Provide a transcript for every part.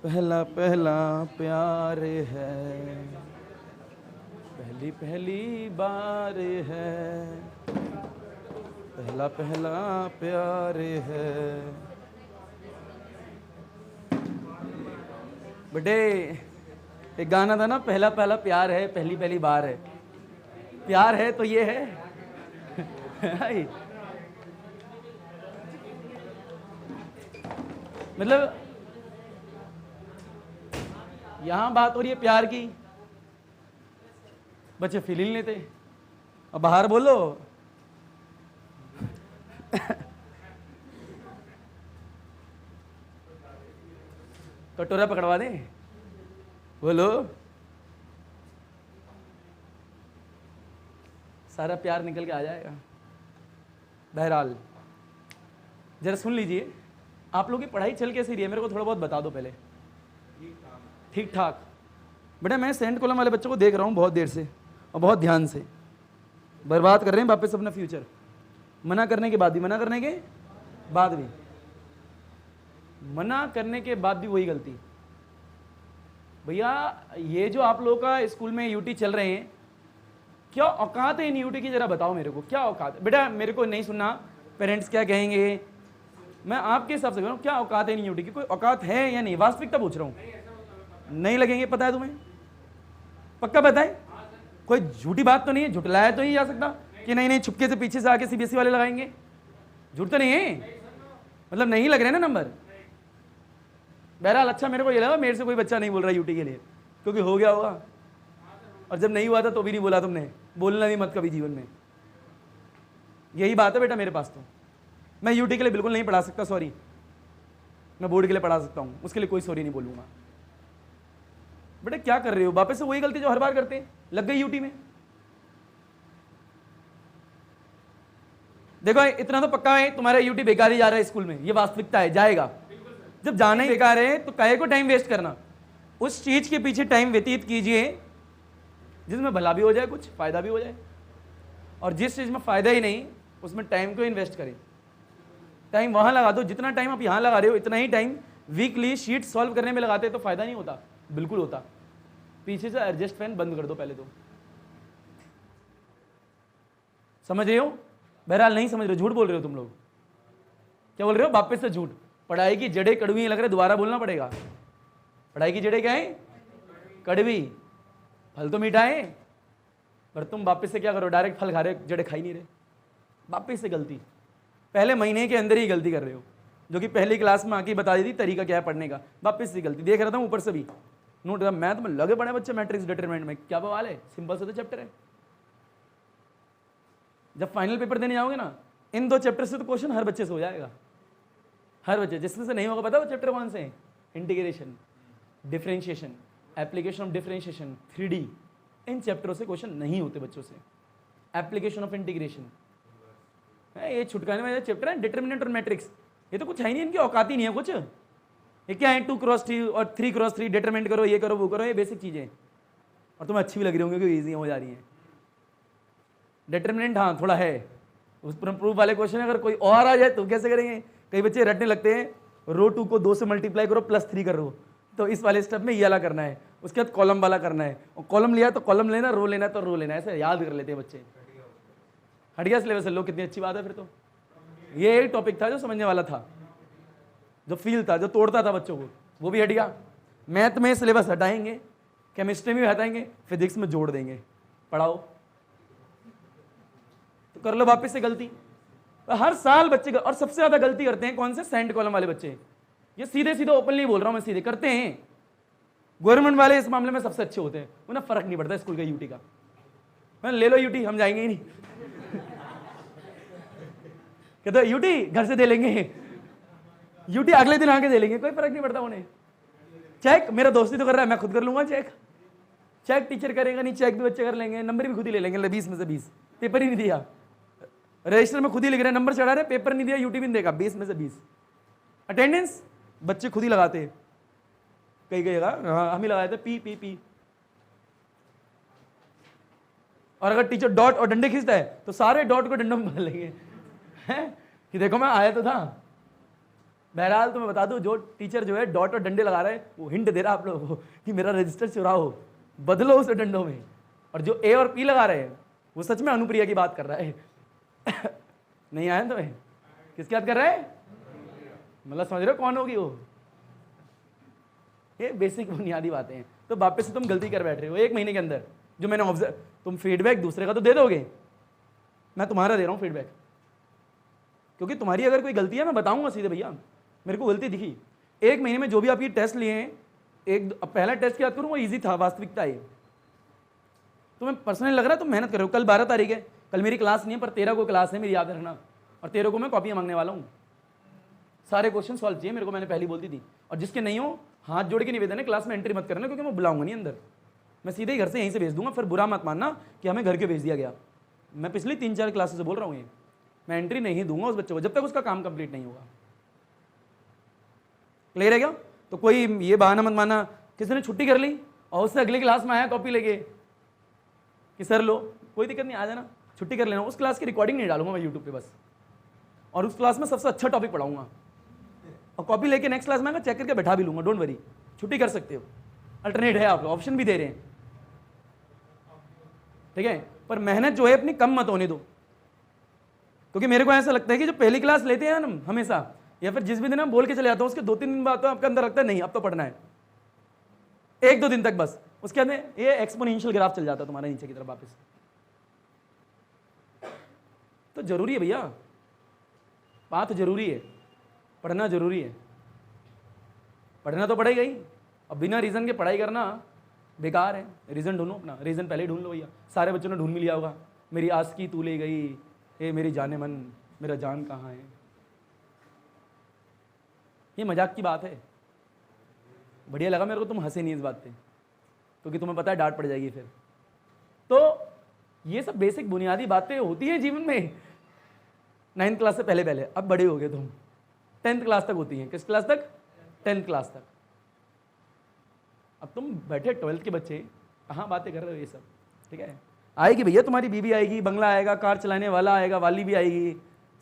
पहला पहला प्यार है, पहली पहली बार है, पहला पहला प्यार है। बेटे एक गाना था ना, पहला पहला प्यार है पहली पहली बार है। प्यार है तो ये है मतलब यहां बात हो रही है प्यार की, बच्चे फील ही लेते। अब बाहर बोलो कटोरा पकड़वा दे, बोलो सारा प्यार निकल के आ जाएगा। बहरहाल जरा सुन लीजिए, आप लोगों की पढ़ाई चल कैसी रही है, मेरे को थोड़ा बहुत बता दो पहले। ठीक ठाक। बेटा मैं सेंट कॉलम वाले बच्चों को देख रहा हूँ बहुत देर से और बहुत ध्यान से, बर्बाद कर रहे हैं वापस अपना फ्यूचर। मना करने के बाद भी, मना करने के बाद भी, मना करने के बाद भी वही गलती। भैया ये जो आप लोगों का स्कूल में यूटी चल रहे हैं, क्या औकात है इन यूटी की, जरा बताओ मेरे को क्या औकात है। बेटा मेरे को नहीं सुनना पेरेंट्स क्या कहेंगे, मैं आपके हिसाब से कह रहा हूँ, क्या औकात है इन यूटी की, कोई औकात है या नहीं, वास्तविकता पूछ रहा हूँ। नहीं लगेंगे, पता है तुम्हें, पक्का पता है, कोई झूठी बात तो नहीं है, झुटलाया तो नहीं जा सकता कि नहीं नहीं छुपके से पीछे से आके सीबीएसई वाले लगाएंगे, झूठ तो नहीं है, मतलब नहीं लग रहे ना नंबर। बहरहाल अच्छा मेरे को ये लगा मेरे से कोई बच्चा नहीं बोल रहा यूटी के लिए, क्योंकि हो गया होगा, और जब नहीं हुआ था तो भी नहीं बोला तुमने, बोलना नहीं मत कभी जीवन में। यही बात है बेटा मेरे पास। तो मैं यूटी के लिए बिल्कुल नहीं पढ़ा सकता, सॉरी, मैं बोर्ड के लिए पढ़ा सकता हूँ, उसके लिए कोई सॉरी नहीं बोलूंगा। बेटा क्या कर रहे हो, वापस से वही गलती जो हर बार करते हैं, लग गई यूटी में। देखो इतना तो पक्का है तुम्हारा यूटी बेकार ही जा रहा है स्कूल में, ये वास्तविकता है, जाएगा। जब जाना ही बेकार है तो काहे को टाइम वेस्ट करना, उस चीज के पीछे टाइम व्यतीत कीजिए जिसमें भला भी हो जाए, कुछ फायदा भी हो जाए। और जिस चीज में फायदा ही नहीं उसमें टाइम को इन्वेस्ट करें। टाइम वहां लगा दो, जितना टाइम आप यहां लगा रहे हो इतना ही टाइम वीकली शीट सॉल्व करने में लगाते तो फायदा नहीं होता, बिल्कुल होता। पीछे से एडजस्ट फैन बंद कर दो पहले तो। समझ रहे हो? बहरहाल नहीं समझ रहे हो, झूठ बोल रहे हो तुम लोग। क्या बोल रहे हो? वापस से झूठ। पढ़ाई की जड़ें कड़वी लग रहे, दोबारा बोलना पड़ेगा। पढ़ाई की जड़ें क्या है? कड़वी। फल तो मीठा है, पर तुम वापस से क्या करो, डायरेक्ट फल खा रहे, जड़ें खा ही नहीं रहे। वापस से गलती, पहले महीने के अंदर ही गलती कर रहे हो, जो कि पहली क्लास में आके बता दी थी तरीका क्या है पढ़ने का। वापस से गलती देख रहा था ऊपर से भी नोट, मैथ में लगे पड़े बच्चे मैट्रिक्स डिटरमिनेंट में, क्या बवाल है, सिंपल से तो चैप्टर है। जब फाइनल पेपर देने जाओगे ना, इन 2 चैप्टर से तो क्वेश्चन हर बच्चे से हो जाएगा, हर बच्चे। जिसमें से नहीं होगा पता वो चैप्टर कौन से हैं? Integration, differentiation, application of differentiation, 3D। इन चैप्टरों से क्वेश्चन नहीं होते बच्चों से। एप्लीकेशन ऑफ इंटीग्रेशन, ये छुटकाने वाले चैप्टर है। डिटरमिनेंट और मैट्रिक्स, ये तो कुछ है नहीं, इनकी औकात ही नहीं है कुछ। ये क्या है, 2x3 और 3x3 डिटरमिनेंट करो, ये करो वो करो, ये बेसिक चीजें। और तुम्हें अच्छी भी लग रही होंगी क्योंकि ईजी हो जा रही है। डिटरमिनेंट हाँ थोड़ा है, उस पर प्रूफ वाले क्वेश्चन अगर कोई और आ जाए तो कैसे करेंगे। कई बच्चे रटने लगते हैं, रो 2 को 2 से मल्टीप्लाई करो +3 करो, तो इस वाले स्टेप में ये वाला करना है, उसके बाद कॉलम वाला करना है, और कॉलम लिया तो कॉलम लेना, रो लेना तो रो लेना, ऐसे याद कर लेते हैं बच्चे। हट गया सिलेबस से, लो कितनी अच्छी बात है फिर तो। ये एक टॉपिक था जो समझने वाला था, जो फील था, जो तोड़ता था बच्चों को, वो भी हट गया। मैथ में सिलेबस हटाएंगे, केमिस्ट्री में भी हटाएंगे, फिजिक्स में जोड़ देंगे, पढ़ाओ तो कर लो वापस से गलती। हर साल बच्चे और सबसे ज्यादा गलती करते हैं कौन से? सेंट कॉलम वाले बच्चे। ये सीधे सीधे ओपनली बोल रहा हूं मैं, सीधे करते हैं। गवर्नमेंट वाले इस मामले में सबसे अच्छे होते हैं, उन्हें फर्क नहीं पड़ता स्कूल का यूटी का। मैं ले लो यूटी, हम जाएंगे ही नहीं कहते यूटी घर से दे लेंगे, यूटी अगले दिन आके दे लेंगे, कोई फर्क नहीं पड़ता उन्हें। चेक मेरा दोस्ती तो कर रहा है, मैं खुद कर लूंगा चेक। चेक टीचर करेगा नहीं, चेक भी बच्चे कर लेंगे, नंबर भी खुद ही ले लेंगे। 20 में से 20, पेपर ही नहीं दिया, रजिस्टर में खुद ही लिख रहे, नंबर चढ़ा रहे, पेपर नहीं दिया, यूटी भी नहीं देगा, 20 में से 20। अटेंडेंस बच्चे खुद ही लगाते, कई जगह हाँ हम ही लगाए थे, पी पी पी। और अगर टीचर डॉट और डंडे खींचता है तो सारे डॉट को डंडों में भर लेंगे, हैं कि देखो मैं आया तो था। बहरहाल तुम्हें बता दूं, जो टीचर जो है डॉट और डंडे लगा रहा है वो हिंट दे रहा है आप लोगों को कि मेरा रजिस्टर चुराओ, बदलो उस डंडों में। और जो ए और पी लगा रहे हैं वो सच में अनुप्रिया की बात कर रहा है। नहीं आया तुम्हें? किसकी बात कर रहा है? मतलब समझ रहे हो कौन होगी वो? ये बेसिक बुनियादी बातें हैं। तो वापस से तुम गलती कर बैठ रहे हो 1 महीने के अंदर। जो मैंने ऑब्जर्व, तुम फीडबैक दूसरे का तो दे दोगे, मैं तुम्हारा दे रहा हूँ फीडबैक, क्योंकि तुम्हारी अगर कोई गलती है मैं बताऊंगा सीधे, भैया मेरे को गलती दिखी। 1 महीने में जो भी आप ये टेस्ट लिए हैं, पहला टेस्ट की बात करूँ वो ईजी था, वास्तविकता है। तुम्हें पर्सनली लग रहा है तुम मेहनत कर रहे हो। कल 12 तारीख है, कल मेरी क्लास नहीं है, पर 13 को क्लास है मेरी, याद रखना। और 13 को मैं कॉपियाँ मांगने वाला हूँ, सारे क्वेश्चन सॉल्व चाहिए मेरे को, मैंने पहली बोलती थी। और जिसके नहीं हो हाथ जोड़ के निवेदन है, क्लास में एंट्री मत करना, क्योंकि मैं बुलाऊंगा नहीं अंदर, मैं सीधे ही घर से यहीं से भेज दूंगा। फिर बुरा मत मानना कि हमें घर के भेज दिया गया। मैं पिछली 3-4 क्लासेस से बोल रहा हूँ ये, मैं एंट्री नहीं दूंगा उस बच्चे को जब तक उसका काम कंप्लीट नहीं होगा। क्लियर है क्या? तो कोई ये बहाना मत माना किसी ने छुट्टी कर ली और उससे अगली क्लास में आया कॉपी लेके कि सर लो, कोई दिक्कत नहीं, आ जाना, छुट्टी कर लेना। उस क्लास की रिकॉर्डिंग नहीं डालूंगा मैं यूट्यूब पे बस, और उस क्लास में सबसे अच्छा टॉपिक पढ़ाऊंगा, और कॉपी लेके नेक्स्ट क्लास में आकर चेक करके बैठा भी लूंगा। डोंट वरी, छुट्टी कर सकते हो, अल्टरनेट है, आप ऑप्शन भी दे रहे हैं, ठीक है। पर मेहनत जो है अपनी कम मत होने दो, क्योंकि मेरे को ऐसा लगता है कि जो पहली क्लास लेते हैं ना हमेशा, या फिर जिस भी दिन हम बोल के चले जाते हैं उसके 2-3 दिन बाद तो आपके अंदर लगता है नहीं अब तो पढ़ना है, 1-2 दिन तक बस, उसके बाद ये एक्सपोनेंशियल ग्राफ चल जाता है तुम्हारा नीचे की तरफ वापस। तो जरूरी है भैया, बात जरूरी है, पढ़ना जरूरी है, पढ़ना तो पड़ेगा ही। अब बिना रीजन के पढ़ाई करना बेकार है। रीजन ढूंढो अपना, रीजन पहले ही ढूंढ लो भैया। सारे बच्चों ने ढूंढ भी लिया होगा, मेरी आस्की तू ले गई, ए मेरी जाने मन, मेरा जान कहाँ है। ये मजाक की बात है। बढ़िया लगा मेरे को तुम हंसे नहीं इस बात पे, क्योंकि तुम्हें पता है डांट पड़ जाएगी फिर। तो ये सब बेसिक बुनियादी बातें होती हैं जीवन में 9th क्लास से पहले पहले। अब बड़े हो गए तुम, 10th क्लास तक होती हैं। किस क्लास तक? 10th क्लास तक। अब तुम बैठे 12th के बच्चे, कहाँ बातें कर रहे हो ये सब, ठीक है। आएगी भैया, तुम्हारी बीवी आएगी, बंगला आएगा, कार चलाने वाला आएगा, वाली भी आएगी,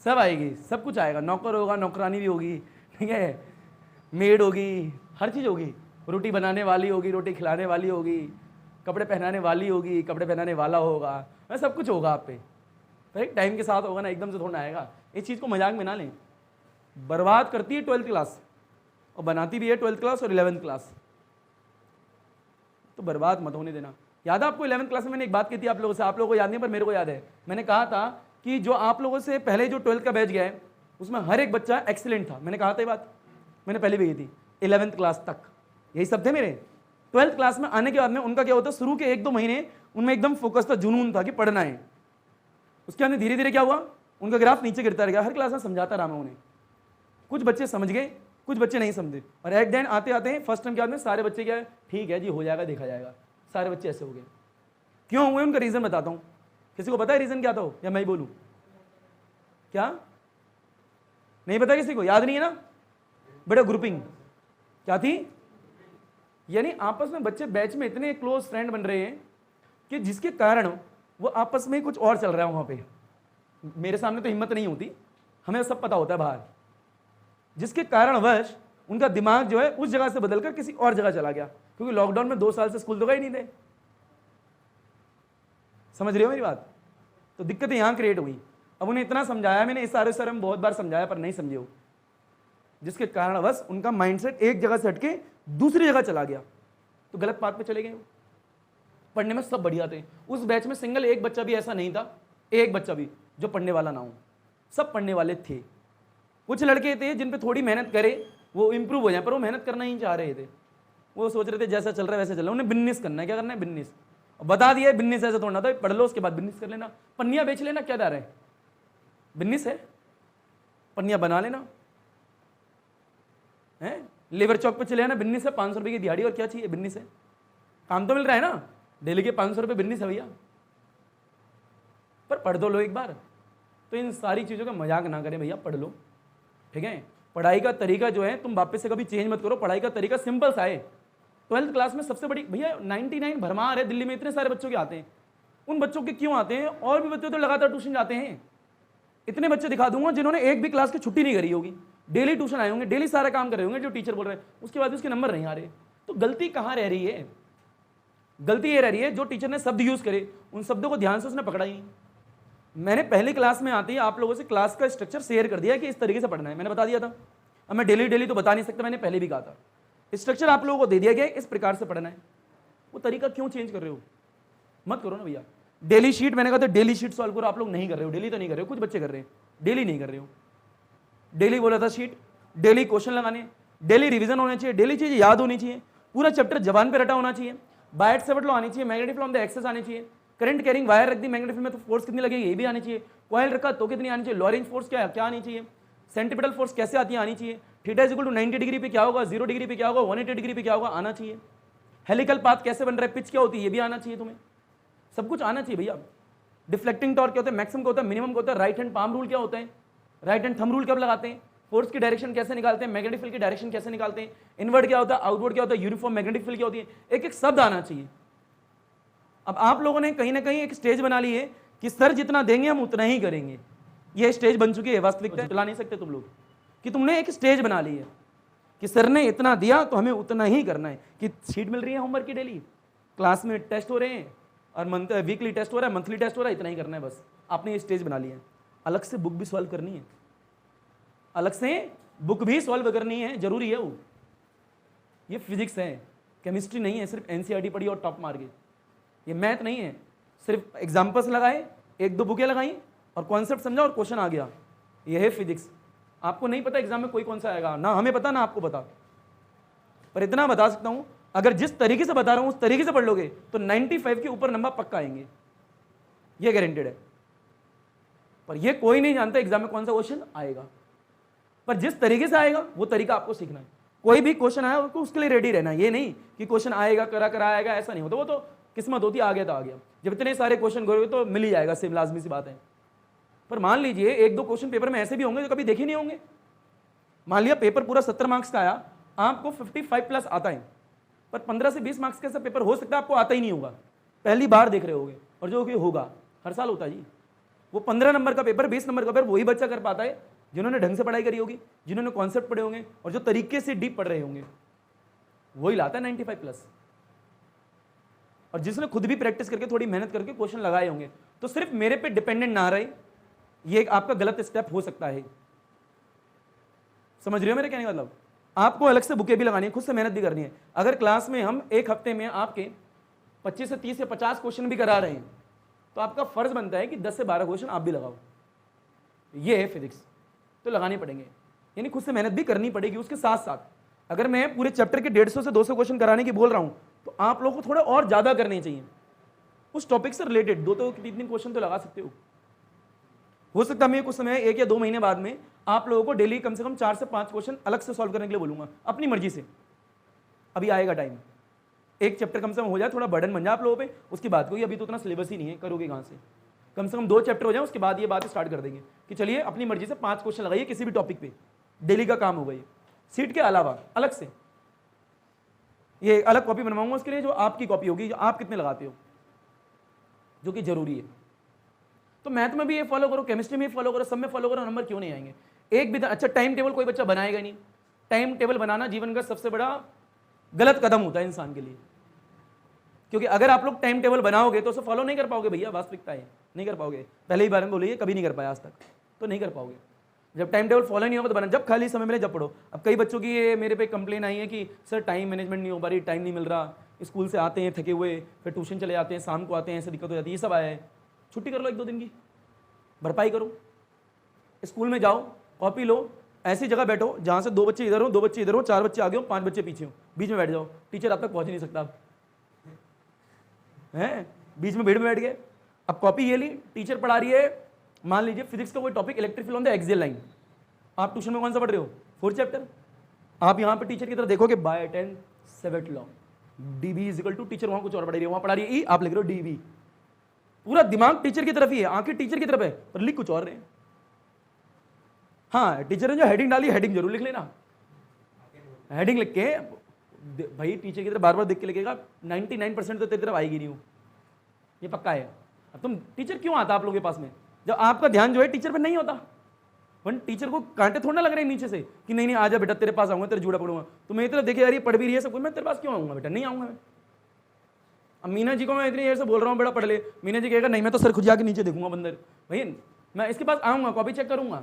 सब आएगी, सब कुछ आएगा, नौकर होगा, नौकरानी भी होगी, ठीक है, मेड होगी, हर चीज़ होगी, रोटी बनाने वाली होगी, रोटी खिलाने वाली होगी, कपड़े पहनाने वाली होगी, कपड़े पहनाने वाला होगा, सब कुछ होगा आप पे। पर एक टाइम के साथ होगा ना, एकदम से थोड़ा आएगा। इस चीज़ को मजाक में ना लें। बर्बाद करती है 12th क्लास और बनाती भी है 12th क्लास और 11th क्लास, तो बर्बाद मत होने देना। याद है आपको 11th क्लास में मैंने एक बात की थी आप लोगों से, आप लोगों को याद नहीं पर मेरे को याद है। मैंने कहा था कि जो आप लोगों से पहले जो 12th का बैच गया है उसमें हर एक बच्चा एक्सीलेंट था। मैंने कहा था ये बात, मैंने पहले भी की थी। 11th क्लास तक यही सब थे मेरे। 12th क्लास में आने के बाद में उनका क्या होता, शुरू के 1-2 महीने उनमें एकदम फोकस था, जुनून था कि पढ़ना है। उसके बाद धीरे धीरे क्या हुआ, उनका ग्राफ नीचे गिरता रह गया। हर क्लास में समझाता रहा मैं उन्हें, कुछ बच्चे समझ गए, कुछ बच्चे नहीं समझे, और एट द एंड आते आते फर्स्ट टाइम के बाद में सारे बच्चे क्या है, ठीक है जी हो जाएगा, देखा जाएगा। सारे बच्चे ऐसे हो गए। क्यों हुए उनका रीजन बताता हूँ। किसी को पता है रीजन क्या था या मैं ही बोलूँ? क्या नहीं पता किसी को? याद नहीं है ना? बेटा ग्रुपिंग क्या थी, यानी आपस में बच्चे बैच में इतने क्लोज फ्रेंड बन रहे हैं कि जिसके कारण वो आपस में कुछ और चल रहा है वहाँ पे। मेरे सामने तो हिम्मत नहीं होती, हमें सब पता होता है बाहर, जिसके कारणवश उनका दिमाग जो है उस जगह से बदलकर किसी और जगह चला गया, क्योंकि लॉकडाउन में 2 साल से स्कूल तो गए नहीं थे। समझ रहे हो मेरी बात? तो दिक्कतें यहाँ क्रिएट हुई। अब उन्हें इतना समझाया मैंने, इस सारे सर में बहुत बार समझाया पर नहीं समझे वो, जिसके कारणवश उनका माइंडसेट एक जगह से हटके दूसरी जगह चला गया, तो गलत बात पे चले गए। पढ़ने में सब बढ़िया थे उस बैच में, सिंगल एक बच्चा भी ऐसा नहीं था, एक बच्चा भी जो पढ़ने वाला ना हो, सब पढ़ने वाले थे। कुछ लड़के थे जिन पे थोड़ी मेहनत करे वो इंप्रूव हो जाए, पर वो मेहनत करना ही चाह रहे थे। वो सोच रहे थे जैसा चल रहा है वैसे चल रहा है, उन्हें बिजनेस करना है। क्या करना है? बिजनेस। बता दिया बिजनेस ऐसा थोड़ा था, पढ़ लो उसके बाद बिजनेस कर लेना, पन्नियाँ बेच लेना, क्या डर है, बिजनेस है, पन्नियाँ बना लेना है। लेबर चौक पे चले आना, बिजनेस है, 500 रुपये की दिहाड़ी, और क्या चाहिए, बिजनेस है, काम तो मिल रहा है ना, डेली के 500 रुपये बिजनेस है भैया। पर पढ़ दो लो एक बार। तो इन सारी चीज़ों का मजाक ना करें भैया, पढ़ लो, ठीक है। पढ़ाई का तरीका जो है तुम वापस से कभी चेंज मत करो, पढ़ाई का तरीका सिंपल सा है। 12th क्लास में सबसे बड़ी भैया 99 भरमार है, दिल्ली में इतने सारे बच्चों के आते हैं। उन बच्चों के क्यों आते हैं? और भी बच्चे तो लगातार ट्यूशन जाते हैं। इतने बच्चे दिखा दूंगा जिन्होंने एक भी क्लास की छुट्टी नहीं करी होगी, डेली ट्यूशन आए होंगे, डेली सारा काम कर रहे होंगे जो टीचर बोल रहे हैं, उसके बाद उसके नंबर नहीं आ रहे। तो गलती कहाँ रह रही है? गलती ये रह रही है जो टीचर ने शब्द यूज करे उन शब्दों को ध्यान से उसने पकड़ा ही नहीं। मैंने पहली क्लास में आते ही आप लोगों से क्लास का स्ट्रक्चर शेयर कर दिया कि इस तरीके से पढ़ना है, मैंने बता दिया था। अब मैं डेली डेली तो बता नहीं सकता, मैंने पहले भी कहा था। स्ट्रक्चर आप लोगों को दे दिया गया, इस प्रकार से पढ़ना है। वो तरीका क्यों चेंज कर रहे हो? मत करो ना भैया। डेली शीट मैंने कहा था डेली शीट सॉल्व करो, आप लोग नहीं कर रहे हो। डेली तो नहीं कर रहे हो, कुछ बच्चे कर रहे हैं, डेली नहीं कर रहे हो। डेली बोला था शीट, डेली क्वेश्चन लगाने, डेली रिवीजन होना चाहिए, डेली चीज याद होनी चाहिए, पूरा चैप्टर जबान पे रटा होना चाहिए, बाइट सेवट लो आनी चाहिए, मैग्नेटिक फ्लॉम द एक्सेस आनी चाहिए, करंट कैरिंग वायर रख दी मैग्नेटिक में तो फोर्स कितनी लगेगी ये भी आनी चाहिए, कॉइल रखा तो कितनी आनी चाहिए, लॉरेंज फोर्स क्या क्या आनी चाहिए, सेंट्रीपिटल फोर्स कैसे आती है आनी चाहिए, theta is equal to 90 degree पे क्या होगा, 0 डिग्री पे क्या होगा, 180 डिग्री पे क्या होगा आना चाहिए, हेलिकल पाथ कैसे बन रहा है, पिच क्या होती है ये भी आना चाहिए तुम्हें, सब कुछ आना चाहिए भैया। डिफ्लेक्टिंग टॉर्क क्या होता है, मैक्सिमम क्या होता है, मिनिमम क्या होता है, राइट हैंड पाम रूल क्या होता है, राइट हैंड थंब रूल कब लगाते हैं, फोर्स की डायरेक्शन कैसे निकालते हैं, मैग्नेटिक फील्ड की डायरेक्शन कैसे निकालते हैं, इनवर्ड क्या होता है, आउटवर्ड क्या होता है, यूनिफॉर्म मैग्नेटिक फील्ड क्या होती है, एक एक शब्द आना चाहिए। अब आप लोगों ने कहीं ना कहीं एक स्टेज बना ली है कि सर जितना देंगे हम उतना ही करेंगे। ये स्टेज बन चुकी है, वास्तविकता चला नहीं सकते तुम लोग, कि तुमने एक स्टेज बना ली है कि सर ने इतना दिया तो हमें उतना ही करना है, कि शीट मिल रही है होमवर्क की डेली, क्लास में टेस्ट हो रहे हैं और वीकली टेस्ट हो रहा है, मंथली टेस्ट हो रहा है, इतना ही करना है बस। आपने ये स्टेज बना लिया है। अलग से बुक भी सॉल्व करनी है, अलग से बुक भी सॉल्व करनी है, जरूरी है वो। ये फिजिक्स है, केमिस्ट्री नहीं है सिर्फ एनसीईआरटी पढ़ी और टॉप मार गए। ये मैथ नहीं है सिर्फ एग्जाम्पल्स लगाए, एक दो बुकें लगाई और कॉन्सेप्ट समझा और क्वेश्चन आ गया। ये है फिजिक्स। आपको नहीं पता एग्जाम में कोई कौन सा आएगा, ना हमें पता ना आपको पता, पर इतना बता सकता हूं अगर जिस तरीके से बता रहा हूं उस तरीके से पढ़ लोगे तो 95 के ऊपर नंबर पक्का आएंगे, ये गारंटेड है। पर ये कोई नहीं जानता एग्जाम में कौन सा क्वेश्चन आएगा, पर जिस तरीके से आएगा वो तरीका आपको सीखना है। कोई भी क्वेश्चन आया उसके लिए रेडी रहना, ये नहीं कि क्वेश्चन आएगा करा आएगा, ऐसा नहीं होता। वो तो किस्मत होती है, आ गया तो आ गया। जब इतने सारे क्वेश्चन करोगे तो मिल ही जाएगा, सेम लाजमी सी बात है। पर मान लीजिए एक दो क्वेश्चन पेपर में ऐसे भी होंगे जो कभी देखे नहीं होंगे। मान लिया पेपर पूरा 70 मार्क्स का आया, आपको 55 प्लस आता है, पर 15 से 20 मार्क्स का ऐसा पेपर हो सकता है आपको आता ही नहीं होगा, पहली बार देख रहे होगे, और जो कि होगा हर साल होता है जी। वो 15 नंबर का पेपर 20 नंबर का पेपर वही बच्चा कर पाता है जिन्होंने ढंग से पढ़ाई करी होगी, जिन्होंने कॉन्सेप्ट पढ़े होंगे और जो तरीके से डीप पढ़ रहे होंगे, वही लाता है 95 प्लस। और जिसने खुद भी प्रैक्टिस करके थोड़ी मेहनत करके क्वेश्चन लगाए होंगे। तो सिर्फ मेरे पे डिपेंडेंट ना रहे, ये एक आपका गलत स्टेप हो सकता है। समझ रहे हो मेरे कहने का मतलब? आपको अलग से बुकें भी लगानी है, खुद से मेहनत भी करनी है। अगर क्लास में हम एक हफ्ते में आपके 25 से 30 या 50 क्वेश्चन भी करा रहे हैं तो आपका फर्ज बनता है कि 10 से 12 क्वेश्चन आप भी लगाओ। ये है फिजिक्स, तो लगाने पड़ेंगे, यानी खुद से मेहनत भी करनी पड़ेगी। उसके साथ साथ अगर मैं पूरे चैप्टर के 150 से 200 क्वेश्चन कराने की बोल रहा हूं तो आप लोगों को थोड़ा और ज्यादा करने चाहिए उस टॉपिक से रिलेटेड। 2-3 क्वेश्चन तो लगा सकते हो सकता है मैं कुछ समय 1 या 2 महीने बाद में आप लोगों को डेली कम से कम 4 से 5 क्वेश्चन अलग से सॉल्व करने के लिए बोलूंगा, अपनी मर्जी से। अभी आएगा टाइम, एक चैप्टर कम से कम हो जाए, थोड़ा बर्डन बन जाए आप लोगों पे, उसकी बात कोई, अभी तो उतना सिलेबस ही नहीं है, करोगे कहां से। कम 2 चैप्टर हो जाए, उसके बाद ये बात स्टार्ट कर देंगे कि चलिए अपनी मर्जी से 5 क्वेश्चन लगाइए किसी भी टॉपिक पे, डेली का काम होगा ये। सीट के अलावा अलग से ये अलग कॉपी बनवाऊंगा उसके लिए, जो आपकी कॉपी होगी, जो आप कितने लगाते हो, जो कि जरूरी है। तो मैथ में भी ये फॉलो करो, केमिस्ट्री में फॉलो करो, सब में फॉलो करो, नंबर क्यों नहीं आएंगे। एक भी अच्छा टाइम टेबल कोई बच्चा बनाएगा नहीं। टाइम टेबल बनाना जीवन का सबसे बड़ा गलत कदम होता है इंसान के लिए, क्योंकि अगर आप लोग टाइम टेबल बनाओगे तो उसे फॉलो नहीं कर पाओगे भैया, वास्तविकता है नहीं कर पाओगे। पहले ही बार में बोलिए, कभी नहीं कर पाया आज तक, तो नहीं कर पाओगे। जब टाइम टेबल फॉलो नहीं होगा तो बना, जब खाली समय मिले जब पढ़ो। अब कई बच्चों की ये मेरे पे कंप्लेन आई है कि सर टाइम मैनेजमेंट नहीं हो पा रही, टाइम नहीं मिल रहा, स्कूल से आते हैं थके हुए, फिर ट्यूशन चले जाते हैं, शाम को आते हैं, ऐसे दिक्कत हो जाती है। ये सब आया है, छुट्टी कर लो 1-2 दिन की, भरपाई करो, स्कूल में जाओ, कॉपी लो, ऐसी जगह बैठो जहाँ से 2 बच्चे इधर हो, 2 बच्चे इधर हो, 4 बच्चे आगे हो, 5 बच्चे पीछे हो, बीच में बैठ जाओ, टीचर आप तक पहुँच नहीं सकता है, बीच में भीड़ में बैठ गए। अब कॉपी ये ली, टीचर पढ़ा रही है, मान लीजिए फिजिक्स का कोई topic, electric field on the axial line, आप ट्यूशन में कौन सा पढ़ रहे हो, 4th चैप्टर। आप यहाँ पे टीचर की तरफ देखोगे, Biot 10 Savart law, DB is equal to, teacher वहां कुछ और पढ़ रही है, वहां पढ़ा रही है ई, आप लिख रहे हो डीबी। पूरा दिमाग टीचर की तरफ ही है, आंखें टीचर की तरफ है, पर लिख कुछ और रहे हैं। हाँ, टीचर ने जो हेडिंग डाली, हेडिंग जरूर लिख लेना, हेडिंग लिख के भाई टीचर की तरफ बार बार देख के लिखेगा, 99% तो तेरी तरफ आएगी नहीं, ये पक्का है। अब तुम टीचर क्यों आता आप लोगों के पास में, जब आपका ध्यान जो है टीचर पर नहीं होता, वन टीचर को कांटे थोड़ा ना लग रहे हैं नीचे से कि नहीं नहीं आजा बेटा तेरे पास आऊंगा, तेरे जूड़ा पढ़ूंगा। तो मेरी तरफ देखिए यार ये पढ़ भी रही है सब कुछ, मैं तेरे पास क्यों आऊंगा बेटा, नहीं आऊंगा मैं। अब मीना जी को मैं इतनी देर से बोल रहा हूँ बेटा पढ़ ले, मीना जी कहेगा नहीं मैं तो सर खुजिया के नीचे देखूंगा बंदर, भैया मैं इसके पास आऊंगा कॉपी चेक करूंगा।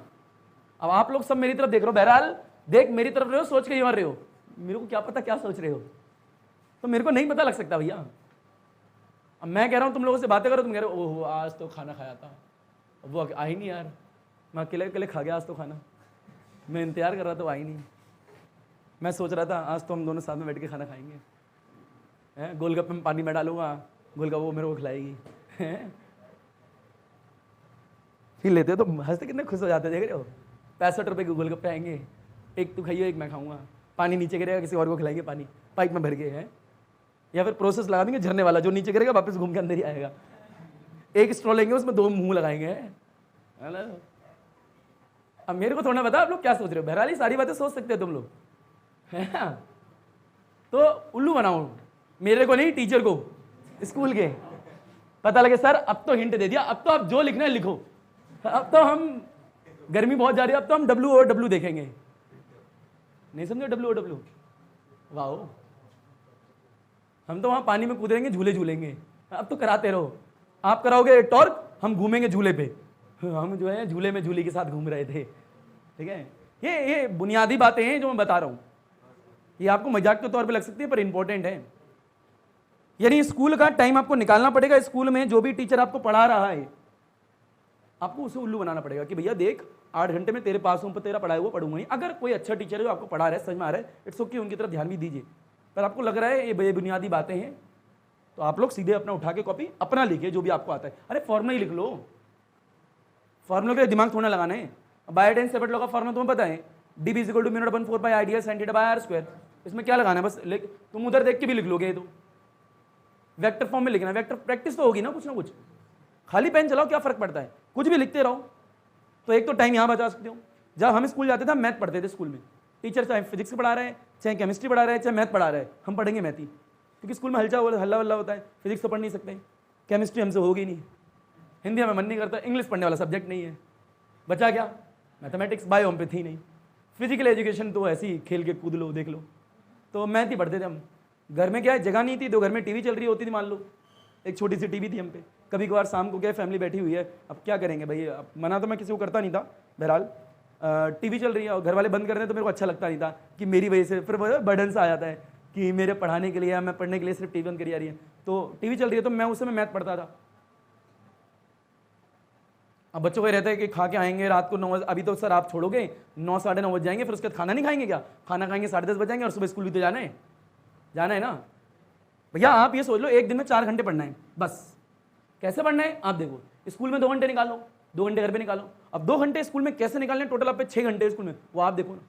अब आप लोग सब मेरी तरफ देख रहे हो, बहरहाल देख मेरी तरफ रहे हो, सोच के ही मार रहे हो, मेरे को क्या पता क्या सोच रहे हो, तो मेरे को नहीं पता लग सकता भैया। अब मैं कह रहा हूँ तुम लोगों से बातें करो, तुम कह रहे हो ओहो आज तो खाना खाया था, वो आई नहीं यार, मैं अकेले अकेले खा गया आज तो खाना, मैं इंतजार कर रहा था वो आई नहीं, मैं सोच रहा था आज तो हम दोनों साथ में बैठ के खाना खाएंगे, हैं गोलगप्पे में पानी में डालूंगा, गोलगप्पा वो मेरे को खिलाएगी, फिर लेते तो हंसते कितने खुश हो जाते देख रहे हो। 65 रुपये के गोलगप्पे आएंगे, एक तू खाइयो एक मैं खाऊंगा, पानी नीचे गिरेगा किसी और को खिलाएंगे पानी पाइप में भर के, हैं या फिर प्रोसेस लगा देंगे झरने वाला, जो नीचे गिरेगा वापस घूम के अंदर ही आएगा, एक स्ट्रॉ लेंगे उसमें 2 मुंह लगाएंगे, है। अब मेरे को थोड़ा बता आप लोग क्या सोच रहे हो, बहरहाल सारी बातें सोच सकते हो तुम लोग, है तो उल्लू बनाओ मेरे को नहीं टीचर को, स्कूल के पता लगे सर अब तो हिंट दे दिया, अब तो आप जो लिखना है लिखो, अब तो हम गर्मी बहुत जा रही है, अब तो हम WOW देखेंगे, नहीं समझे WOW, वाह हम तो वहां पानी में कूदेंगे झूले झूलेंगे, अब तो कराते रहो, आप कराओगे टॉर्क हम घूमेंगे झूले पे, हम जो है झूले में झूली के साथ घूम रहे थे, ठीक है। ये बुनियादी बातें हैं जो मैं बता रहा हूं, ये आपको मजाक के तौर पे लग सकती है पर इंपॉर्टेंट है। यानी स्कूल का टाइम आपको निकालना पड़ेगा, स्कूल में जो भी टीचर आपको पढ़ा रहा है आपको उसे उल्लू बनाना पड़ेगा कि भैया देख 8 घंटे में तेरे पास हूं पर तेरा पढ़ाया हुआ पढ़ूंगा ही। अगर कोई अच्छा टीचर है जो आपको पढ़ा रहा है समझ में आ रहा है इट्स ओके, उनकी तरफ ध्यान भी दीजिए, पर आपको लग रहा है ये बुनियादी बातें हैं तो आप लोग सीधे अपना उठा के कॉपी अपना लिखिए जो भी आपको आता है। अरे फॉर्मूला ही लिख लो, फॉर्मूला के दिमाग थोड़ा लगाना है। बायोटेन सेपरेट लॉ का फॉर्मूला तुम्हें पता है, D B is equal to mu naught upon 4 pi I D S sine theta by R square, इसमें क्या लगाना है बस तुम उधर देख के भी लिख लोगे, तो वेक्टर फॉर्म में लिखना, वेक्टर प्रैक्टिस तो होगी ना कुछ, खाली पेन चलाओ क्या फर्क पड़ता है, कुछ भी लिखते रहो, तो एक तो टाइम यहाँ बचा सकते हो। जब हम स्कूल जाते थे मैथ पढ़ते थे स्कूल में, टीचर चाहे फिजिक्स पढ़ा रहे हैं चाहे केमिस्ट्री पढ़ा रहे हैं चाहे मैथ पढ़ा रहे हैं, हम पढ़ेंगे मैथ ही, क्योंकि स्कूल में हल्ला वल्ला होता है, फिजिक्स तो पढ़ नहीं सकते, केमिस्ट्री हमसे होगी नहीं, हिंदी हमें मन नहीं करता, इंग्लिश पढ़ने वाला सब्जेक्ट नहीं है, बचा क्या मैथमेटिक्स, बायो हम पे थी नहीं, फिजिकल एजुकेशन तो ऐसे ही खेल के कूद लो देख लो, तो मैथ ही पढ़ते थे हम। घर में क्या है जगह नहीं थी तो घर में टीवी चल रही होती थी, मान लो एक छोटी सी टीवी थी हम पे, कभी कभार शाम को क्या फैमिली बैठी हुई है, अब क्या करेंगे भाई, अब मना तो मैं किसी को करता नहीं था, बहरहाल टीवी चल रही है और घर वाले बंद कर रहे हैं तो मेरे को अच्छा लगता नहीं था कि मेरी वजह से फिर बर्डन सा आ जाता है कि मेरे पढ़ाने के लिए या मैं पढ़ने के लिए सिर्फ टीवी बंद करी जा रही है, तो टीवी चल रही है तो मैं उस समय मैथ पढ़ता था। अब बच्चों को रहता है कि खा के आएंगे रात को 9 बजे, अभी तो सर आप छोड़ोगे 9 साढ़े 9 बज जाएंगे, फिर उसके बाद खाना नहीं खाएंगे क्या, खाना खाएंगे 10:30 बज जाएंगे और सुबह स्कूल भी तो जाना है ना भैया। आप ये सोच लो एक दिन में 4 घंटे पढ़ना है बस, कैसे पढ़ना है आप देखो, स्कूल में 2 घंटे निकालो, 2 घंटे घर पे निकालो, अब 2 घंटे स्कूल में कैसे निकालने, टोटल आप पे 6 घंटे स्कूल में, वो आप देखो ना।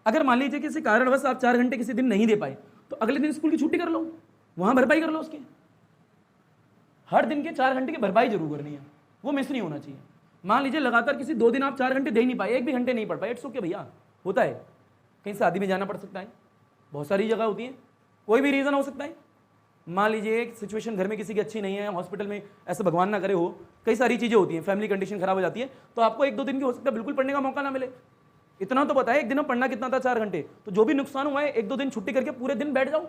अगर मान लीजिए किसी कारणवश आप 4 घंटे किसी दिन नहीं दे पाए तो अगले दिन स्कूल की छुट्टी कर लो, वहां भरपाई कर लो उसकी, हर दिन के 4 घंटे की भरपाई जरूर करनी है, वो मिस नहीं होना चाहिए। मान लीजिए लगातार किसी 2 दिन आप 4 घंटे दे नहीं पाए, एक भी घंटे नहीं पढ़ पाए, इट्स ओके भैया, होता है, कहीं शादी में जाना पड़ सकता है, बहुत सारी जगह होती है, कोई भी रीज़न हो सकता है। मान लीजिए एक सिचुएशन घर में किसी की अच्छी नहीं है, हॉस्पिटल में ऐसा भगवान ना करे हो, कई सारी चीज़ें होती हैं, फैमिली कंडीशन खराब हो जाती है, तो आपको 1-2 दिन की हो सकता है बिल्कुल पढ़ने का मौका ना मिले। इतना तो बताए एक दिन में पढ़ना कितना था 4 घंटे, तो जो भी नुकसान हुआ है 1-2 दिन छुट्टी करके पूरे दिन बैठ जाओ,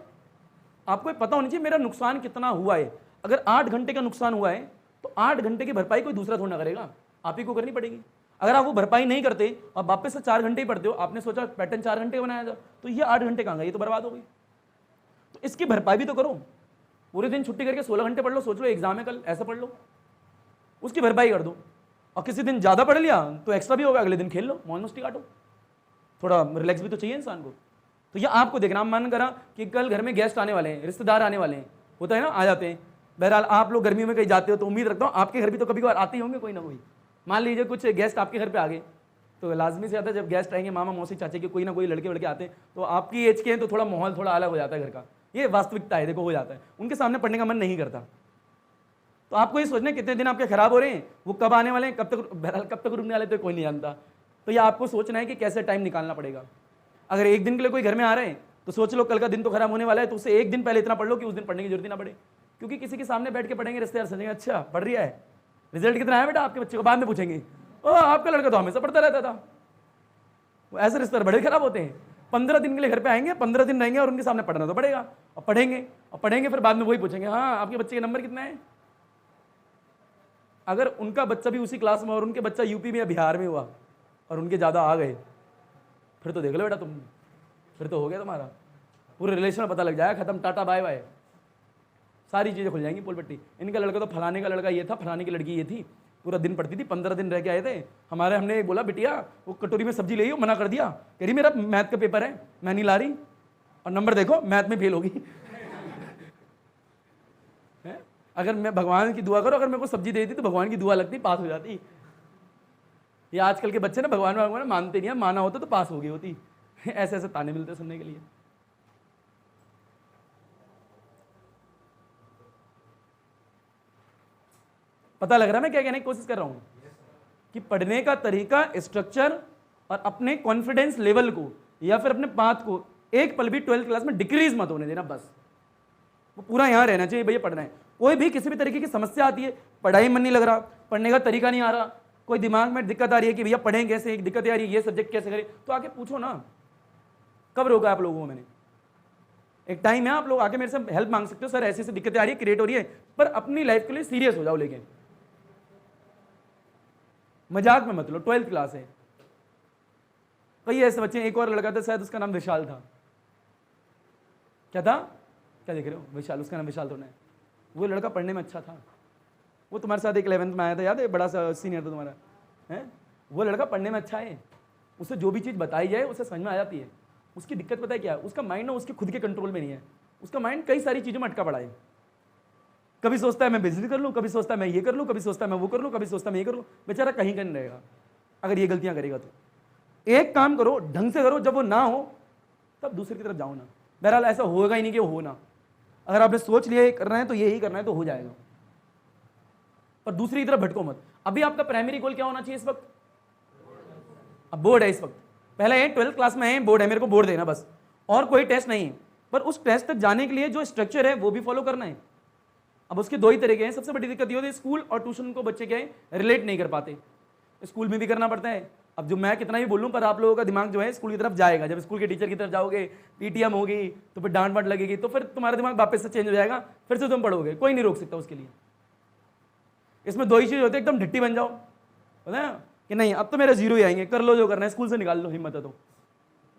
आपको पता होनी चाहिए मेरा नुकसान कितना हुआ है। अगर 8 घंटे का नुकसान हुआ है तो 8 घंटे की भरपाई कोई दूसरा थोड़ा करेगा, आप ही को करनी पड़ेगी। अगर आप वो भरपाई नहीं करते और वापस से 4 घंटे ही पढ़ते हो, आपने सोचा पैटर्न 4 घंटे बनाया था तो ये 8 घंटे कहाँ गए, ये तो बर्बाद हो गई। तो इसकी भरपाई भी तो करो, पूरे दिन छुट्टी करके 16 घंटे पढ़ लो, सोच लो एग्जाम है कल, ऐसा पढ़ लो, उसकी भरपाई कर दो। और किसी दिन ज़्यादा पढ़ लिया तो एक्स्ट्रा भी होगा, अगले दिन खेल लो, मौज मस्ती काटो, थोड़ा रिलैक्स भी तो चाहिए इंसान को। तो ये आपको देखना, मन करा कि कल घर में गेस्ट आने वाले हैं, रिश्तेदार आने वाले हैं, होता है ना, आ जाते हैं। बहरहाल आप लोग गर्मियों में कहीं जाते हो तो उम्मीद रखता हूँ आपके घर भी तो कभी कभार आते ही होंगे कोई ना कोई। मान लीजिए कुछ गेस्ट आपके घर पे आ गए तो लाजमी से आता है जब गेस्ट आएंगे, मामा मौसी चाचे के कोई ना कोई लड़के वड़के आते हैं तो आपकी एज के हैं तो थोड़ा माहौल थोड़ा अलग हो जाता है घर का, ये वास्तविकता है, देखो हो जाता है, उनके सामने पढ़ने का मन नहीं करता। तो आपको ये सोचना कितने दिन आपके खराब हो रहे हैं, वो कब आने वाले हैं, कब तक रुकने वाले तो कोई नहीं जानता। तो ये आपको सोचना है कि कैसे टाइम निकालना पड़ेगा। अगर एक दिन के लिए कोई घर में आ रहे हैं तो सोच लो कल का दिन तो खराब होने वाला है, तो उसे एक दिन पहले इतना पढ़ लो कि उस दिन पढ़ने की जरूरत ही ना पड़े, क्योंकि किसी के सामने बैठ के पढ़ेंगे रिश्तेदार समझेंगे अच्छा पढ़ रही है, रिजल्ट कितना है बेटा आपके बच्चे को, बाद में पूछेंगे ओ आपका लड़का तो हमेशा पढ़ता रहता था, वो ऐसे रिश्ते बड़े खराब होते हैं। 15 दिन के लिए घर पे आएंगे, 15 दिन रहेंगे और उनके सामने पढ़ना तो पड़ेगा, और पढ़ेंगे फिर बाद में वही पूछेंगे, हाँ आपके बच्चे के नंबर कितने हैं। अगर उनका बच्चा भी उसी क्लास में और उनके बच्चा यूपी में या बिहार में हुआ और उनके ज़्यादा आ गए, फिर तो देख लो बेटा तुम, फिर तो हो गया तुम्हारा, पूरे रिलेशन में पता लग जाएगा, खत्म, टाटा बाय बाय, सारी चीज़ें खुल जाएंगी पोल पट्टी। इनका लड़का तो फलाने का लड़का ये था, फलाने की लड़की ये थी, पूरा दिन पढ़ती थी, 15 दिन रह के आए थे हमारे। हमने बोला बिटिया वो कटोरी में सब्जी ले आई हो, मना कर दिया, कह रही मेरा मैथ का पेपर है, मैं नहीं ला रही, और नंबर देखो मैथ में फेल होगी। अगर मैं भगवान की दुआ करो, अगर मेरे को सब्जी दे दी तो भगवान की दुआ लगती, पास हो जाती। ये आजकल के बच्चे ना भगवान मानते नहीं है, माना होता तो पास हो गई होती। ऐसे ऐसे ताने मिलते सुनने के लिए। पता लग रहा है मैं क्या कहने की कोशिश कर रहा हूं, कि पढ़ने का तरीका, स्ट्रक्चर और अपने कॉन्फिडेंस लेवल को या फिर अपने पाथ को एक पल भी 12th क्लास में डिक्रीज मत होने देना, बस वो पूरा यहां रहना चाहिए। भैया पढ़ना है, कोई भी किसी भी तरीके की समस्या आती है, पढ़ाई मन नहीं लग रहा, पढ़ने का तरीका नहीं आ रहा, कोई दिमाग में दिक्कत आ रही है कि भैया पढ़ें कैसे, एक दिक्कत आ रही है ये सब्जेक्ट कैसे करें, तो आके पूछो ना। कब रोका आप लोगों को मैंने? एक टाइम है आप लोग आके मेरे से हेल्प मांग सकते हो, सर ऐसी ऐसी दिक्कतें आ रही है, क्रिएट हो रही है, पर अपनी लाइफ के लिए सीरियस हो जाओ, लेकिन मजाक में मत लो। 12th क्लास है, कई ऐसे बच्चे, एक और लड़का था शायद उसका नाम विशाल था, क्या था, क्या देख रहे हो, विशाल, उसका नाम विशाल थोड़ा है। वो लड़का पढ़ने में अच्छा था, वो तुम्हारे साथ एक 11th में आया था, याद है, बड़ा सा सीनियर था तुम्हारा, है। वो लड़का पढ़ने में अच्छा है, उसे जो भी चीज़ बताई जाए उसे समझ में आ जाती है। उसकी दिक्कत पता है क्या है, उसका माइंड ना उसके खुद के कंट्रोल में नहीं है, उसका माइंड कई सारी चीज़ों में अटका पड़ा है। कभी सोचता है मैं बिजनेस कर लूँ, कभी सोचता है मैं ये कर लूँ, कभी सोचता है मैं वो कर लूँ, कभी सोचता है मैं ये कर लूँ। बेचारा कहीं का नहीं रहेगा अगर ये गलतियाँ करेगा तो। एक काम करो, ढंग से करो, जब वो ना हो तब दूसरे की तरफ जाओ ना। बहरहाल ऐसा होगा ही नहीं कि वो हो ना, अगर आपने सोच लिया ये करना है तो यही करना है तो हो जाएगा, पर दूसरी तरफ भटको मत। अभी आपका प्राइमरी गोल क्या होना चाहिए इस वक्त? अब बोर्ड है इस वक्त, पहले ये 12th क्लास में है, बोर्ड है, मेरे को बोर्ड देना बस, और कोई टेस्ट नहीं है। पर उस टेस्ट तक जाने के लिए जो स्ट्रक्चर है वो भी फॉलो करना है। अब उसके दो ही तरीके हैं। सबसे बड़ी दिक्कत ये होती है स्कूल और ट्यूशन को बच्चे क्या है रिलेट नहीं कर पाते। स्कूल में भी करना पड़ता है। अब जो मैं कितना भी बोलूं पर आप लोगों का दिमाग जो है स्कूल की तरफ जाएगा। जब स्कूल के टीचर की तरफ जाओगे, पीटीएम होगी, तो फिर डांट वाट लगेगी, तो फिर तुम्हारा दिमाग वापस से चेंज हो जाएगा, फिर से तुम पढ़ोगे। कोई नहीं रोक सकता उसके लिए। इसमें दो ही चीज होती है, एकदम ढिट्टी बन जाओ, पता है कि नहीं अब तो मेरे जीरो ही आएंगे, कर लो जो करना है, स्कूल से निकाल लो, हिम्मत है तो।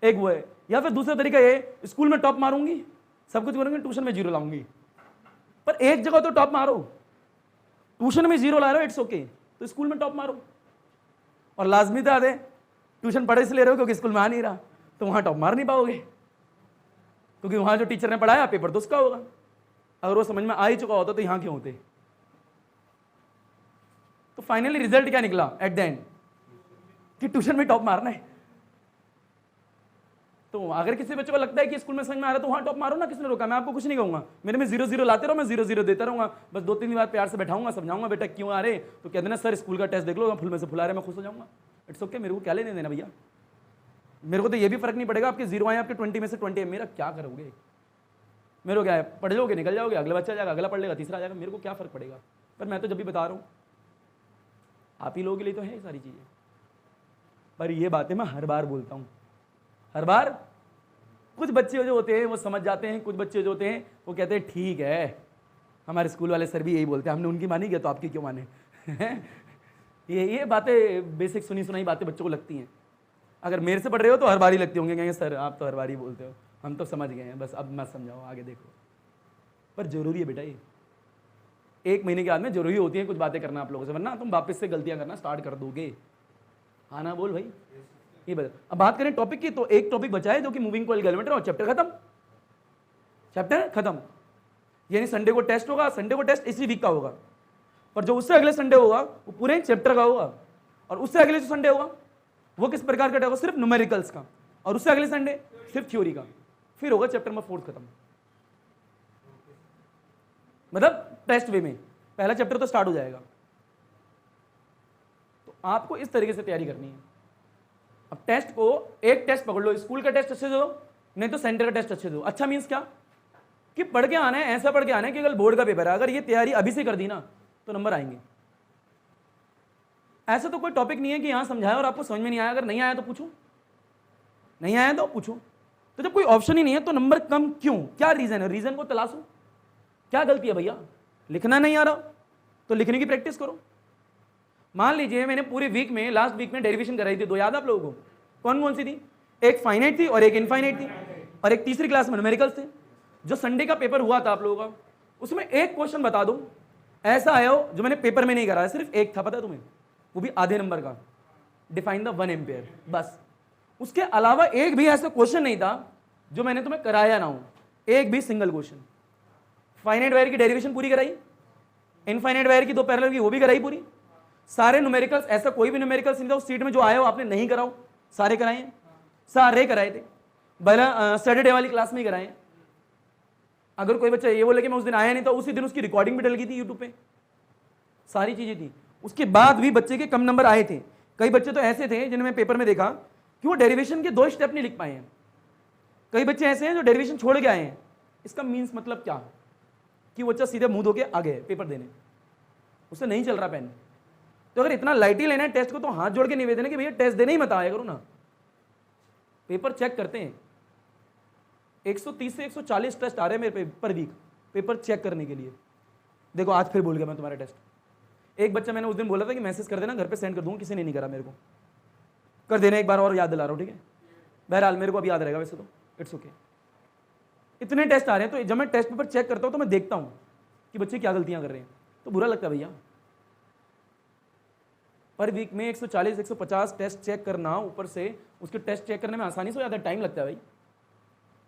एक वो है, या फिर दूसरा तरीका ये, स्कूल में टॉप मारूंगी, सब कुछ करूंगी, ट्यूशन में जीरो लाऊंगी। पर एक जगह तो टॉप मारो, ट्यूशन में जीरो ला रहे हो इट्स ओके, तो स्कूल में टॉप मारो। और लाजमी था दे, ट्यूशन पढ़े इसलिए रहे हो क्योंकि स्कूल में आ नहीं रहा, तो वहां टॉप मार नहीं पाओगे, क्योंकि वहां जो टीचर ने पढ़ाया पेपर तो उसका होगा। अगर वो समझ में आ ही चुका होता तो यहां क्यों होते। तो फाइनली रिजल्ट क्या निकला एट द एंड, कि ट्यूशन में टॉप मारना है। तो अगर किसी बच्चे को लगता है कि स्कूल में समझ में आ रहा है तो वहां टॉप मारो ना, किसने रोका। मैं आपको कुछ नहीं कहूंगा, मेरे में 0-0 लाते रहो, मैं 0-0 देता रहूंगा। बस 2-3 बार प्यार से बैठाऊंगा, समझाऊंगा, बेटा क्यों आ रहे, तो कह देना सर स्कूल का टेस्ट देख लो, फुल में से फुला रहे, मैं खुश हो जाऊंगा। इट्स ओके, मेरे को क्या लेने देना भैया। मेरे को तो ये भी फर्क नहीं पड़ेगा आपके 0 आए, आपके 20 में से 20 है, मेरा क्या करोगे। मेरे को क्या है, पढ़ लोगे निकल जाओगे, अगला बच्चा जाएगा, अगला पढ़ लेगा, तीसरा आ जाएगा, मेरे को क्या फर्क पड़ेगा। पर मैं तो जब भी बता रहा हूँ आप ही लोगों के लिए तो है ये सारी चीजें। पर ये बातें मैं हर बार बोलता हूँ, हर बार। कुछ बच्चे जो होते हैं वो समझ जाते हैं, कुछ बच्चे जो होते हैं वो कहते हैं ठीक है, हमारे स्कूल वाले सर भी यही बोलते हैं, हमने उनकी मानी गया तो आपकी क्यों माने। ये बातें बेसिक सुनी सुनाई बातें बच्चों को लगती हैं। अगर मेरे से पढ़ रहे हो तो हर बार ही लगती होंगे, कहेंगे सर आप तो हर बार ही बोलते हो, हम तो समझ गए हैं, बस अब मत समझाओ, आगे देखो। पर जरूरी है बेटा, ये 1 महीने के बाद में जरूरी होती है कुछ बातें करना आप लोगों से, वरना तुम वापस से गलतियां करना स्टार्ट कर दोगे। हाँ ना बोल भाई, ये बता। अब बात करें टॉपिक की, तो एक टॉपिक बचा है जो कि मूविंग कॉइल गैल्वेनोमीटर, और चैप्टर खत्म, चैप्टर खत्म। यानी संडे को टेस्ट होगा, संडे को टेस्ट इसी वीक का होगा, पर जो उससे अगले संडे होगा वो पूरे चैप्टर का होगा, और उससे अगले जो संडे होगा वो किस प्रकार का होगा, सिर्फ न्यूमेरिकल्स का, और उससे अगले संडे सिर्फ थ्योरी का। फिर होगा चैप्टर नंबर 4 खत्म, मतलब टेस्ट वे में पहला चैप्टर तो स्टार्ट हो जाएगा। तो आपको इस तरीके से तैयारी करनी है। अब टेस्ट को एक टेस्ट पकड़ लो, स्कूल का टेस्ट अच्छे से दो, नहीं तो सेंटर का टेस्ट अच्छे से दो। अच्छा मीन्स क्या कि पढ़ के आना है, ऐसा पढ़ के आना है कि कल बोर्ड का पेपर है, अगर ये तैयारी अभी से कर दी ना तो नंबर आएंगे। ऐसा तो कोई टॉपिक नहीं है कि यहां समझाया और आपको समझ में नहीं आया, अगर नहीं आया तो पूछो, नहीं आया तो पूछो। तो जब कोई ऑप्शन ही नहीं है तो नंबर कम क्यों, क्या रीजन है, रीजन को तलाशो। क्या गलती है भैया, लिखना नहीं आ रहा तो लिखने की प्रैक्टिस करो। मान लीजिए मैंने पूरे वीक में, लास्ट वीक में डेरिवेशन कराई थी, दो याद आप लोगों को, कौन कौन सी थी? एक फाइनाइट थी और एक इनफाइनाइट थी, और एक तीसरी क्लास में न्यूमेरिकल्स थे। जो संडे का पेपर हुआ था आप लोगों का, उसमें एक क्वेश्चन बता दूं ऐसा आया हो जो मैंने पेपर में नहीं कराया, सिर्फ एक था, पता है तुम्हें? वो भी आधे नंबर का, डिफाइन द 1 एम्पेयर, बस। उसके अलावा एक भी ऐसा क्वेश्चन नहीं था जो मैंने तुम्हें कराया ना हो, एक भी सिंगल क्वेश्चन। फाइनाइट वायर की डेरिवेशन पूरी कराई, इनफाइनाइट वायर की दो पैरेलल की वो भी कराई पूरी। सारे न्यूमेरिकल्स, ऐसा कोई भी न्यूमेरिकल्स नहीं था उस सीट में जो आया हो आपने नहीं कराओ, सारे कराए, सारे कराए थे, भला सैटरडे वाली क्लास में ही कराए। अगर कोई बच्चा ये बोले कि मैं उस दिन आया नहीं था, उसी दिन उसकी रिकॉर्डिंग भी डल गई थी यूट्यूब पे, सारी चीजें थी। उसके बाद भी बच्चे के कम नंबर आए थे। कई बच्चे तो ऐसे थे जिन्हें मैं पेपर में देखा कि वो डेरिवेशन के 2 स्टेप नहीं लिख पाए हैं। कई बच्चे ऐसे हैं जो डेरिवेशन छोड़ के आए हैं। इसका मीन्स मतलब क्या, कि वो बच्चा सीधे मुंह धो के आ गए पेपर देने, उससे नहीं चल रहा पेन। तो अगर इतना लाइटली लेना है टेस्ट को तो हाथ जोड़ के निवेदन है कि भैया टेस्ट देने ही मत आया करो ना। पेपर चेक करते हैं, 130 से 140 टेस्ट आ रहे हैं मेरे पर वीक पेपर चेक करने के लिए। देखो आज फिर भूल गया मैं तुम्हारा टेस्ट। एक बच्चा मैंने उस दिन बोला था कि मैसेज कर देना, घर पे सेंड कर दूंगा, किसी ने नहीं करा, मेरे को कर देना, एक बार और याद दिला रहा हूँ, ठीक है? बहरहाल मेरे को अब याद रहेगा वैसे तो, इट्स ओके। इतने टेस्ट आ रहे हैं तो जब मैं टेस्ट पेपर चेक करता हूँ तो मैं देखता हूँ कि बच्चे क्या गलतियां कर रहे हैं, तो बुरा लगता है भैया। पर वीक में 140 150 टेस्ट चेक करना, ऊपर से उसके टेस्ट चेक करने में आसानी से हो जाता है, टाइम लगता है भाई।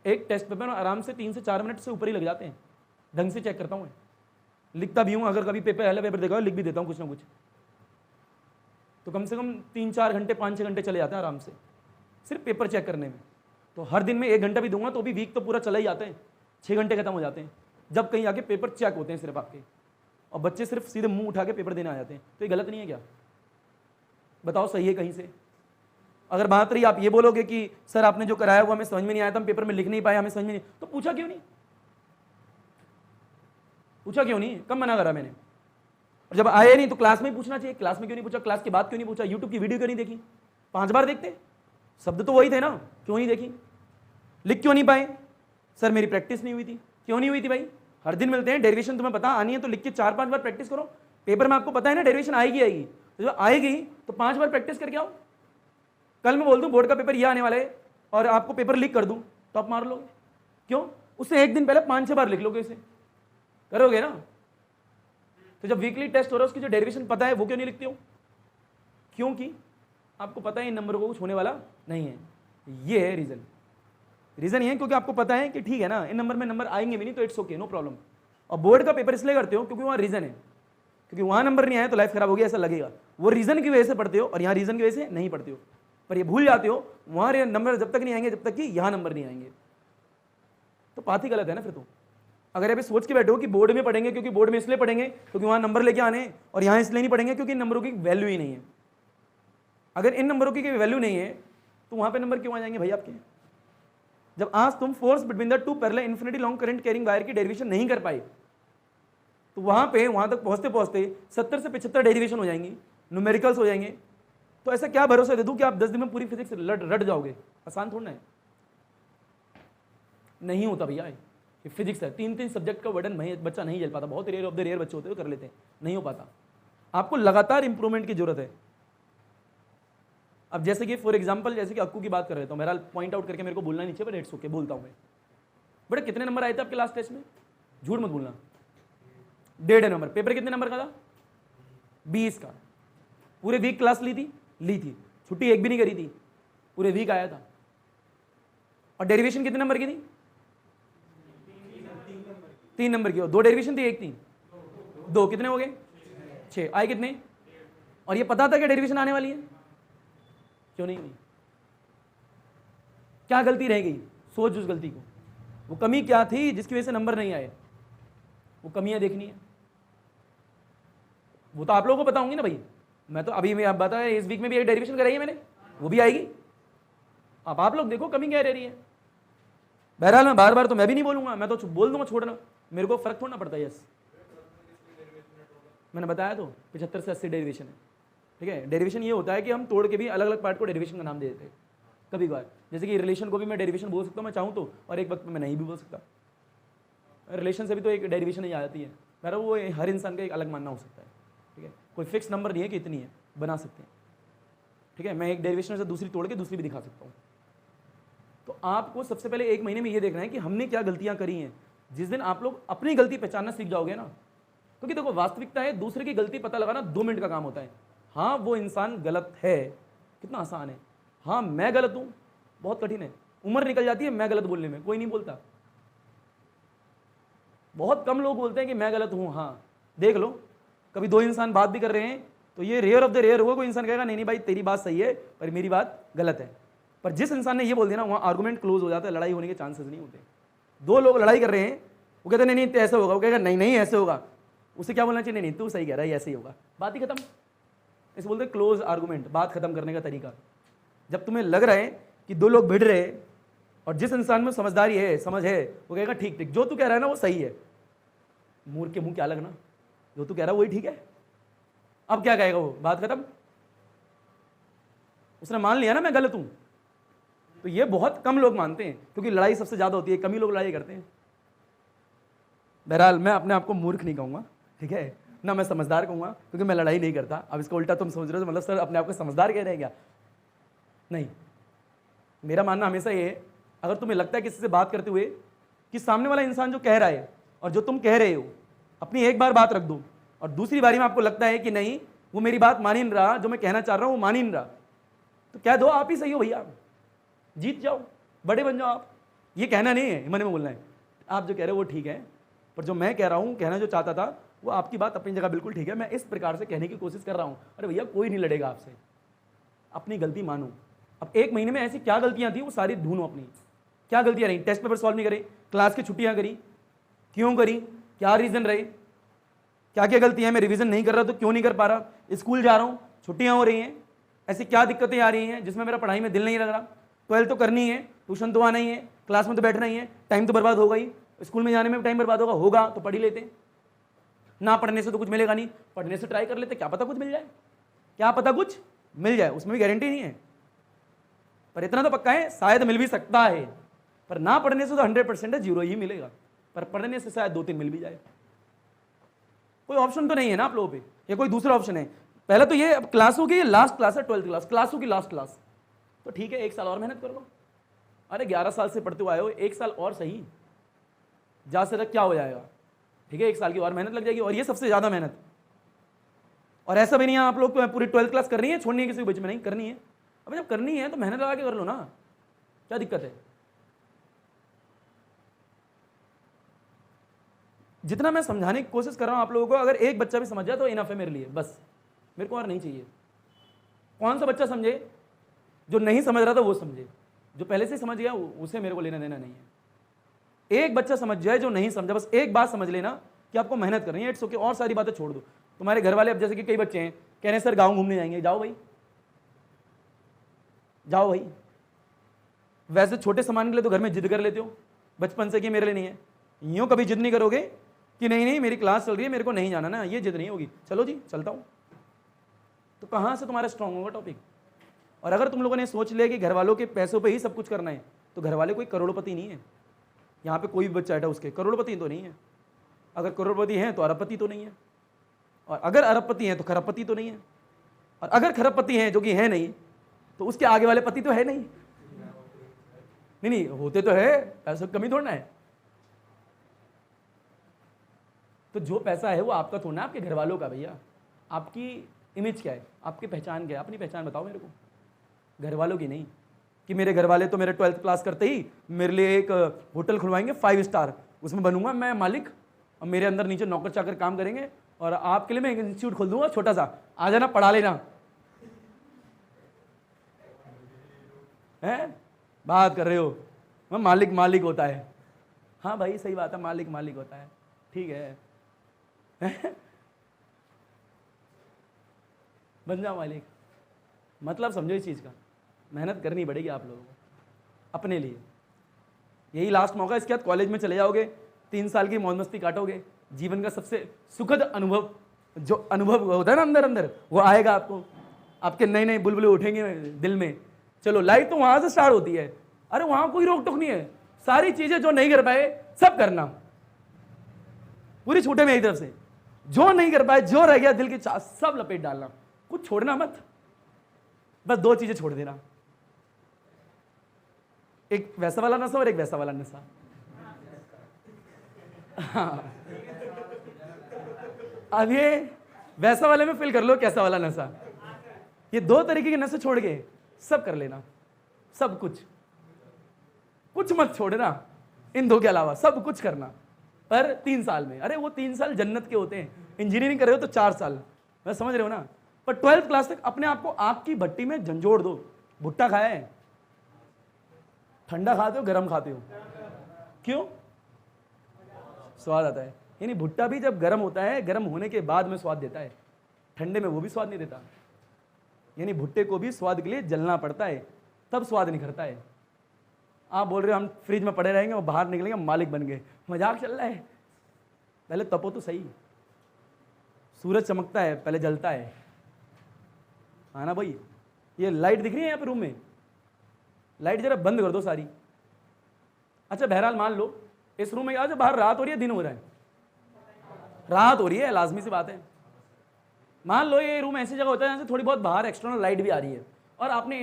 एक टेस्ट पेपर में आराम से 3 से 4 मिनट से ऊपर ही लग जाते हैं, ढंग से चेक करता हूँ मैं, लिखता भी हूँ। अगर कभी पेपर पहले पेपर देखा लिख भी देता हूँ कुछ ना कुछ, तो कम से कम 3-4 घंटे 5-6 घंटे चले जाते हैं आराम से सिर्फ पेपर चेक करने में। तो हर दिन में 1 घंटा भी दूंगा तो भी वीक तो पूरा चला ही जाते हैं, 6 घंटे खत्म हो जाते हैं जब कहीं आके पेपर चेक होते हैं सिर्फ आपके, और बच्चे सिर्फ सीधे मुंह उठा के पेपर देने आ जाते हैं। तो ये गलत नहीं है क्या? बताओ सही है कहीं से? अगर बात रही आप ये बोलोगे कि सर आपने जो कराया वो हमें समझ में नहीं आया था, हम पेपर में लिख नहीं पाए, हमें समझ में नहीं, तो पूछा क्यों नहीं? पूछा क्यों नहीं? कब मना करा मैंने? और जब आए नहीं तो क्लास में ही पूछना चाहिए। क्लास में क्यों नहीं पूछा? क्लास के बाद क्यों नहीं पूछा? यूट्यूब की वीडियो क्यों नहीं देखी? 5 बार देखते, शब्द तो वही थे ना, क्यों नहीं देखी? लिख क्यों नहीं पाए? सर मेरी प्रैक्टिस नहीं हुई थी। क्यों नहीं हुई थी भाई? हर दिन मिलते हैं, डेरिवेशन तुम्हें पता आनी है तो लिख के 4-5 बार प्रैक्टिस करो। पेपर में आपको पता है ना डेरिवेशन आएगी आएगी, तो जब आएगी तो 5 बार प्रैक्टिस करके आओ। कल मैं बोल दूं बोर्ड का पेपर ये आने वाला है और आपको पेपर लीक कर दूं तो आप मार लोगे? क्यों? उससे एक दिन पहले 5-6 बार लिख लोगे, इसे करोगे ना? तो जब वीकली टेस्ट हो रहा है उसकी जो डेरिवेशन पता है वो क्यों नहीं लिखते हो? क्योंकि आपको पता है इन नंबरों को कुछ होने वाला नहीं है। ये है रीजन। रीजन ये है क्योंकि आपको पता है कि ठीक है ना, इन नंबर में नंबर आएंगे भी नहीं तो इट्स ओके, नो प्रॉब्लम। और बोर्ड का पेपर इसलिए करते हो क्योंकि वहां रीजन है, क्योंकि वहां नंबर नहीं आया तो लाइफ खराब हो गया ऐसा लगेगा। वो रीजन की वजह से पढ़ते हो और यहाँ रीजन की वजह से नहीं पढ़ते हो, पर ये भूल जाते हो वहां नंबर जब तक नहीं आएंगे जब तक कि यहाँ नंबर नहीं आएंगे। तो बात ही गलत है ना फिर तो। अगर आप सोच के बैठो कि बोर्ड में पढ़ेंगे क्योंकि बोर्ड में इसलिए पढ़ेंगे क्योंकि वहां नंबर लेके आने, और यहाँ इसलिए नहीं पढ़ेंगे क्योंकि इन नंबरों की वैल्यू ही नहीं है। अगर इन नंबरों की वैल्यू नहीं है तो वहां पे नंबर क्यों आ जाएंगे भाई आपके? जब आज तुम force between the 2 parallel infinity long current carrying wire की डेरिवेशन नहीं कर पाए तो वहां तक पहुंचते पहुंचते 70 से 75 डेरिवेशन हो जाएंगी, न्यूमेरिकल्स हो जाएंगे। तो ऐसा क्या भरोसा दे दूं कि आप 10 दिन में पूरी फिजिक्स रट जाओगे? आसान थोड़ा है, नहीं होता भैया। ये फिजिक्स है, 3-3 सब्जेक्ट का वर्डन बच्चा नहीं झेल पाता। बहुत रेयर ऑफ द रेयर बच्चे होते हैं कर लेते हैं, नहीं हो पाता। आपको लगातार इंप्रूवमेंट की जरूरत है। अब जैसे कि फॉर एग्जांपल जैसे कि अक्कू की बात कर रहे थे, मेरा पॉइंट आउट करके मेरे को बोलना नहीं चाहिए पर इट्स ओके, बोलता हूं मैं। बेटा कितने नंबर आए थे आपके लास्ट टेस्ट में? झूठ मत बोलना। 1.5 नंबर। पेपर कितने नंबर का था? 20 का। पूरे वीक क्लास ली थी, छुट्टी एक भी नहीं करी थी, पूरे वीक आया था। और डेरिवेशन कितने नंबर की थी? 3 नंबर की। और 2 डेरिवेशन थी, 1 थी, 2 कितने हो गए? 6। आए कितने? और ये पता था कि डेरिवेशन आने वाली है, क्यों नहीं हुई? क्या गलती रह गई? सोच उस गलती को, वो कमी क्या थी जिसकी वजह से नंबर नहीं आए? वो कमियां देखनी है, वो तो आप लोगों को पता होंगी ना भाई। मैं तो अभी आप बताया इस वीक में भी एक डेरिवेशन कराई है मैंने, वो भी आएगी। अब आप लोग देखो कमी क्या रह रही है। बहरहाल मैं बार बार तो मैं भी नहीं बोलूंगा, मैं तो बोल दूंगा छोड़ना, मेरे को फर्क थोड़ा पड़ता है। यस मैंने बताया तो 75 से 80 डेरिवेशन है, ठीक है। डेरिवेशन ये होता है कि हम तोड़ के भी अलग अलग पार्ट को डेरिवेशन का नाम दे देते हैं कभी बार। जैसे कि रिलेशन को भी मैं डेरिवेशन बोल सकता हूँ मैं चाहूँ तो, और एक वक्त में मैं नहीं भी बोल सकता। रिलेशन से भी तो एक डेरिवेशन ही आ जाती है, मेरा वो हर इंसान का एक अलग मानना हो सकता है, ठीक है। कोई फिक्स नंबर नहीं है कि इतनी है, बना सकते हैं, ठीक है। मैं एक डेरिवेशन से दूसरी तोड़ के दूसरी भी दिखा सकता हूँ। तो आपको सबसे पहले 1 महीने में ये देखना है कि हमने क्या गलतियां करी हैं। जिस दिन आप लोग अपनी गलती पहचानना सीख जाओगे ना, क्योंकि देखो वास्तविकता है दूसरे की गलती पता लगाना 2 मिनट का काम होता है। हाँ वो इंसान गलत है, कितना आसान है। हाँ मैं गलत हूँ, बहुत कठिन है। उम्र निकल जाती है मैं गलत बोलने में, कोई नहीं बोलता। बहुत कम लोग बोलते हैं कि मैं गलत हूँ। हाँ देख लो, कभी 2 इंसान बात भी कर रहे हैं तो ये रेयर ऑफ द रेयर होगा कोई इंसान कहेगा नहीं नहीं भाई तेरी बात सही है पर मेरी बात गलत है। पर जिस इंसान ने ये बोल दिया ना, वहाँ आर्गूमेंट क्लोज हो जाता है, लड़ाई होने के चांसेस नहीं होते। 2 लोग लड़ाई कर रहे हैं, वो कहते नहीं नहीं ऐसे होगा, वो कहेगा नहीं नहीं ऐसे होगा। उसे क्या बोलना चाहिए, नहीं नहीं तू सही कह रहा है ऐसे ही होगा, बात ही खत्म। इसे बोलते हैं क्लोज आर्गूमेंट, बात खत्म करने का तरीका। जब तुम्हें लग रहा है कि 2 लोग भिड़ रहे हैं और जिस इंसान में समझदारी है, समझ है, वो कहेगा ठीक ठीक जो तू कह रहा है ना वो सही है। मूर्ख के मुंह क्या लगना, जो तू कह रहा है वही ठीक है। अब क्या कहेगा वो, बात खत्म। उसने मान लिया ना मैं गलत हूं। तो ये बहुत कम लोग मानते हैं, क्योंकि लड़ाई सबसे ज्यादा होती है, कम ही लोग लड़ाई करते हैं। बहरहाल मैं अपने आप को मूर्ख नहीं कहूंगा, ठीक है ना, मैं समझदार कहूंगा, क्योंकि मैं लड़ाई नहीं करता। अब इसका उल्टा तुम समझ रहे हो, मतलब सर अपने आप को समझदार कह रहे हैं क्या? नहीं, मेरा मानना हमेशा ये है, अगर तुम्हें लगता है किसी से बात करते हुए कि सामने वाला इंसान जो कह रहा है और जो तुम कह रहे हो, अपनी एक बार बात रख दो और दूसरी बारी में आपको लगता है कि नहीं वो मेरी बात मान ही नहीं रहा, जो मैं कहना चाह रहा हूं वो मान ही नहीं रहा, तो कह दो आप ही सही हो भैया, जीत जाओ, बड़े बन जाओ आप। ये कहना नहीं है, मन में बोलना है आप जो कह रहे हो वो ठीक है, पर जो मैं कह रहा हूं, कहना जो चाहता था वो आपकी बात अपनी जगह बिल्कुल ठीक है, मैं इस प्रकार से कहने की कोशिश कर रहा हूं। अरे भैया कोई नहीं लड़ेगा आपसे, अपनी गलती मानो। अब 1 महीने में ऐसी क्या गलतियां थी वो सारी ढूंढो अपनी, क्या गलतियां रही। टेस्ट पेपर सॉल्व नहीं करे, क्लास की छुट्टियां करी, क्यों करी, क्या रीजन रहे, क्या क्या गलतियां, मैं रिवीजन नहीं कर रहा तो क्यों नहीं कर पा रहा, स्कूल जा रहा हूं छुट्टियां हो रही हैं, ऐसी क्या दिक्कतें आ रही हैं जिसमें मेरा पढ़ाई में दिल नहीं लग रहा। 12 तो करनी है, ट्यूशन तो आना ही है, क्लास में तो बैठना ही है, टाइम तो बर्बाद होगा ही, स्कूल में जाने में टाइम बर्बाद होगा तो पढ़ ही लेते। ना पढ़ने से तो कुछ मिलेगा नहीं, पढ़ने से ट्राई कर लेते, क्या पता कुछ मिल जाए, क्या पता कुछ मिल जाए, उसमें भी गारंटी नहीं है। पर इतना तो पक्का है शायद मिल भी सकता है, पर ना पढ़ने से तो 100% है, 0 ही मिलेगा, पर पढ़ने से शायद 2-3 मिल भी जाए। कोई ऑप्शन तो नहीं है ना आप लोगों पे, या कोई दूसरा ऑप्शन है? पहले तो ये अब क्लासों की लास्ट क्लास है, 12th क्लास, क्लासों की लास्ट क्लास, तो ठीक है 1 साल और मेहनत कर लो। अरे 11 साल से पढ़ते हुए आए हो, 1 साल और सही, जा से क्या हो जाएगा, ठीक है 1 साल की और मेहनत लग जाएगी, और ये सबसे ज्यादा मेहनत। और ऐसा भी नहीं है आप लोग को पूरी 12th क्लास करनी है, छोड़नी है किसी बीच में, नहीं करनी है। अब जब करनी है तो मेहनत लगा के कर लो ना, क्या दिक्कत है। जितना मैं समझाने की कोशिश कर रहा हूं आप लोगों को, अगर एक बच्चा भी समझ जाए तो इनफ है मेरे लिए, बस मेरे को और नहीं चाहिए। कौन सा बच्चा समझे, जो नहीं समझ रहा था वो समझे, जो पहले से समझ गया उसे मेरे को लेना देना नहीं है। एक बच्चा समझ जाए जो नहीं समझा, बस एक बात समझ लेना कि आपको मेहनत करनी है, इट्स ओके, और सारी बातें छोड़ दो। तुम्हारे घर वाले अब जैसे कि कई बच्चे हैं कह रहे हैं सर गाँव घूमने जाएंगे, जाओ भाई जाओ भाई। वैसे छोटे सामान के लिए तो घर में जिद कर लेते हो बचपन से कि मेरे लिए नहीं है, यूं कभी जिद नहीं करोगे कि नहीं नहीं मेरी क्लास चल रही है मेरे को नहीं जाना ना, ये जिद नहीं होगी, चलो जी चलता हूं। तो कहां से तुम्हारा स्ट्रांग होगा टॉपिक। और अगर तुम लोगों ने सोच लिया कि घर वालों के पैसों पे ही सब कुछ करना है, तो घर वाले कोई करोड़पति नहीं है, यहाँ पे कोई भी बच्चा बैठा उसके करोड़पति तो नहीं है। अगर करोड़पति हैं तो अरबपति तो नहीं है, और अगर अरबपति हैं तो खरबपति तो नहीं है, और अगर खरबपति हैं जो कि है नहीं तो उसके आगे वाले पति तो है नहीं। नहीं होते तो है, पैसों की कमी थोड़ा है। तो जो पैसा है वो आपका थोड़ा, आपके घर वालों का। भैया आपकी इमेज क्या है, आपकी पहचान क्या है, अपनी पहचान बताओ मेरे को, घर वालों की नहीं। कि मेरे घर वाले तो मेरे 12th क्लास करते ही मेरे लिए एक होटल खुलवाएंगे 5 स्टार, उसमें बनूंगा मैं मालिक, और मेरे अंदर नीचे नौकर चाकर काम करेंगे, और आपके लिए मैं एक इंस्टीट्यूट खोल दूंगा छोटा सा, आ जाना पढ़ा लेना है। बात कर रहे हो, मैं मालिक मालिक होता है। हाँ भाई सही बात है, मालिक मालिक होता है, ठीक है बन जाओ मालिक। मतलब समझो इस चीज़ का, मेहनत करनी पड़ेगी आप लोगों को अपने लिए। यही लास्ट मौका, इसके बाद कॉलेज में चले जाओगे, 3 साल की मौज मस्ती काटोगे, जीवन का सबसे सुखद अनुभव, जो अनुभव होता है ना अंदर अंदर, वो आएगा आपको, आपके नए नए बुलबुले उठेंगे दिल में। चलो लाइफ तो वहाँ से स्टार्ट होती है, अरे वहां कोई रोक टोक नहीं है, सारी चीजें जो नहीं कर पाए सब करना, पूरी छूटे मेरी तरफ से। जो नहीं कर पाए, जो रह गया दिल की चाह, सब लपेट डालना, कुछ छोड़ना मत। बस 2 चीजें छोड़ देना, एक वैसा वाला नशा और एक वैसा वाला नशा। हाँ। अब ये वैसा वाले में फिल कर लो कैसा वाला नशा। ये 2 तरीके के नशे छोड़ के सब कर लेना, सब कुछ मत छोड़ना, इन 2 के अलावा सब कुछ करना, पर 3 साल में। अरे वो 3 साल जन्नत के होते हैं। इंजीनियरिंग कर रहे हो तो 4 साल, मैं समझ रहे हो ना, पर 12th क्लास तक अपने आप को आग की भट्टी में झंझोड़ दो। भुट्टा खाया है? ठंडा खाते हो गरम खाते हो? क्यों? स्वाद आता है। यानी भुट्टा भी जब गर्म होता है, गर्म होने के बाद में स्वाद देता है, ठंडे में वो भी स्वाद नहीं देता। यानी भुट्टे को भी स्वाद के लिए जलना पड़ता है, तब स्वाद निखरता है। आप बोल रहे हो हम फ्रिज में पड़े रहेंगे और बाहर निकलेंगे मालिक बन गए, मजाक चल रहा है। पहले तपो तो सही, सूरज चमकता है पहले जलता है, हाँ ना भाई। ये लाइट दिख रही है यहाँ पे रूम में, लाइट जरा बंद कर दो सारी। अच्छा बहरहाल मान लो इस रूम में आज बाहर रात हो रही है दिन हो रहा है? रात हो रही है, लाजमी सी बात है। मान लो ये रूम ऐसी जगह होता है जहाँ से थोड़ी बहुत बाहर एक्सटर्नल लाइट भी आ रही है और आपने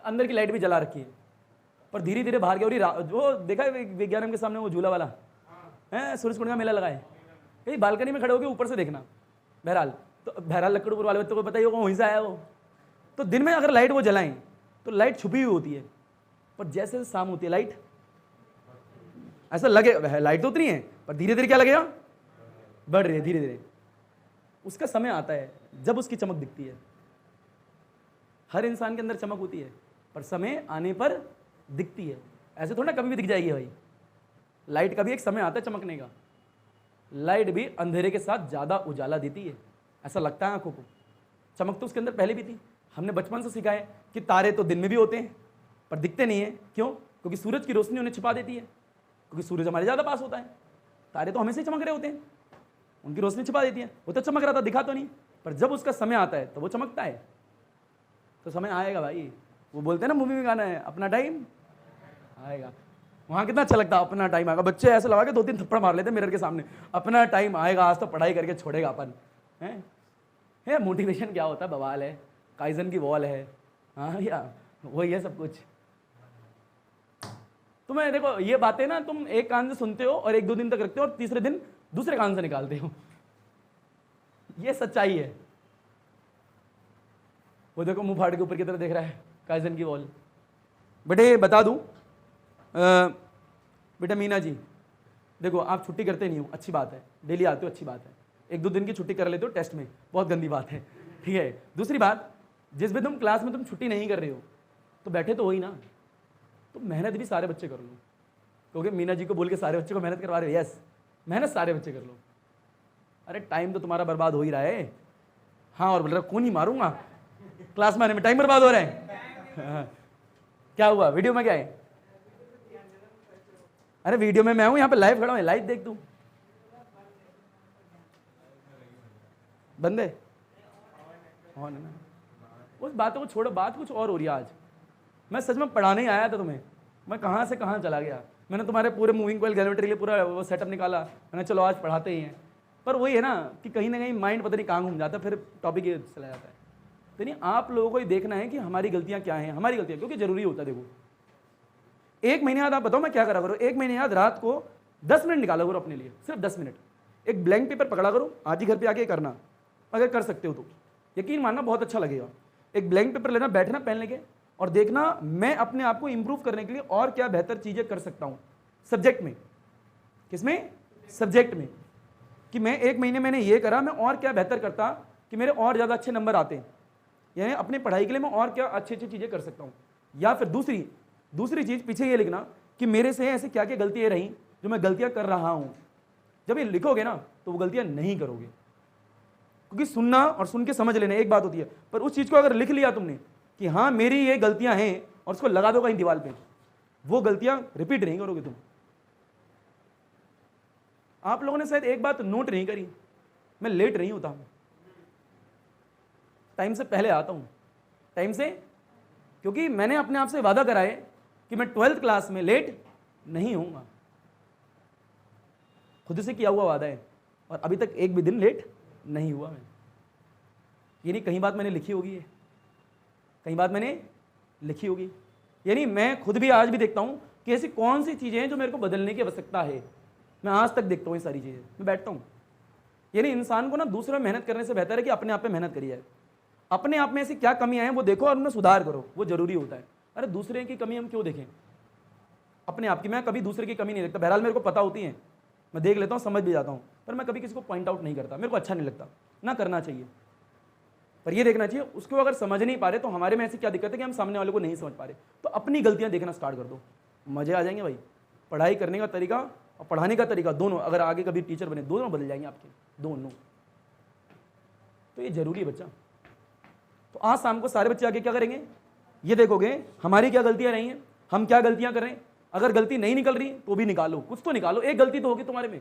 अंदर की लाइट भी जला रखी है, पर धीरे धीरे बाहर की हो रही। जो देखा है विज्ञानम के सामने वो झूला वाला है, सूरज कुंड का मेला लगा है, कहीं बालकनी में खड़े होकर ऊपर से देखना। बहरहाल लक्कड़पुर वाले बच्चों को बताइए वहीं से आया वो। तो दिन में अगर लाइट वो जलाएं तो लाइट छुपी हुई होती है, पर जैसे शाम होती है लाइट ऐसा लगे, लाइट तो उतनी है पर धीरे धीरे क्या लगेगा, बढ़ रही है धीरे धीरे। उसका समय आता है जब उसकी चमक दिखती है। हर इंसान के अंदर चमक होती है पर समय आने पर दिखती है, ऐसे थोड़ा कभी भी दिख जाएगी भाई। लाइट का भी एक समय आता है चमकने का। लाइट भी अंधेरे के साथ ज़्यादा उजाला देती है, ऐसा लगता है आंखों को। चमक तो उसके अंदर पहले भी थी। हमने बचपन से सीखा है कि तारे तो दिन में भी होते हैं पर दिखते नहीं है। क्यों? क्योंकि सूरज की रोशनी उन्हें छिपा देती है, क्योंकि सूरज हमारे ज़्यादा पास होता है। तारे तो हमेशा ही चमक रहे होते हैं, उनकी रोशनी छिपा देती है। वो तो चमक रहा था, दिखा तो नहीं, पर जब उसका समय आता है तो वो चमकता है। तो समय आएगा भाई, वो बोलते हैं ना मूवी में गाना है अपना टाइम आएगा। वहाँ कितना अच्छा लगता है अपना टाइम आएगा। बच्चे ऐसे लगा के 2-3 थप्पड़ मार लेते मिरर के सामने, अपना टाइम आएगा, आज तो पढ़ाई करके छोड़ेगा अपन। है मोटिवेशन क्या होता है, बवाल है, काइजन की वॉल है, हाँ या वही है सब कुछ। तुम्हें देखो ये बातें ना तुम एक कान से सुनते हो और 1-2 दिन तक रखते हो और तीसरे दिन दूसरे कान से निकालते हो, ये सच्चाई है। वो देखो मुंह फाड़ के ऊपर की तरफ देख रहा है, काइजन की वॉल। बेटे बता दूं, बेटा मीना जी देखो आप छुट्टी करते नहीं हो, अच्छी बात है, डेली आते हो अच्छी बात है, 1-2 दिन की छुट्टी कर लेते हो टेस्ट में, बहुत गंदी बात है, ठीक है। दूसरी बात, जिस भी तुम क्लास में तुम छुट्टी नहीं कर रहे हो तो बैठे तो हो ही ना, तो मेहनत भी सारे बच्चे कर लो, क्योंकि मीना जी को बोल के सारे बच्चे को मेहनत करवा रहे हो। यस, मेहनत सारे बच्चे कर लो। अरे टाइम तो तुम्हारा बर्बाद हो ही रहा है। हाँ और बोल रहा कौन ही मारूंगा, क्लास में आने में टाइम बर्बाद हो रहा है। क्या हुआ वीडियो में क्या है? अरे वीडियो में मैं हूं, यहाँ पे लाइव खड़ा हूं, लाइव देख तू। बंदे और ना उस बातों को छोड़ो, बात कुछ और हो रही है आज। मैं सच में पढ़ाने ही आया था तुम्हें, मैं कहाँ से कहाँ चला गया। मैंने तुम्हारे पूरे मूविंग कोयल गैलोमेट्री के लिए पूरा वो सेटअप निकाला, मैंने चलो आज पढ़ाते ही हैं। पर वही है ना कि कहीं ना कहीं माइंड पता नहीं कहाँ घूम जाता, फिर टॉपिक ये चला जाता है। तो नहीं, आप लोगों को ही देखना है कि हमारी गलतियाँ क्या हैं, हमारी गलतियाँ, क्योंकि जरूरी होता है। देखो 1 महीने बाद आप बताओ मैं क्या करा करो, 1 महीने बाद रात को 10 मिनट निकाला करो अपने लिए, सिर्फ 10 मिनट। एक ब्लैंक पेपर पकड़ा करो, आज ही घर पे आके करना, अगर कर सकते हो तो यकीन मानना बहुत अच्छा लगेगा। एक ब्लैंक पेपर लेना, बैठना पेन लेके और देखना मैं अपने आप को इंप्रूव करने के लिए और क्या बेहतर चीज़ें कर सकता हूँ सब्जेक्ट में। किसमें? सब्जेक्ट में। कि मैं 1 महीने मैंने ये करा, मैं और क्या बेहतर करता कि मेरे और ज़्यादा अच्छे नंबर आते हैं, यानी अपनी पढ़ाई के लिए मैं और क्या अच्छी अच्छी चीज़ें कर सकता हूँ। या फिर दूसरी चीज़ पीछे ये लिखना कि मेरे से ऐसे क्या क्या गलतियाँ रहीं जो मैं गलतियाँ कर रहा हूँ। जब ये लिखोगे ना तो वो गलतियाँ नहीं करोगे, क्योंकि सुनना और सुन के समझ लेना एक बात होती है, पर उस चीज़ को अगर लिख लिया तुमने कि हाँ मेरी ये गलतियाँ हैं और उसको लगा दो कहीं दीवार पे, वो गलतियाँ रिपीट नहीं करोगे तुम। आप लोगों ने शायद एक बात नोट नहीं करी, मैं लेट नहीं होता हूँ, टाइम से पहले आता हूँ। टाइम से, क्योंकि मैंने अपने आप से वादा करा है कि मैं 12th क्लास में लेट नहीं होऊंगा। खुद से किया हुआ वादा है, और अभी तक एक भी दिन लेट नहीं हुआ मैं। ये नहीं कहीं बात मैंने लिखी होगी, है कहीं बात मैंने लिखी होगी। यानी मैं खुद भी आज भी देखता हूं कि ऐसी कौन सी चीजें हैं जो मेरे को बदलने की आवश्यकता है। मैं आज तक देखता हूं ये सारी चीजें, मैं बैठता हूं। यानी इंसान को ना दूसरे में मेहनत करने से बेहतर है कि अपने आप पे मेहनत करी जाए। अपने आप में ऐसी क्या कमियां हैं वो देखो और उनमें सुधार करो, वो जरूरी होता है। अरे दूसरे की कमी हम क्यों देखें, अपने आप की। मैं कभी दूसरे की कमी नहीं देखता, बहरहाल मेरे को पता होती है, मैं देख लेता हूँ, समझ भी जाता हूँ, पर मैं कभी किसी को पॉइंट आउट नहीं करता, मेरे को अच्छा नहीं लगता, ना करना चाहिए। पर ये देखना चाहिए उसको अगर समझ नहीं पा रहे तो हमारे में ऐसी क्या दिक्कत है कि हम सामने वाले को नहीं समझ पा रहे, तो अपनी गलतियां देखना स्टार्ट कर दो, मजे आ जाएंगे भाई। पढ़ाई करने का तरीका और पढ़ाने का तरीका दोनों, अगर आगे कभी टीचर बने, दोनों बदल जाएंगे आपके, दोनों। तो ये जरूरी है बच्चा। तो आज शाम को सारे बच्चे आगे क्या करेंगे, ये देखोगे हमारी क्या गलतियां रही हैं, हम क्या गलतियां कर रहे हैं। अगर गलती नहीं निकल रही तो भी निकालो, कुछ तो निकालो। एक गलती तो होगी तुम्हारे में,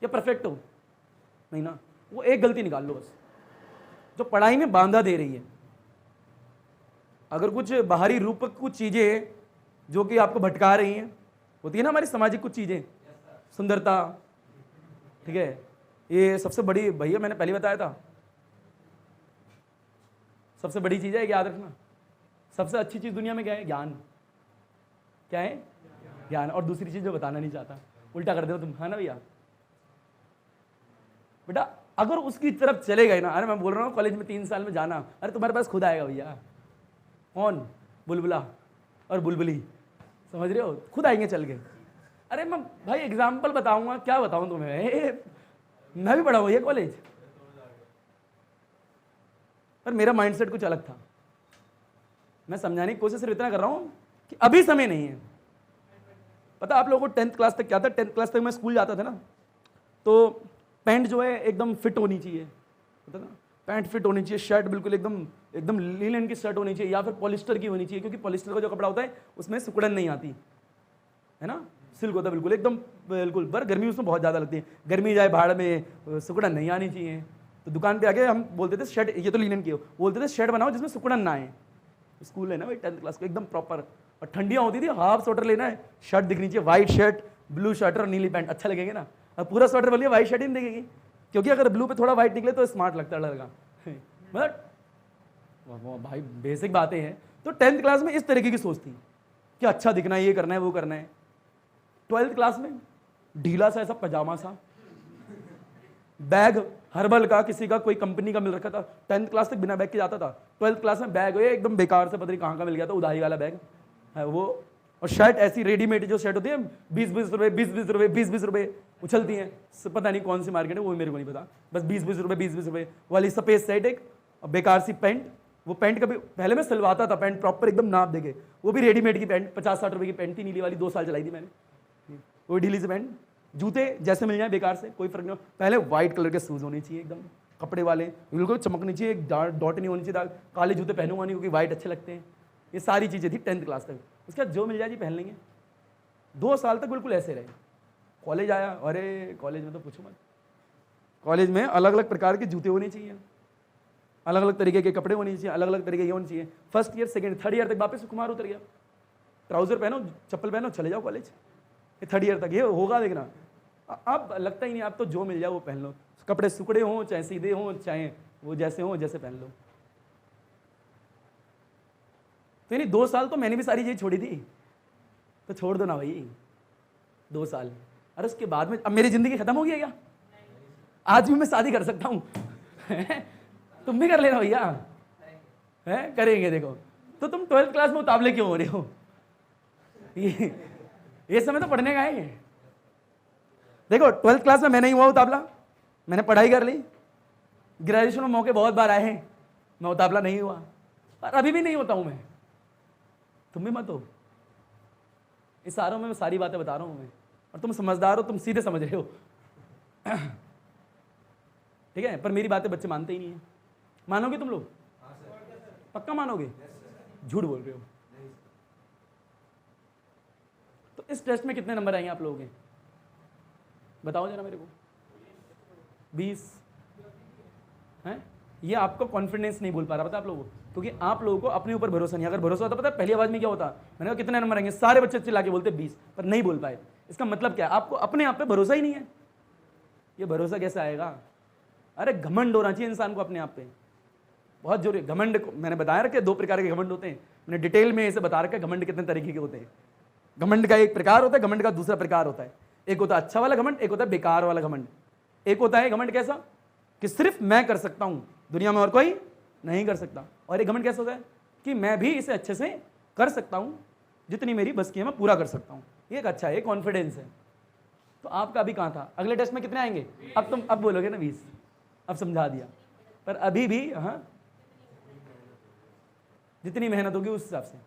या परफेक्ट हो नहीं ना, वो एक गलती निकाल लो बस, जो पढ़ाई में बांधा दे रही है। अगर कुछ बाहरी रूप कुछ चीजें जो कि आपको भटका रही हैं, होती है ना हमारी सामाजिक कुछ चीजें, सुंदरता, ठीक है, ये सबसे बड़ी, भैया मैंने पहले बताया था, सबसे बड़ी चीज है, याद रखना। सबसे अच्छी चीज दुनिया में क्या है, ज्ञान। क्या है, ज्ञान। और दूसरी चीज जो बताना नहीं चाहता, उल्टा कर दो तुम, है ना भैया। बेटा अगर उसकी तरफ चले गए ना, अरे मैं बोल रहा हूँ कॉलेज में 3 साल में जाना, अरे तुम्हारे पास खुद आएगा भैया। कौन, बुलबुला और बुलबुली, समझ रहे हो, खुद आएंगे चल के। अरे मैं भाई एग्जाम्पल बताऊंगा, क्या बताऊं तुम्हें, मैं भी पढ़ा हुआ ये कॉलेज, पर मेरा माइंडसेट कुछ अलग था। मैं समझाने की कोशिश सिर्फ इतना कर रहा हूं कि अभी समय नहीं है। पता आप लोगों को 10th क्लास तक क्या था, 10th क्लास तक मैं स्कूल जाता था ना, तो पैंट जो है एकदम फिट होनी चाहिए, पता ना, पैंट फिट होनी चाहिए, शर्ट बिल्कुल एकदम एकदम लीलन की शर्ट होनी चाहिए, या फिर पॉलिस्टर की होनी चाहिए, क्योंकि पॉलिस्टर का जो कपड़ा होता है उसमें सिकुड़न नहीं आती है ना, सिल्क होता है बिल्कुल एकदम बिल्कुल। पर गर्मी उसमें बहुत ज़्यादा लगती है, गर्मी जाए भाड़ में, सिकुड़न नहीं आनी चाहिए। तो दुकान पे आके हम बोलते थे शर्ट, ये तो लीलन की हो, बोलते थे शर्ट बनाओ जिसमें सिकुड़न ना आए। स्कूल है ना भाई 10th क्लास को एकदम प्रॉपर, और ठंडियाँ होती थी, हाफ स्वेटर लेना है, शर्ट दिखनी चाहिए, व्हाइट शर्ट, ब्लू शर्ट और नीली पैंट, अच्छा लगेगा ना। अब पूरा स्वेटर बोलिए व्हाइट शर्ट ही नहीं दिखेगी, क्योंकि अगर ब्लू पे थोड़ा व्हाइट निकले तो स्मार्ट लगता है लड़का। बट भाई बेसिक बातें हैं। तो 10th क्लास में इस तरीके की सोच थी कि अच्छा दिखना है, ये करना है, वो करना है। 12th क्लास में ढीला सा ऐसा पजामा सा, बैग हर्बल का, किसी का कोई कंपनी का मिल रखा था। 10th क्लास तक बिना बैग के जाता था, 12th क्लास में बैग ये एकदम बेकार से, पता नहीं कहाँ का मिल गया था, उधारी वाला बैग है वो। और शर्ट ऐसी रेडीमेड जो शर्ट होती है 20-20 रुपए, 20-20 रुपए, 20-20 रुपए उछलती हैं, पता नहीं कौन सी मार्केट है वो मेरे को नहीं पता, बस 20-20 रुपए, 20-20 रुपए वाली सफेद शर्ट, एक बेकार सी पैंट। वो पैंट कभी पहले मैं सिलवाता था, पैंट प्रॉपर एकदम नाप देके, वो भी रेडीमेड की पैंट, 50-60 रुपए की पैंट थी, नीली वाली, 2 साल चलाई थी मैंने, वो ढीली सी पैंट। जूते जैसे मिल जाए बेकार से, कोई फर्क नहीं हो। पहले व्हाइट कलर के शूज होने चाहिए एकदम कपड़े वाले, बिल्कुल चमकनी चाहिए, एक डॉट नहीं होनी चाहिए, काले जूते पहनूंगा नहीं क्योंकि व्हाइट अच्छे लगते हैं। ये सारी चीज़ें थी 10th क्लास तक। उसके बाद जो मिल जाए जी पहन लेंगे। 2 साल तक बिल्कुल ऐसे रहे। कॉलेज आया, अरे कॉलेज में तो पूछो मत, कॉलेज में अलग अलग प्रकार के जूते होने चाहिए, अलग अलग तरीके के कपड़े होने चाहिए, अलग अलग तरीके के होने चाहिए। First year, second, third year तक वापस कुमार उतर गया, ट्राउजर पहनो, चप्पल पहनो, चले जाओ कॉलेज। ये 3rd ईयर तक ये होगा, देखना। अब लगता ही नहीं, आप तो जो मिल जाए वो पहन लो, कपड़े सुकड़े हों चाहे सीधे हों, चाहे वो जैसे हों, जैसे पहन लो। तो यानी 2 साल तो मैंने भी सारी चीज़ छोड़ी थी, तो छोड़ दो ना भाई 2 साल। अरे उसके बाद में अब मेरी जिंदगी खत्म हो गई है क्या? आज भी मैं शादी कर सकता हूँ तुम भी कर लेना भैया, है करेंगे। देखो तो तुम 12th क्लास में उतावले क्यों हो रहे हो? ये समय तो पढ़ने का है। देखो 12th क्लास में मैं नहीं हुआ उतावला, मैंने पढ़ाई कर ली। ग्रेजुएशन में मौके बहुत बार आए हैं, मैं उतावला नहीं हुआ, और अभी भी नहीं होता हूं मैं, तुम भी मत हो। इशारों में मैं सारी बातें बता रहा हूं मैं, और तुम समझदार हो, तुम सीधे समझ रहे हो ठीक है, पर मेरी बातें बच्चे मानते ही नहीं है। मानोगे तुम लोग? पक्का मानोगे? झूठ बोल रहे हो। तो इस टेस्ट में कितने नंबर आएंगे आप लोगों के, बताओ जरा मेरे को। 20 हैं? ये आपको कॉन्फिडेंस नहीं बोल पा रहा, पता आप लोगों को, क्योंकि आप लोगों को अपने ऊपर भरोसा नहीं। अगर भरोसा होता, पता है पहली आवाज में क्या होता, मैंने कहा कितने नंबर आएंगे, सारे बच्चे चिल्ला के बोलते 20, पर नहीं बोल पाए। इसका मतलब क्या है, आपको अपने आप पे भरोसा ही नहीं है। ये भरोसा कैसे आएगा? अरे घमंड होना चाहिए इंसान को अपने आप पे, बहुत जरूरी। घमंड को मैंने बताया रखे 2 प्रकार के घमंड होते हैं, मैंने डिटेल में इसे बता रखा है घमंड कितने तरीके के होते हैं। घमंड का एक प्रकार होता है, घमंड का दूसरा प्रकार होता है। एक होता है अच्छा वाला घमंड, एक होता है बेकार वाला घमंड। एक होता है घमंड कैसा कि सिर्फ मैं कर सकता हूं, दुनिया में और कोई नहीं कर सकता। और एक घमंड कैसा होता है कि मैं भी इसे अच्छे से कर सकता हूं, जितनी मेरी बस की है मैं पूरा कर सकता हूं। ये एक अच्छा है, कॉन्फिडेंस है। तो आपका अभी कहां था? अगले टेस्ट में कितने आएंगे? अब तुम अब बोलोगे ना 20, अब समझा दिया। पर अभी भी हाँ, जितनी मेहनत होगी उस हिसाब से।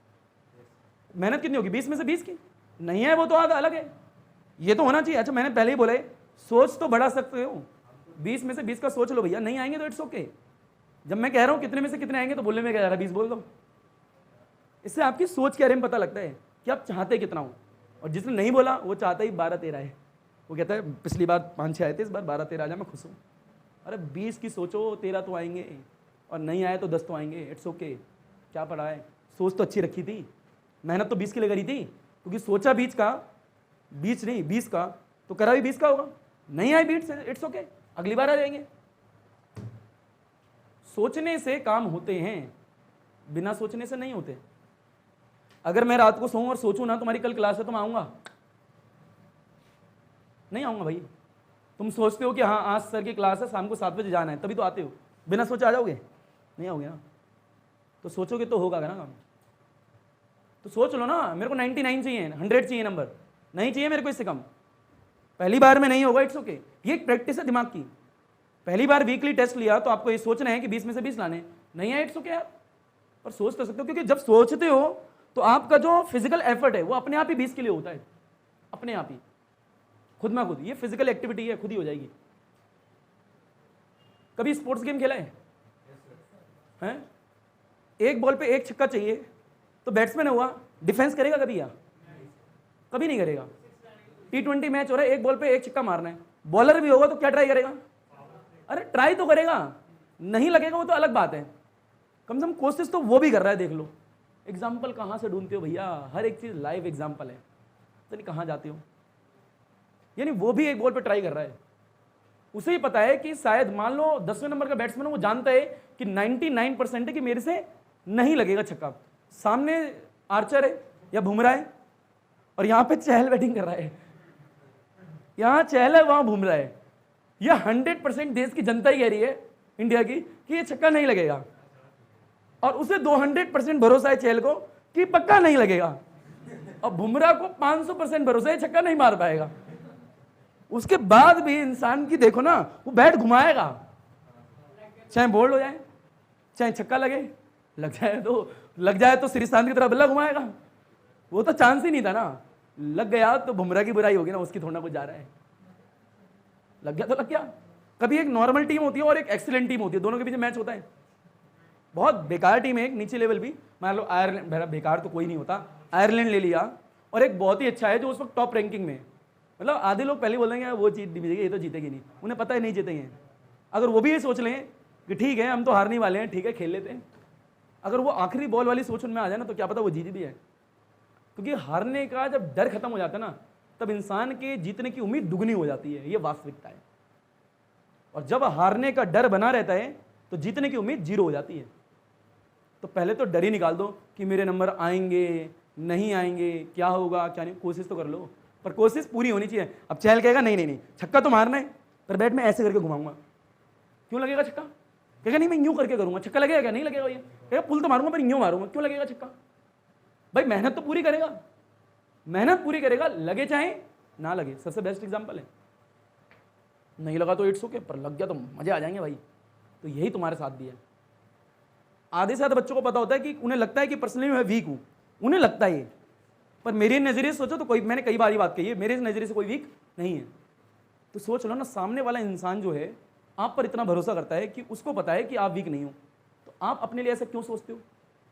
मेहनत कितनी होगी? 20 में से 20 की नहीं है, वो तो आधा अलग है, ये तो होना चाहिए। अच्छा मैंने पहले ही बोला है, सोच तो बढ़ा सकते हो, 20 में से 20 का सोच लो भैया। नहीं आएंगे तो इट्स ओके। जब मैं कह रहा हूं कितने में से कितने आएंगे तो बोलने में क्या जा रहा है, 20 बोल दो। इससे आपकी सोच के बारे में पता लगता है कि आप चाहते कितना हो। और जिसने नहीं बोला वो चाहता ही 12-13 है। वो कहता है पिछली बार 5-6 आए थे, इस बार 12-13 आ जाए, मैं खुश हूँ। अरे 20 की सोचो, 13 तो आएंगे, और नहीं आए तो 10 तो आएंगे, इट्स ओके। क्या पढ़ा है, सोच तो अच्छी रखी थी, मेहनत तो 20 के लिए करी थी, क्योंकि सोचा 20 का, 20 नहीं 20 का, तो करा भी 20 का होगा। नहीं आए 20 से, इट्स ओके, अगली बार आ जाएंगे। सोचने से काम होते हैं, बिना सोचने से नहीं होते। अगर मैं रात को सोऊं और सोचूं ना तुम्हारी कल क्लास है तो मैं आऊंगा? नहीं आऊंगा भाई। तुम सोचते हो कि हाँ आज सर की क्लास है, शाम को 7 बजे जाना है, तभी तो आते हो। बिना सोचे आ जाओगे? नहीं आओगे ना। तो सोचोगे तो होगा ना काम। तो सोच लो ना, मेरे को 99 चाहिए, 100 चाहिए नंबर, नहीं चाहिए मेरे को इससे कम। पहली बार में नहीं होगा, इट्स ओके। ये एक प्रैक्टिस है दिमाग की। पहली बार वीकली टेस्ट लिया तो आपको ये सोचना है कि 20 में से 20 लाने, नहीं है इट्स ओके यार। पर सोच तो सकते हो, क्योंकि जब सोचते हो तो आपका जो फिजिकल एफर्ट है वो अपने आप ही 20 के लिए होता है, अपने आप ही, खुद में खुद। ये फिजिकल एक्टिविटी है, खुद ही हो जाएगी। कभी स्पोर्ट्स गेम खेला है? हैं? एक बॉल पे एक छक्का चाहिए, तो बैट्समैन हुआ, डिफेंस करेगा कभी? या कभी नहीं करेगा। T20 मैच हो रहा है, एक बॉल पे एक छक्का मारना है, बॉलर भी होगा तो क्या ट्राई करेगा? अरे ट्राई तो करेगा, नहीं लगेगा वो तो अलग बात है, कम से कम कोशिश तो वो भी कर रहा है। देख लो एग्जाम्पल कहाँ से ढूंढते हो भैया, हर एक चीज लाइव एग्जाम्पल है, तो नहीं कहाँ जाते हो। यानी वो भी एक बॉल पे ट्राई कर रहा है, उसे ही पता है कि शायद मान लो 10वें नंबर का बैट्समैन, वो जानता है कि 99% है कि मेरे से नहीं लगेगा छक्का। सामने आर्चर है या बुमराह है, और यहां पे चहल बैटिंग कर रहा है, यहां चहल है वहां बुमराह है। यह 100% देश की जनता ही कह रही है इंडिया की कि ये छक्का नहीं लगेगा, और उसे 200% भरोसा है चहल को कि पक्का नहीं लगेगा, और बुमराह को 500% भरोसा है छक्का नहीं मार पाएगा। उसके बाद भी इंसान की देखो ना, वो बैट घुमाएगा, चाहे बोल्ड हो जाए चाहे छक्का लग जाए तो श्रीशांत की तरह बल्ला घुमाएगा। वो तो चांस ही नहीं था ना। लग गया तो बुमराह की बुराई होगी ना, उसकी थोड़ा कुछ जा रहा है। लग गया तो लग गया। कभी एक नॉर्मल टीम होती है और एक एक्सीलेंट टीम होती है, दोनों के बीच मैच होता है। बहुत बेकार टीम है एक नीचे लेवल भी, मान लो आयरलैंड, बेकार तो कोई नहीं होता, आयरलैंड ले लिया, और एक बहुत ही अच्छा है जो उस वक्त टॉप रैंकिंग में, मतलब आधे लोग पहले बोल देंगे वो जीतेगी, ये तो जीतेगी नहीं, उन्हें पता है नहीं जीतेंगे। अगर वो भी ये सोच लें कि ठीक है हम तो हारने वाले हैं, ठीक है खेल लेते हैं, अगर वो आखिरी बॉल वाली सोच उनमें आ जाए ना, तो क्या पता वो जीत भी है। क्योंकि हारने का जब डर खत्म हो जाता है ना, तब इंसान के जीतने की उम्मीद दुगनी हो जाती है, ये वास्तविकता है। और जब हारने का डर बना रहता है तो जीतने की उम्मीद 0 हो जाती है। तो पहले तो डर ही निकाल दो कि मेरे नंबर आएंगे नहीं आएंगे, क्या होगा क्या नहीं, कोशिश तो कर लो, पर कोशिश पूरी होनी चाहिए। अब चहल कहेगा नहीं छक्का तो मारना है, पर बैट में ऐसे करके घुमाऊंगा, क्यों लगेगा छक्का? कहेगा नहीं मैं यूं करके करूंगा, छक्का लगेगा क्या? नहीं लगेगा। ये कहेगा पुल तो मारूंगा पर यूं मारूंगा, क्यों लगेगा छक्का? भाई मेहनत तो पूरी करेगा, मेहनत पूरी करेगा, लगे चाहे ना लगे। सबसे बेस्ट एग्जांपल है, नहीं लगा तो इट्स ओके, पर लग गया तो मजे आ जाएंगे भाई। तो यही तुम्हारे साथ भी है। आधे से आधे बच्चों को पता होता है कि उन्हें लगता है कि पर्सनली मैं वीक हूं, उन्हें लगता है, पर मेरे नजरिए से सोचो तो कोई, मैंने कई बार ये बात कही है, मेरे नजरिए से कोई वीक नहीं है। तो सोच लो ना, सामने वाला इंसान जो है आप पर इतना भरोसा करता है कि उसको पता है कि आप वीक नहीं हो, तो आप अपने लिए ऐसा क्यों सोचते हो?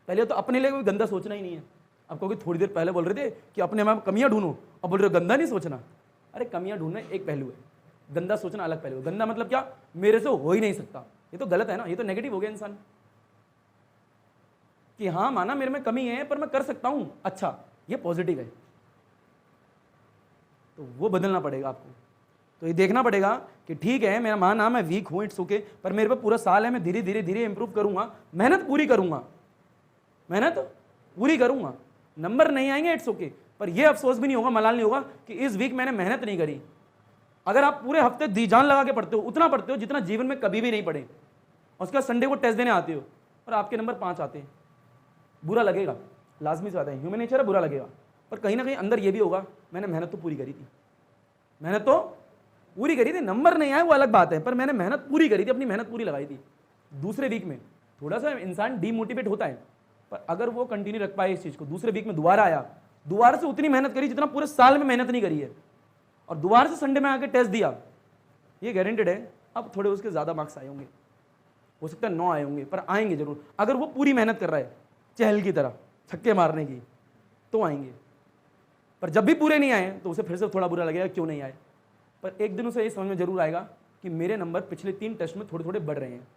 पहले तो अपने लिए कोई गंदा सोचना ही नहीं है। आप कहोगे थोड़ी देर पहले बोल रहे थे कि अपने में कमियां ढूंढो, अब बोल रहे हो गंदा नहीं सोचना। अरे कमियां ढूंढना एक पहलू है, गंदा सोचना अलग पहलू है। गंदा मतलब क्या? मेरे से हो ही नहीं सकता, ये तो गलत है ना, ये तो नेगेटिव हो गया इंसान। कि हाँ माना मेरे में कमी है पर मैं कर सकता हूं, अच्छा ये पॉजिटिव है, तो वो बदलना पड़ेगा आपको। तो ये देखना पड़ेगा कि ठीक है मेरा माना मैं वीक हूं, इट्स ओके, पर मेरे पे पूरा साल है, मैं धीरे धीरे धीरे इंप्रूव करूंगा, मेहनत पूरी करूंगा, मेहनत पूरी करूंगा, नंबर नहीं आएंगे इट्स ओके, पर ये अफसोस भी नहीं होगा, मलाल नहीं होगा कि इस वीक मैंने मेहनत नहीं करी। अगर आप पूरे हफ्ते दी जान लगा के पढ़ते हो, उतना पढ़ते हो जितना जीवन में कभी भी नहीं पढ़े, और उसके बाद संडे को टेस्ट देने आते हो और आपके नंबर 5 आते हैं, बुरा लगेगा, लाजमी से आता है, ह्यूमन नेचर है, बुरा लगेगा, पर कहीं ना कहीं अंदर ये भी होगा मैंने मेहनत तो पूरी करी थी, मेहनत तो पूरी करी थी, नंबर नहीं आए वो अलग बात है, पर मैंने मेहनत पूरी करी थी, अपनी मेहनत पूरी लगाई थी। दूसरे वीक में थोड़ा सा इंसान डीमोटिवेट होता है, पर अगर वो कंटिन्यू रख पाए इस चीज को, दूसरे वीक में दोबारा आया, दोबारा से उतनी मेहनत करी जितना पूरे साल में मेहनत नहीं करी है, और दोबारा से संडे में आके टेस्ट दिया, ये गारंटेड है अब थोड़े उसके ज्यादा मार्क्स आए होंगे, हो सकता है 9 आए होंगे, पर आएंगे जरूर। अगर वो पूरी मेहनत कर रहा है चहल की तरह छक्के मारने की, तो आएंगे, पर जब भी पूरे नहीं आए तो उसे फिर से थोड़ा बुरा लगेगा क्यों नहीं आए, पर एक दिन उसे ये समझ में जरूर आएगा कि मेरे नंबर पिछले 3 टेस्ट में थोड़े थोड़े बढ़ रहे हैं।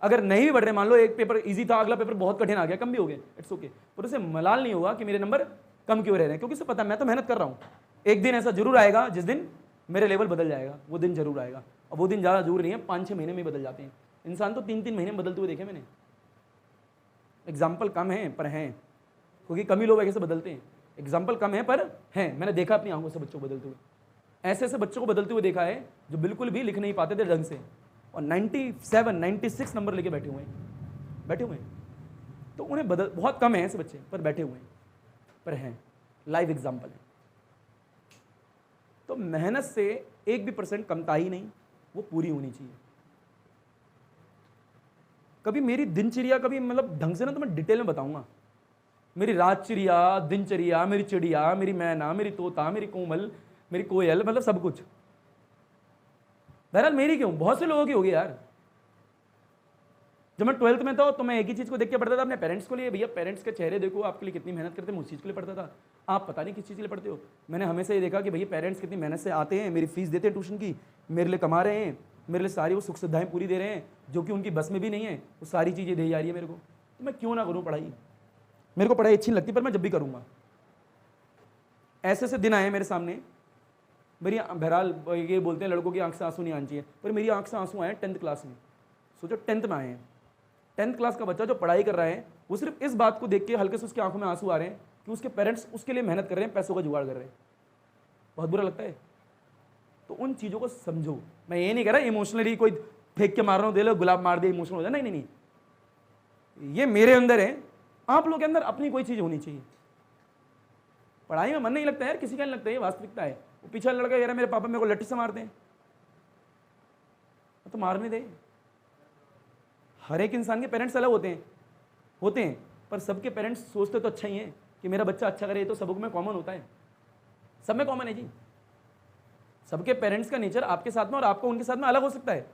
अगर नहीं भी बढ़ रहे, मान लो एक पेपर इजी था, अगला पेपर बहुत कठिन आ गया, कम भी हो गए, इट्स ओके, पर उसे मलाल नहीं होगा कि मेरे नंबर कम क्यों रह रहे हैं, क्योंकि उसे पता है मैं तो मेहनत कर रहा हूँ। एक दिन ऐसा जरूर आएगा जिस दिन मेरे लेवल बदल जाएगा, वो दिन जरूर आएगा, और वो दिन ज़्यादा दूर नहीं है, 5-6 महीने में बदल जाते हैं। इंसान तो 3-3 महीने में बदलते हुए देखे मैंने, एग्जाम्पल कम है पर हैं, क्योंकि कम ही लोग ऐसे बदलते हैं, एग्जाम्पल कम है पर हैं, मैंने देखा अपनी आंखों से बच्चों को बदलते हुए, ऐसे ऐसे बच्चों को बदलते हुए देखा है जो बिल्कुल भी लिख नहीं पाते थे ढंग से, और 97-96 नंबर लेके बैठे हुए हैं, तो उन्हें बदल, बहुत कम है ऐसे बच्चे पर बैठे हुए हैं, पर हैं, लाइव एग्जाम्पल है। तो मेहनत से 1% भी कमता ही नहीं, वो पूरी होनी चाहिए। कभी मेरी दिनचर्या, कभी मतलब ढंग से ना तो मैं डिटेल में बताऊंगा, मेरी रातचर्या, दिनचर्या, मेरी चिड़िया, मेरी मैना, मेरी तोता, मेरी कोमल, मेरी कोयल, मतलब सब कुछ। बहरहाल मेरी क्यों, बहुत से लोगों की होगी यार। जब मैं 12th में था तो मैं एक ही चीज को देख के पढ़ता था अपने पेरेंट्स को लिए, भैया पेरेंट्स के चेहरे देखो, आपके लिए कितनी मेहनत करते हैं, उस चीज के लिए पढ़ता था। आप पता नहीं किस चीज के लिए पढ़ते हो। मैंने हमेशा ये देखा कि भैया पेरेंट्स कितनी मेहनत से आते हैं, मेरी फीस देते हैं ट्यूशन की, मेरे लिए कमा रहे हैं, मेरे लिए सारी वो सुख सुविधाएं पूरी दे रहे हैं, जो कि उनकी बस में भी नहीं है, वो सारी चीजें दी जा रही है मेरे को, तो मैं क्यों ना करूँ पढ़ाई। मेरे को पढ़ाई अच्छी लगती, पर मैं जब भी करूँगा। ऐसे ऐसे दिन आए मेरे सामने, मेरी बहरहाल ये बोलते हैं लड़कों की आंख से आंसू नहीं आने चाहिए, पर मेरी आंख से आंसू आए 10th क्लास में। सोचो 10th में आए हैं, 10th क्लास का बच्चा जो पढ़ाई कर रहा है, वो सिर्फ इस बात को देख के हल्के से उसकी आंखों में आंसू आ रहे हैं कि उसके पेरेंट्स उसके लिए मेहनत कर रहे हैं, पैसों का जुगाड़ कर रहे हैं। बहुत बुरा लगता है। तो उन चीज़ों को समझो। मैं ये नहीं कह रहा इमोशनली कोई फेंक के मार रहा हूँ, दे लो गुलाब मार दे इमोशनल हो जाए, नहीं, ये मेरे अंदर है, आप लोग के अंदर अपनी कोई चीज़ होनी चाहिए। पढ़ाई में मन नहीं लगता है यार, किसी का नहीं लगता है, ये वास्तविकता है। वो पीछा लड़का कह रहा है मेरे पापा मेरे को लट्ठी से मारते हैं, तो मारने दे। हर एक इंसान के पेरेंट्स अलग होते हैं, पर सबके पेरेंट्स सोचते तो अच्छा ही है कि मेरा बच्चा अच्छा करे, तो सबों में कॉमन होता है, सब में कॉमन है जी। सबके पेरेंट्स का नेचर आपके साथ में और आपको उनके साथ में अलग हो सकता है,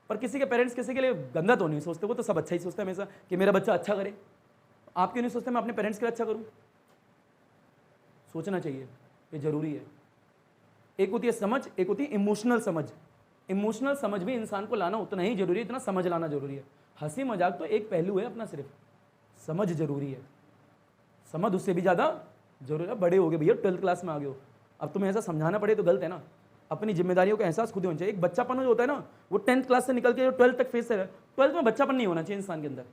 पर किसी के पेरेंट्स किसी के लिए गंदा तो नहीं सोचते, वो तो सब अच्छा ही सोचते हैं हमेशा कि मेरा बच्चा अच्छा करे। आप क्यों नहीं सोचते मैं अपने पेरेंट्स के लिए अच्छा करूं? सोचना चाहिए, ये जरूरी है। एक होती है समझ, एक होती है इमोशनल समझ। इमोशनल समझ भी इंसान को लाना उतना ही जरूरी है, इतना समझ लाना जरूरी है। हंसी मजाक तो एक पहलू है अपना, सिर्फ समझ जरूरी है। समझ उससे भी ज़्यादा जरूरी है। बड़े हो गए भैया, 12th क्लास में आ गए हो, अब तुम्हें ऐसा समझाना पड़े तो गलत है ना। अपनी जिम्मेदारियों का एहसास खुद ही होना चाहिए। एक बच्चापन जो होता है ना, वो 10th क्लास से निकल के जो 12th तक फेस है, 12th में बच्चापन नहीं होना चाहिए इंसान के अंदर।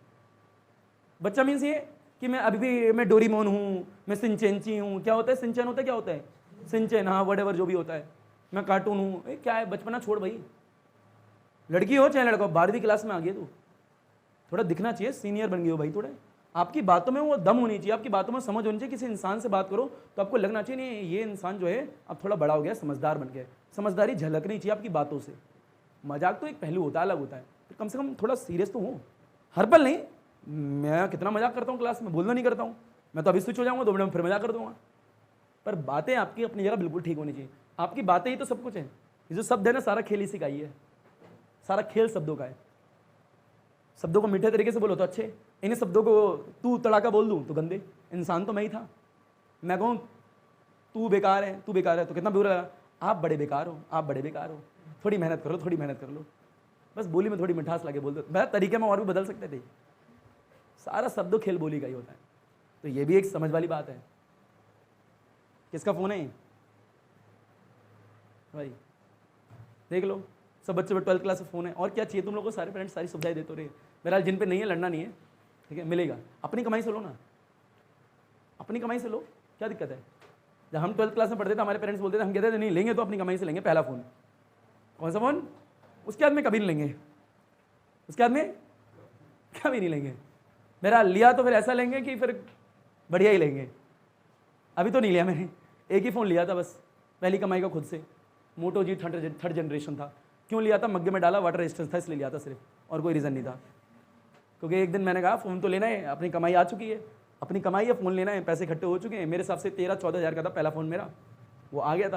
बच्चा मीन्स ये कि मैं अभी भी मैं डोरीमोन हूँ, मैं सिंचेंची हूँ, क्या होता है सिंचन होता है, क्या होता है सिंचन, हाँ वटेवर जो भी होता है, मैं कार्टून हूँ, क्या है बचपना छोड़ भाई। लड़की हो चाहे लड़का हो, 12वीं क्लास में आ गई तो थोड़ा दिखना चाहिए, सीनियर बन गई हो भाई। थोड़े आपकी बातों में वो दम होनी चाहिए, आपकी बातों में समझ होनी चाहिए। किसी इंसान से बात करो तो आपको लगना चाहिए नहीं ये इंसान जो है अब थोड़ा बड़ा हो गया, समझदार बन गया। समझदारी झलकनी चाहिए आपकी बातों से। मजाक तो एक पहलू होता है, अलग होता है, तो कम से कम थोड़ा सीरियस तो हो। हर पल नहीं, मैं कितना मजाक करता हूँ क्लास में, बोलना नहीं करता हूँ मैं, तो अभी स्विच हो जाऊँगा 2 मिनट में फिर मजाक कर दूंगा। पर बातें आपकी अपनी जगह बिल्कुल ठीक होनी चाहिए। आपकी बातें ही तो सब कुछ है। ये जो शब्द है ना, सारा खेल ही सिखाई है, सारा खेल शब्दों का है। शब्दों को मीठे तरीके से बोलो तो अच्छे, इन्हीं शब्दों को तू तड़ाका बोल दूं तो गंदे। इंसान तो मैं ही था। मैं कहूँ तू बेकार है, तू बेकार है, तो कितना बुरा लगा। आप बड़े बेकार हो, आप बड़े बेकार हो, थोड़ी मेहनत करो, थोड़ी मेहनत कर लो। बस बोली में थोड़ी मिठास लगे बोल दो। मैं तरीके में और भी बदल सकते थे, सारा शब्दों खेल बोली का ही होता है। तो ये भी एक समझ वाली बात है। किसका फ़ोन है ये भाई? देख लो, सब बच्चे 12th क्लास में फ़ोन है, और क्या चाहिए तुम लोगों को? सारे पेरेंट्स सारी सुविधाएं देते रहे। बहरहाल जिन पे नहीं है लड़ना नहीं है, ठीक है, मिलेगा। अपनी कमाई से लो ना, अपनी कमाई से लो, क्या दिक्कत है? जब हम 12th क्लास में पढ़ते थे हमारे पेरेंट्स बोलते थे, हम कहते थे नहीं लेंगे तो अपनी कमाई से लेंगे पहला फ़ोन। कौन सा फ़ोन? उसके बाद में कभी नहीं लेंगे, उसके बाद में कभी नहीं लेंगे। मेरा लिया तो फिर ऐसा लेंगे कि फिर बढ़िया ही लेंगे। अभी तो नहीं लिया मैंने, एक ही फ़ोन लिया था बस, पहली कमाई का खुद से। मोटो जी थर्ड जनरेशन था। क्यों लिया था? मग्गे में डाला, वाटर रेजिस्टेंस था इसलिए लिया था सिर्फ, और कोई रीज़न नहीं था। क्योंकि एक दिन मैंने कहा फ़ोन तो लेना है, अपनी कमाई आ चुकी है, अपनी कमाई है, फ़ोन लेना है, पैसे इकट्ठे हो चुके हैं। मेरे हिसाब से 13-14 हज़ार का था पहला फ़ोन मेरा, वो आ गया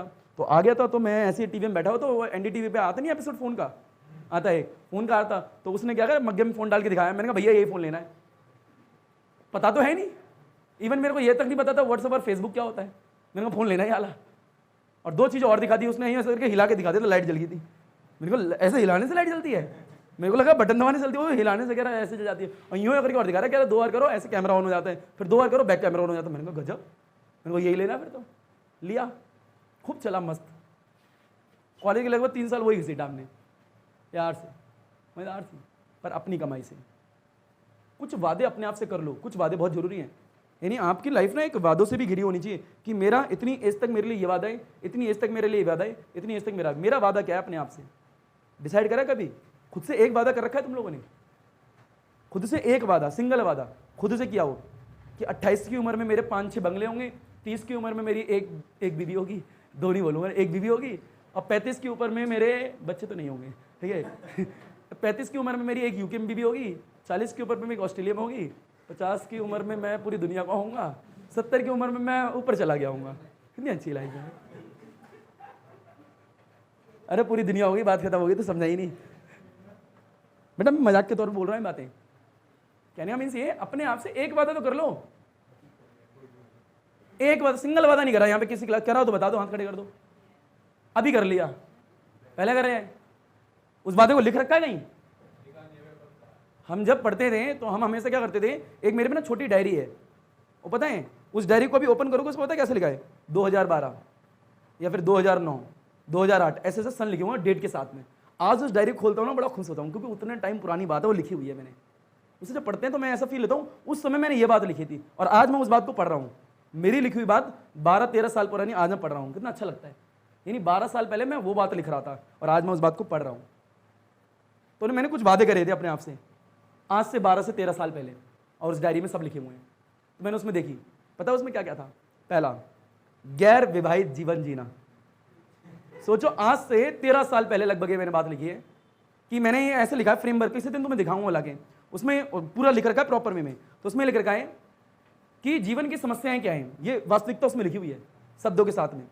था। तो मैं ऐसे टीवी में बैठा हुआ, तो वो NDTV पे आता नहीं एपिसोड फ़ोन का, आता है फ़ोन का आता, तो उसने क्या करा, मग्गे में फ़ोन डाल के दिखाया। मैंने कहा भैया यही फ़ोन लेना है। पता तो है नहीं, इवन मेरे को ये तक नहीं पता था व्हाट्सएप और फेसबुक क्या होता है। मैंने कहा फ़ोन लेना है आला, और 2 चीज़ और दिखा दी उसने, ऐसे करके हिला के दिखा दिया तो लाइट जल गई थी। मेरे को ऐसे हिलाने से लाइट जलती है? मेरे को लगा बटन दबाने से चलती है, वो हिलाने से कह रहा है ऐसे जल जाती है। और यूँ करके और दिखा रहा है, कह रहा 2 बार करो ऐसे कैमरा ऑन हो जाता है, फिर 2 बार करो बैक कैमरा ऑन हो जाता है। मैंने कहा गजब, मेरे को यही लेना। फिर तो लिया, खूब चला मस्त। कॉलेज के लगभग 3 साल वही घिसी टांगने, यार से मज़ेदार थी। पर अपनी कमाई से कुछ वादे अपने आप से कर लो, कुछ वादे बहुत ज़रूरी हैं। यानी आपकी लाइफ ना एक वादों से भी घिरी होनी चाहिए कि मेरा इतनी एज तक मेरे लिए ये वादा है, इतनी एज तक मेरे लिए ये वादा है, इतनी एज तक मेरा वादा क्या है अपने आप से। डिसाइड करा कभी? खुद से एक वादा कर रखा है तुम लोगों ने? खुद से एक वादा, सिंगल वादा खुद से किया हो कि 28 की उम्र में मेरे 5-6 बंगले होंगे, 30 की उम्र में मेरी एक बीवी होगी, 2 नहीं बोलूँगा, एक बीवी होगी, और 35 की उम्र में मेरे बच्चे तो नहीं होंगे, ठीक है 35 की उम्र में मेरी एक यूके में बीवी होगी, 40 की उम्र में एक ऑस्ट्रेलिया में होगी, 50 की उम्र में मैं पूरी दुनिया का होऊंगा, 70 की उम्र में मैं ऊपर चला गया हूँगा। कितनी अच्छी लाइफ है। अरे पूरी दुनिया होगी, बात खत्म होगी तो समझा ही नहीं बेटा, मैं मजाक के तौर पर बोल रहा हूँ बातें। कहने का मीन्स ये, अपने आप से एक वादा तो कर लो। एक वादा, सिंगल वादा नहीं करा। यहाँ पे किसी क्लास करा हो तो बता दो, हाथ खड़े कर दो। अभी कर लिया, पहले कर रहे हैं, उस वादे को लिख रखा है कहीं? हम जब पढ़ते थे तो हम हमेशा क्या करते थे, एक मेरे में ना छोटी डायरी है, वो पता है, उस डायरी को अभी ओपन करोगे उसमें पता है कैसे लिखा है? 2012 या फिर 2009, 2008, ऐसे ऐसे सन लिखे हुए हैं डेट के साथ में। आज उस डायरी खोलता हूँ ना, बड़ा खुश होता हूँ, क्योंकि उतने टाइम पुरानी बात है, वो लिखी हुई है मैंने। उसे जब पढ़ते हैं तो मैं ऐसा फील लेता हूँ, उस समय मैंने ये बात लिखी थी और आज मैं उस बात को पढ़ रहा हूँ। मेरी लिखी हुई बात 12-13 साल पुरानी, आज मैं पढ़ रहा हूँ। कितना अच्छा लगता है। यानी 12 साल पहले मैं वो बात लिख रहा था और आज मैं उस बात को पढ़ रहा हूँ। तो मैंने कुछ वादे करे थे अपने आप से आज से 12 से 13 साल पहले, और उस डायरी में सब लिखे हुए हैं। तो मैंने उसमें देखी, पता है उसमें क्या क्या था? पहला, गैर विवाहित जीवन जीना। सोचो, आज से 13 साल पहले लगभग ये मैंने बात लिखी है कि मैंने ये ऐसे लिखा है फ्रेमवर्क, इसी दिन तुम्हें दिखाऊंगा लाके, उसमें पूरा लिख रखा है प्रॉपर वे में। तो उसमें लिख रखा है कि जीवन की समस्याएं क्या हैं, ये वास्तविकता उसमें लिखी हुई है शब्दों के साथ में।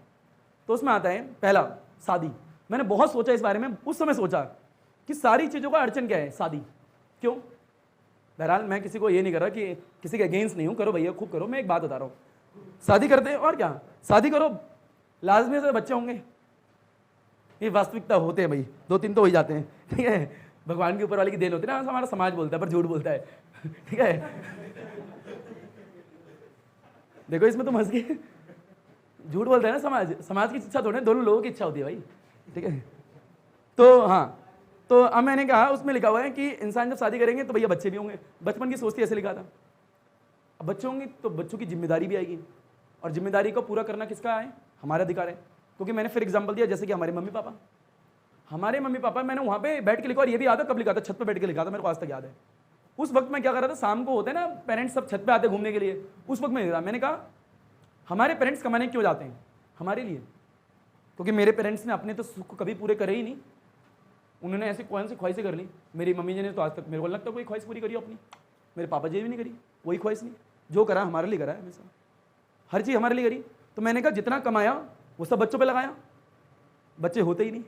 तो उसमें आता है पहला, शादी। मैंने बहुत सोचा इस बारे में, उस समय सोचा कि सारी चीज़ों का अड़चन क्या है, शादी। क्यों? बहरहाल मैं किसी को ये नहीं कर रहा कि किसी के अगेंस्ट नहीं हूँ, करो भैया खूब करो। मैं एक बात बता रहा हूँ, शादी करते हैं और क्या, शादी करो, लाजमी से बच्चे होंगे, ये वास्तविकता होते हैं भाई, 2-3 तो हो ही जाते हैं, ठीक है। भगवान के ऊपर वाले की देन होती है ना, हमारा समाज बोलता है पर झूठ बोलता है, ठीक है। देखो इसमें तो मस के झूठ बोलता है ना समाज, समाज की इच्छा थोड़ी, दोनों लोगों की इच्छा होती है भाई, ठीक है। तो हाँ, तो अब मैंने कहा, उसमें लिखा हुआ है कि इंसान जब शादी करेंगे तो भैया बच्चे भी होंगे। बचपन की सोचती ऐसे लिखा था। अब बच्चे होंगे तो बच्चों की जिम्मेदारी भी आएगी, और जिम्मेदारी को पूरा करना किसका है? हमारा अधिकार है। क्योंकि मैंने फिर एग्जांपल दिया, जैसे कि हमारे मम्मी पापा, मैंने वहाँ पे बैठ के लिखा, और ये भी याद है कब लिखा था, छत पे बैठ के लिखा था, मेरे को आज तक याद है। उस वक्त मैं क्या कर रहा था, शाम को होते हैं ना पेरेंट्स सब छत पे आते घूमने के लिए, उस वक्त मैंने कहा हमारे पेरेंट्स कमाने क्यों जाते हैं? हमारे लिए। क्योंकि मेरे पेरेंट्स ने अपने तो सुख कभी पूरे करे ही नहीं, उन्होंने ऐसी कौन सी ख्वाहिशें कर ली। मेरी मम्मी जी ने तो आज तक मेरे को लगता है कोई ख्वाहिश पूरी करी अपनी, मेरे पापा जी भी नहीं करी, कोई ख्वाहिश नहीं। जो करा हमारे लिए करा है, हमेशा हर चीज़ हमारे लिए करी। तो मैंने कहा जितना कमाया वो सब बच्चों पे लगाया, बच्चे होते ही नहीं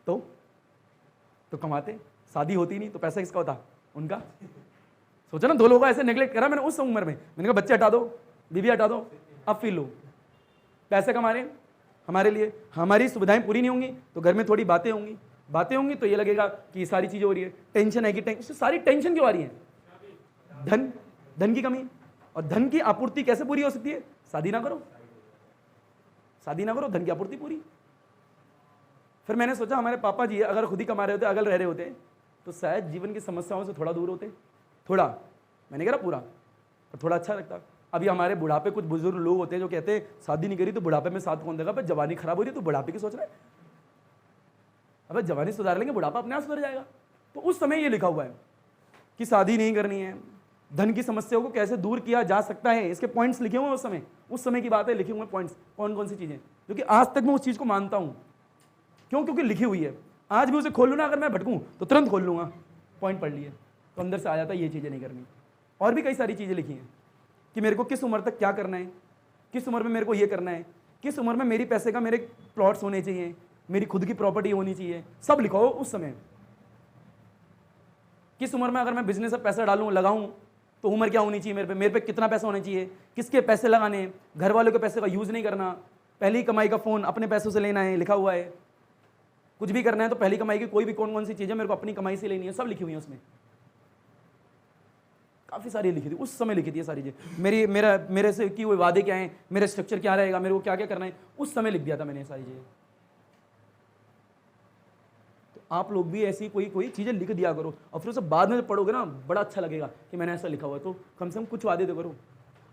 तो कमाते, शादी होती ही नहीं तो पैसा किसका होता? उनका। सोचा ना, 2 लोगों का ऐसे नेगलेक्ट करा मैंने उस उम्र में। मैंने कहा बच्चे हटा दो, बीवी हटा दो, अब फील लो, पैसे कमा रहे हैं हमारे लिए, हमारी सुविधाएं पूरी नहीं होंगी तो घर में थोड़ी बातें होंगी तो ये लगेगा कि सारी चीज़ें हो रही है, टेंशन है कि टेंशन, सारी टेंशन क्यों आ रही है? धन, धन की कमी। और धन की आपूर्ति कैसे पूरी हो सकती है? शादी ना करो, शादी ना करो, धन की आपूर्ति पूरी। फिर मैंने सोचा हमारे पापा जी अगर खुद ही कमा रहे होते, अगल रह रहे होते, तो शायद जीवन की समस्याओं से थोड़ा दूर होते, थोड़ा, मैंने कह रहा पूरा, पर थोड़ा अच्छा लगता। अभी हमारे बुढ़ापे कुछ बुजुर्ग लोग होते हैं जो कहते हैं शादी नहीं करी तो बुढ़ापे में साथ कौन देगा, पर जवानी खराब हो रही है तो बुढ़ापे की सोच रहे हैं। अब जवानी सुधार लेंगे बुढ़ापा अपने आप सुधर जाएगा। तो उस समय ये लिखा हुआ है कि शादी नहीं करनी है, धन की समस्याओं को कैसे दूर किया जा सकता है, इसके पॉइंट्स लिखे हुए हैं उस समय की बात है, लिखे हुए पॉइंट्स कौन कौन सी चीजें, क्योंकि आज तक मैं उस चीज को मानता हूं। क्यों? क्योंकि लिखी हुई है। आज भी उसे खोल लूँ ना, अगर मैं भटकूं तो तुरंत खोल लूंगा, पॉइंट पढ़ लिए तो अंदर से आ जाता है ये चीजें नहीं करनी। और भी कई सारी चीजें लिखी हैं कि मेरे को किस उम्र तक क्या करना है, किस उम्र में मेरे को ये करना है, किस उम्र में मेरी पैसे का मेरे प्लॉट्स होने चाहिए, मेरी खुद की प्रॉपर्टी होनी चाहिए, सब लिखा हो उस समय। किस उम्र में अगर मैं बिजनेस में पैसा डालूं लगाऊं तो उम्र क्या होनी चाहिए, मेरे पे कितना पैसा होना चाहिए, किसके पैसे लगाने, घर वालों के पैसे का यूज नहीं करना, पहली कमाई का फोन अपने पैसों से लेना है, लिखा हुआ है। कुछ भी करना है तो पहली कमाई की कोई भी कौन कौन सी चीजें मेरे को अपनी कमाई से लेनी है, सब लिखी हुई है उसमें। काफी सारी लिखी थी उस समय, लिखी थी ये सारी चीजें। मेरे से की हुए वादे क्या हैं, मेरा स्ट्रक्चर क्या रहेगा, मेरे को क्या क्या करना है, उस समय लिख दिया था मैंने ये सारी चीजें। तो आप लोग भी ऐसी कोई चीजें लिख दिया करो, और फिर उसे बाद में पढ़ोगे ना बड़ा अच्छा लगेगा कि मैंने ऐसा लिखा हुआ है, तो कम से कम कुछ वादे तो करो।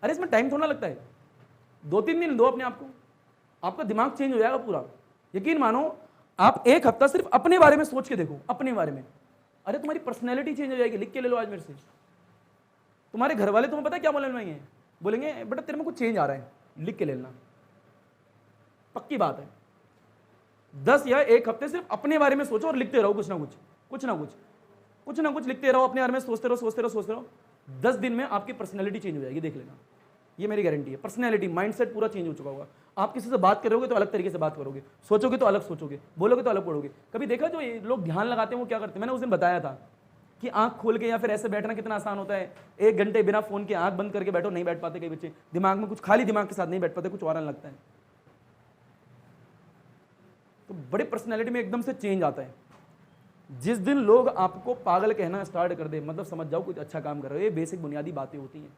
अरे इसमें टाइम थोड़ा लगता है, 2-3 दिन दो अपने आप को, आपका दिमाग चेंज हो जाएगा पूरा। यकीन मानो आप एक हफ्ता सिर्फ अपने बारे में सोच के देखो, अपने बारे में, अरे तुम्हारी पर्सनैलिटी चेंज हो जाएगी। लिख के ले लो आज मेरे से। तुम्हारे घर वाले तुम्हें पता है क्या बोलेंगे? बोलेंगे बेटा तेरे में कुछ चेंज आ रहा है, लिख के ले लेना, पक्की बात है। 10 या 1 हफ्ते सिर्फ अपने बारे में सोचो और लिखते रहो कुछ ना कुछ लिखते रहो, अपने बारे में सोचते रहो। 10 दिन में आपकी पर्सनैलिटी चेंज हो जाएगी, देख लेना, ये मेरी गारंटी है। पर्सनैलिटी, माइंडसेट पूरा चेंज हो चुका होगा। आप किसी से बात करोगे तो अलग तरीके से बात करोगे, सोचोगे तो अलग सोचोगे, बोलोगे तो अलग पढ़ोगे। कभी देखा जो ये लोग ध्यान लगाते हैं वो क्या करते हैं? मैंने उस दिन बताया था कि आंख खोल के या फिर ऐसे बैठना कितना आसान होता है। 1 घंटे बिना फोन के आंख बंद करके बैठो, नहीं बैठ पाते कई बच्चे, दिमाग में कुछ, खाली दिमाग के साथ नहीं बैठ पाते, कुछ और लगता है। तो बड़ी पर्सनैलिटी में एकदम से चेंज आता है। जिस दिन लोग आपको पागल कहना स्टार्ट कर दे, मतलब समझ जाओ कुछ अच्छा काम कर रहे हो। ये बेसिक बुनियादी बातें होती हैं।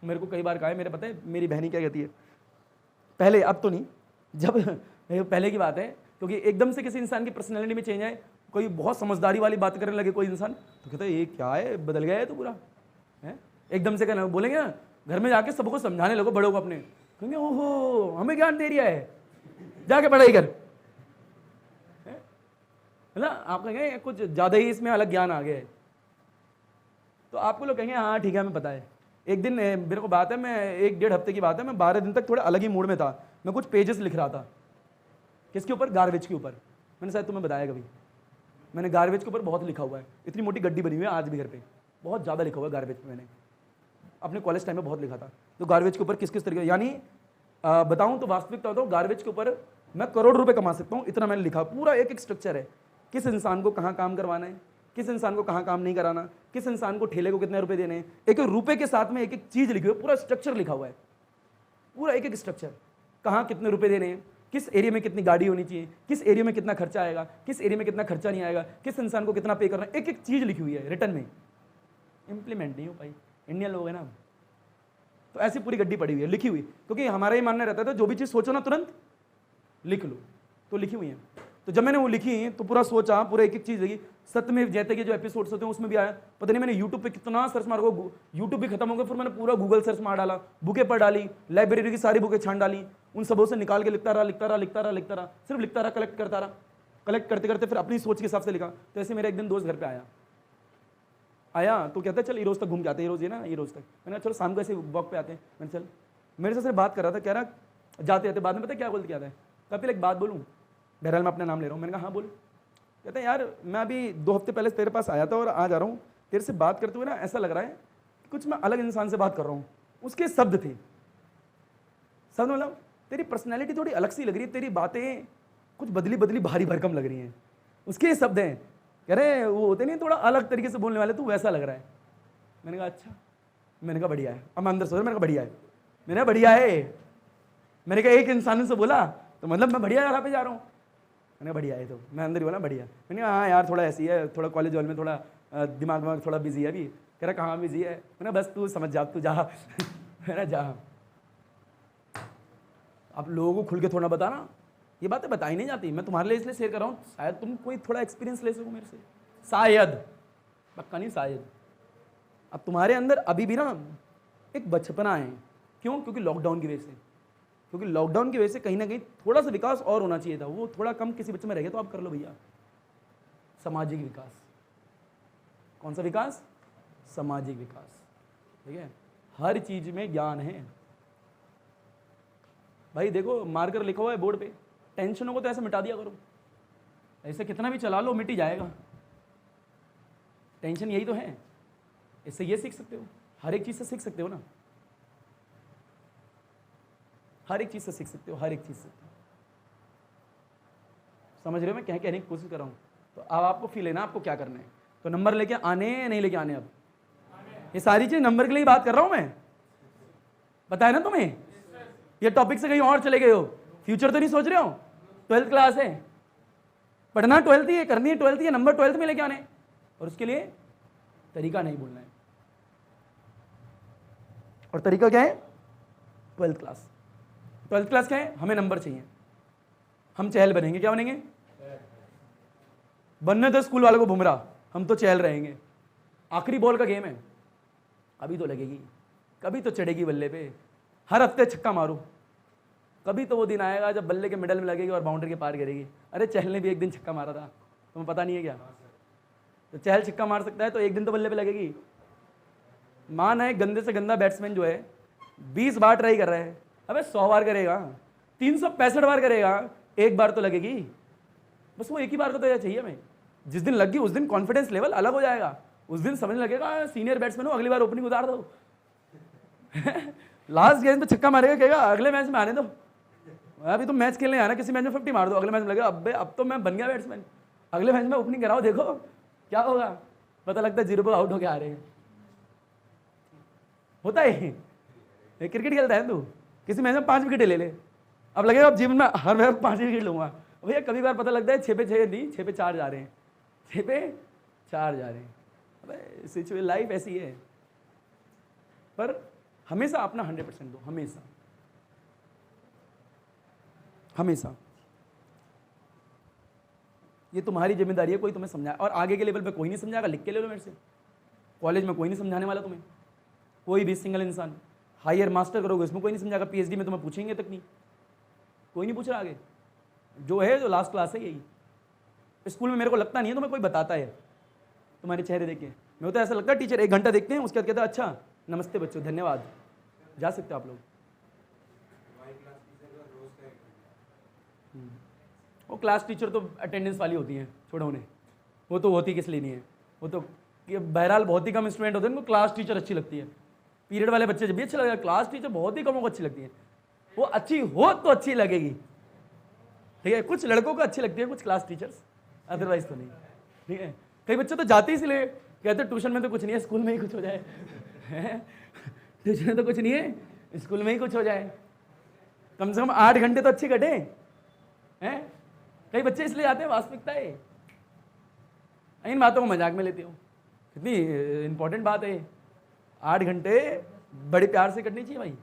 मेरे को कई बार कहा है, मेरे पता है मेरी बहनी क्या कहती है, पहले, अब तो नहीं, जब पहले की बात है, क्योंकि एकदम से किसी इंसान की पर्सनैलिटी में चेंज आए, कोई बहुत समझदारी वाली बात करने लगे कोई इंसान, तो कहता है ये क्या है, बदल गया है तो पूरा है। एकदम से कहना, बोलेंगे ना घर में जाके सबको समझाने लगो, बड़ों को अपने, कहेंगे ओहो हमें ज्ञान दे रहा है, जाके पढ़ाई कर, है ना। आप कहेंगे कुछ ज़्यादा ही इसमें अलग ज्ञान आ गया है, तो आपको लोग कहेंगे हाँ ठीक है हमें पता है। एक दिन मेरे को बात है, मैं 1-1.5 हफ्ते की बात है, मैं 12 दिन तक थोड़ा अलग ही मूड में था। मैं कुछ पेजेस लिख रहा था, किसके ऊपर? गार्बेज के ऊपर। मैंने शायद तुम्हें बताया कभी, मैंने गार्बेज के ऊपर बहुत लिखा हुआ है। इतनी मोटी गड्डी बनी हुई है आज भी घर पे, बहुत ज़्यादा लिखा हुआ है गार्बेज पे। मैंने अपने कॉलेज टाइम में बहुत लिखा था। तो गार्बेज के ऊपर किस किस तरीके, यानी बताऊँ तो वास्तविकता बताऊँ, गार्बेज के ऊपर मैं करोड़ रुपये कमा सकता हूँ, इतना मैंने लिखा। पूरा एक स्ट्रक्चर है, किस इंसान को कहाँ काम करवाना है, किस इंसान को कहाँ काम नहीं कराना, किस इंसान को ठेले को कितने रुपए देने हैं, एक रुपए के साथ में एक एक चीज लिखी हुई है, पूरा स्ट्रक्चर लिखा हुआ है, पूरा एक एक स्ट्रक्चर, कहाँ कितने रुपए देने हैं, किस एरिया में कितनी गाड़ी होनी चाहिए, किस एरिया में कितना खर्चा आएगा, किस एरिया में कितना खर्चा नहीं आएगा, किस इंसान को कितना पे करना है, एक एक चीज लिखी हुई है रिटर्न में। इंप्लीमेंट नहीं हो पाई, इंडियन लोग है ना, तो ऐसी पूरी गड्डी पड़ी हुई है लिखी हुई, क्योंकि हमारा ये मानना रहता था जो भी चीज़ सोचो ना तुरंत लिख लो, तो लिखी हुई है। तो जब मैंने वो लिखी तो पूरा सोचा, पूरा एक एक चीज़ लगी। सत्यमेव जयते के जो एपिसोड्स होते हैं उसमें भी आया, पता नहीं मैंने यूट्यूब पे कितना सर्च मारा, यूट्यूब भी खत्म हो गया, फिर मैंने पूरा गूगल सर्च मार डाला, बुकें पढ़ डाली, लाइब्रेरी की सारी बुकें छान डाली, उन सबों से निकाल के लिखता रहा, सिर्फ लिखता रहा, कलेक्ट करता रहा, कलेक्ट करते करते फिर अपनी सोच के हिसाब से लिखा। तो ऐसे मेरा एक दिन दोस्त घर पे आया तो कहता है चल ईरोज तक घूम के आते हैं, ईरोज है ना, ईरोज तक। मैंने चलो शाम को ऐसे वॉक पे आते हैं। मैंने चल, मेरे से सिर्फ बात कर रहा था, कह रहा जाते आते बाद में पता क्या बोलते क्या था, कपिल एक बात बोलूँ, बहरहाल मैं अपना नाम ले रहा हूँ। मैंने कहा हाँ बोल। कहते हैं यार मैं अभी 2 हफ्ते पहले तेरे पास आया था और आज आ रहा हूँ, तेरे से बात करते हुए ना ऐसा लग रहा है कि कुछ मैं अलग इंसान से बात कर रहा हूँ। उसके शब्द थे, शब्द मतलब तेरी पर्सनैलिटी थोड़ी अलग सी लग रही है, तेरी बातें कुछ बदली बदली भारी भरकम लग रही हैं, उसके शब्द हैं। कह रहे वो होते नहीं थोड़ा अलग तरीके से बोलने वाले, तू वैसा लग रहा है। मैंने कहा अच्छा, मैंने कहा बढ़िया है। अब मैं अंदर सोच, मैंने कहा बढ़िया है, मैंने कहा बढ़िया है, मैंने कहा एक इंसान से बोला तो मतलब मैं बढ़िया जगह पे जा रहा हूँ। मैंने कहा बढ़िया है, तो मैं अंदर ही बोला बढ़िया। मैंने कहा हाँ यार थोड़ा ऐसी है, थोड़ा कॉलेज वाले में थोड़ा दिमाग में थोड़ा बिजी है अभी। कह रहा कहाँ बिजी है? मैंने बस तू समझ जा, तू जा। मैंने जा। आप लोगों को खुल के थोड़ा बताना, ये बातें बताई नहीं जाती। मैं तुम्हारे लिए इसलिए शेयर कर रहा हूँ, शायद तुम कोई थोड़ा एक्सपीरियंस ले सको मेरे से, शायद, पक्का नहीं शायद। अब तुम्हारे अंदर अभी भी ना एक बचपना है। क्यों? क्योंकि लॉकडाउन की वजह से, क्योंकि लॉकडाउन की वजह से कहीं ना कहीं थोड़ा सा विकास और होना चाहिए था, वो थोड़ा कम किसी बच्चे में रह गया। तो आप कर लो भैया सामाजिक विकास। कौन सा विकास? सामाजिक विकास। ठीक है, हर चीज में ज्ञान है भाई। देखो मार्कर लिखा हुआ है बोर्ड पे, टेंशनों को तो ऐसे मिटा दिया करो, ऐसे कितना भी चला लो मिट ही जाएगा। टेंशन यही तो है, इससे ये सीख सकते हो, हर एक चीज से सीख सकते हो ना, हर एक चीज से सीख सकते हो, हर एक चीज से। समझ रहे हो मैं क्या कहने की कोशिश कर रहा हूं? तो अब आपको फील है ना आपको क्या करना है। तो नंबर लेके आने नहीं लेके आने? अब ये सारी चीज नंबर के लिए बात कर रहा हूं मैं, बताया ना तुम्हें। ये टॉपिक से कहीं और चले गए हो, फ्यूचर तो नहीं सोच रहे हो। 12th क्लास है, पढ़ना 12th ही है, करनी है 12th ही है, नंबर 12th में लेके आने, और उसके लिए तरीका नहीं भूलना है। और तरीका क्या है? 12th class. 12th क्लास क्या है? हमें नंबर चाहिए, हम चहल बनेंगे। क्या बनेंगे? बनने तो स्कूल वालों को बुमराह, हम तो चहल रहेंगे। आखिरी बॉल का गेम है, अभी तो लगेगी, कभी तो चढ़ेगी बल्ले पे, हर हफ्ते छक्का मारो, कभी तो वो दिन आएगा जब बल्ले के मिडल में लगेगी और बाउंड्री के पार गिरेगी। अरे चहल ने भी एक दिन छक्का मारा था, तुम्हें पता नहीं है क्या? तो चहल छक्का मार सकता है तो एक दिन तो बल्ले पे लगेगी। मान है गंदे से गंदा बैट्समैन जो है 20 बार ट्राई कर रहा है, अबे 100 बार करेगा, 365 बार करेगा, एक बार तो लगेगी। बस वो एक ही बार को तो चाहिए हमें। जिस दिन लग गई उस दिन कॉन्फिडेंस लेवल अलग हो जाएगा, उस दिन समझ लगेगा सीनियर बैट्समैन हो, अगली बार ओपनिंग उतार दो। लास्ट गेंद पे छक्का मारेगा, कहेगा अगले मैच में आने दो, अभी तो मैच खेलने आना, किसी मैच में 50 मार दो, अगले मैच में लगेगा अबे अब तो मैं बन गया बैट्समैन, अगले मैच में ओपनिंग कराओ, देखो क्या होगा। पता लगता है 0 पर आउट होके आ रहे हैं। होता है, क्रिकेट खेलता है तू, किसी मैच में 5 विकेट ले ले, अब लगेगा अब जीवन में हर मैच 5 विकेट लूंगा। भैया कभी बार पता लगता है 6 पे 6 नहीं, 6 पे 4 जा रहे हैं, 6 पे 4 जा रहे हैं। अबे सिचुएशन लाइफ ऐसी है। पर हमेशा अपना 100% दो, हमेशा हमेशा। ये तुम्हारी जिम्मेदारी है, कोई तुम्हें समझाए, और आगे के लेवल पे कोई नहीं समझाएगा, लिख के ले लो मेरे से। कॉलेज में कोई नहीं समझाने वाला तुम्हें, कोई भी सिंगल इंसान। हायर मास्टर करोगे उसमें कोई नहीं समझाएगा, पीएचडी में तुम्हें पूछेंगे तक नहीं, कोई नहीं पूछ रहा आगे। जो है जो लास्ट क्लास है यही। स्कूल में मेरे को लगता नहीं है तुम्हें कोई बताता है, तुम्हारे चेहरे देख के मैं तो ऐसा लगता है टीचर 1 घंटा देखते हैं, उसके बाद कहते हैं अच्छा नमस्ते बच्चों धन्यवाद, जा सकते हो आप लोग। वो क्लास टीचर तो अटेंडेंस वाली होती हैं, छोड़ो उन्हें, वो तो होती किस लिए नहीं है, वो तो बहरहाल बहुत ही कम स्टूडेंट होते हैं उनको क्लास टीचर अच्छी लगती है। पीरियड वाले बच्चे जब भी अच्छा लगेगा, क्लास टीचर बहुत ही कमों को अच्छी लगती है। वो अच्छी हो तो अच्छी लगेगी, ठीक है, कुछ लड़कों को अच्छी लगती है, कुछ क्लास टीचर्स, अदरवाइज तो नहीं, ठीक है। कई बच्चे तो जाते ही इसलिए कहते ट्यूशन में तो कुछ नहीं है, स्कूल में ही कुछ हो जाए। ट्यूशन में तो कुछ नहीं है, स्कूल में ही कुछ हो जाए, कम से कम 8 घंटे तो अच्छे कटे हैं। कई बच्चे इसलिए आते हैं, वास्तविकता है। इन बातों को मजाक में लेते हो, कितनी इंपॉर्टेंट बात है। 8 घंटे बड़े प्यार से कटनी चाहिए भाई।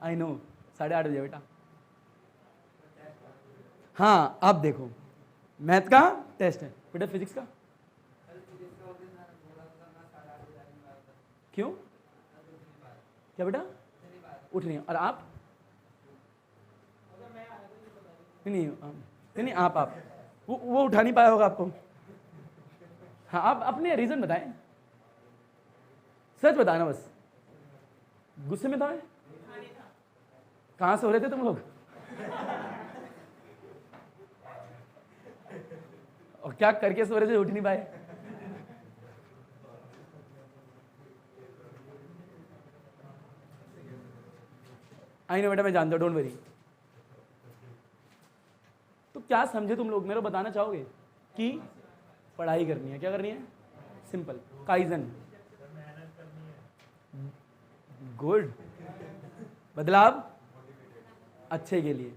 आई नो 8:30 बजे बेटा। हाँ अब देखो, मैथ का टेस्ट है बेटा, फिजिक्स का क्यों? क्या बेटा? उठ नहीं, और आप? नहीं आप वो उठा नहीं पाया होगा आपको। हाँ आप अपने रीजन बताएं, सच बताना बस। गुस्से में था मैं? कहाँ सो रहे थे तुम लोग? और क्या करके सो रहे थे, उठ नहीं पाए? आई नो बेटा, मैं जानता हूं, डोंट वरी। तो क्या समझे तुम लोग, मेरे को बताना चाहोगे कि पढ़ाई करनी है, क्या करनी है? सिंपल, काइजन, गुड, बदलाव अच्छे के लिए।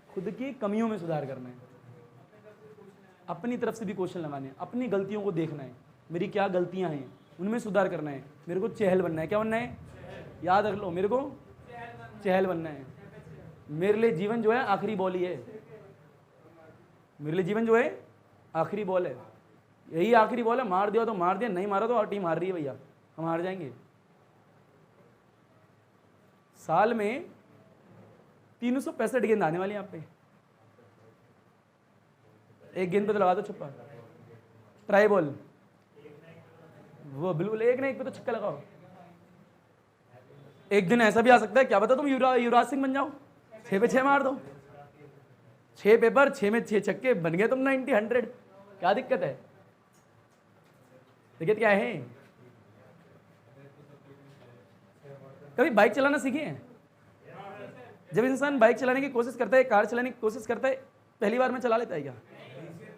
खुद की कमियों में सुधार करना है, अपनी तरफ से भी क्वेश्चन लगाने हैं, अपनी गलतियों को देखना है, मेरी क्या गलतियां हैं उनमें सुधार करना है। मेरे को चहल बनना है। क्या बनना है? याद रख लो, मेरे को चहल बनना है। मेरे लिए जीवन जो है आखिरी बॉल ही है। मेरे लिए जीवन जो है आखिरी बॉल है, यही आखिरी बॉल है। मार दिया तो मार दिया, नहीं मारा तो और टीम हार रही है भैया, हम हार जाएंगे। साल में 365 गेंद आने वाली है आप पे, एक गेंद पे तो लगा दो छक्का, ट्राई बॉल, वो बिल्कुल एक ना एक पे तो छक्का लगाओ। एक दिन ऐसा भी आ सकता है, क्या पता तुम युवराज सिंह बन जाओ, 6 पे 6 मार दो, 6 पेपर 6 में 6 छक्के, बन गए तुम 90 100। क्या दिक्कत है? दिक्कत क्या है? कभी बाइक चलाना सीखे हैं? जब इंसान बाइक चलाने की कोशिश करता है, कार चलाने की कोशिश करता है, पहली बार में चला लेता है क्या?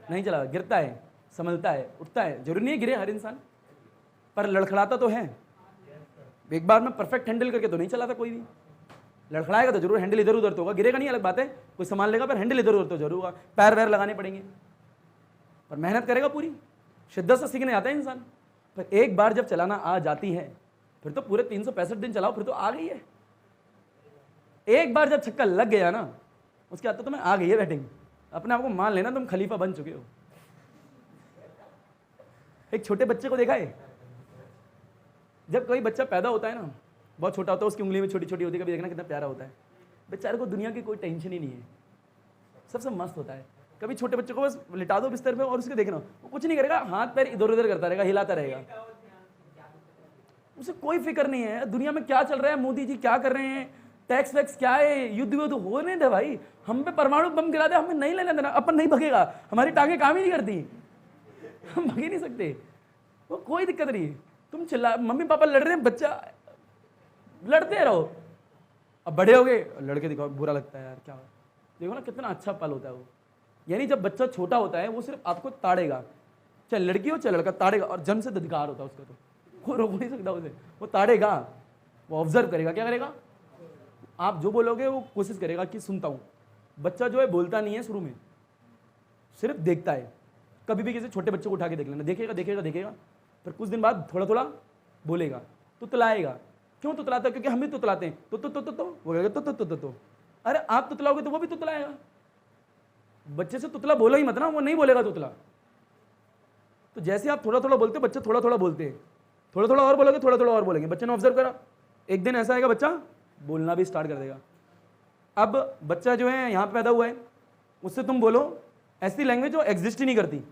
नहीं चला, गिरता है, संभलता है, उठता है। जरूरी नहीं है गिरे हर इंसान, पर लड़खड़ाता तो है। एक बार में परफेक्ट हैंडल करके तो नहीं चलाता कोई भी, लड़खड़ाएगा तो जरूर, हैंडल इधर उधर तो होगा, गिरेगा नहीं अलग बात है, कोई संभाल लेगा, पर हैंडल इधर उधर तो जरूर होगा, पैर वैर लगाने पड़ेंगे, पर मेहनत करेगा पूरी, शिद्दत से सीखने आता है इंसान। पर एक बार जब चलाना आ जाती है फिर तो पूरे 365 दिन चलाओ, फिर तो आ गई है। एक बार जब छक्का लग गया ना, उसके बाद तो तुम्हें आ गई है बैटिंग। अपने आप को मान लेना तुम खलीफा बन चुके हो। एक छोटे बच्चे को देखा है, जब कोई बच्चा पैदा होता है ना, बहुत छोटा होता है, उसकी उंगली में छोटी छोटी होती है, कभी देखना कितना प्यारा होता है। बेचारे को दुनिया की कोई टेंशन ही नहीं है, सबसे मस्त होता है। कभी छोटे बच्चे को बस लिटा दो बिस्तर पे और उसके देखना, वो कुछ नहीं करेगा, हाथ पैर इधर उधर करता रहेगा, हिलाता रहेगा, उसे कोई फिक्र नहीं है दुनिया में क्या चल रहा है, मोदी जी क्या कर रहे हैं, टैक्स वैक्स क्या है, युद्ध युद्ध हो नहीं दे भाई, हम पे परमाणु बम गिरा दे, हमें नहीं लेना देना, अपन नहीं भगेगा, हमारी टांगे काम ही नहीं करती, हम भग ही नहीं सकते, वो कोई दिक्कत नहीं है। तुम चिल्ला, मम्मी पापा लड़ रहे हैं, बच्चा लड़ते रहो, अब बड़े हो गए लड़के दिखाओ, बुरा लगता है यार, क्या देखो ना कितना अच्छा पल होता है वो। यानी जब बच्चा छोटा होता है वो सिर्फ आपको ताड़ेगा, चाहे लड़की हो चाहे लड़का, ताड़ेगा, और जन्म से अधिकार होता है उसका, तो कोई रोक नहीं सकता उसे, वो ताड़ेगा, वो ऑब्जर्व करेगा, क्या करेगा, आप जो बोलोगे वो कोशिश करेगा कि सुनता हूँ। बच्चा जो है बोलता नहीं है शुरू में, सिर्फ देखता है। कभी भी किसी छोटे बच्चे को उठा के देख लेना, देखेगा देखेगा देखेगा, फिर कुछ दिन बाद थोड़ा थोड़ा बोलेगा, तुतलाएगा। क्यों तुतलाता है? क्योंकि हम भी तुतलाते हैं, तो वो कहेगा तो। अरे आप तुतलाओगे तो वो भी तुतलाएगा। बच्चे से तुतला बोलो ही मत ना, वो नहीं बोलेगा तुतला। तो जैसे आप थोड़ा थोड़ा बोलते हो, बच्चे थोड़ा थोड़ा बोलते हैं, थोड़ा थोड़ा और बोलोगे, थोड़ा थोड़ा और बोलेंगे। बच्चे ने ऑब्जर्व करा, एक दिन ऐसा आएगा बच्चा बोलना भी स्टार्ट कर देगा। अब बच्चा जो है यहाँ पे पैदा हुआ है, उससे तुम बोलो ऐसी लैंग्वेज जो एग्जिस्ट ही नहीं करती,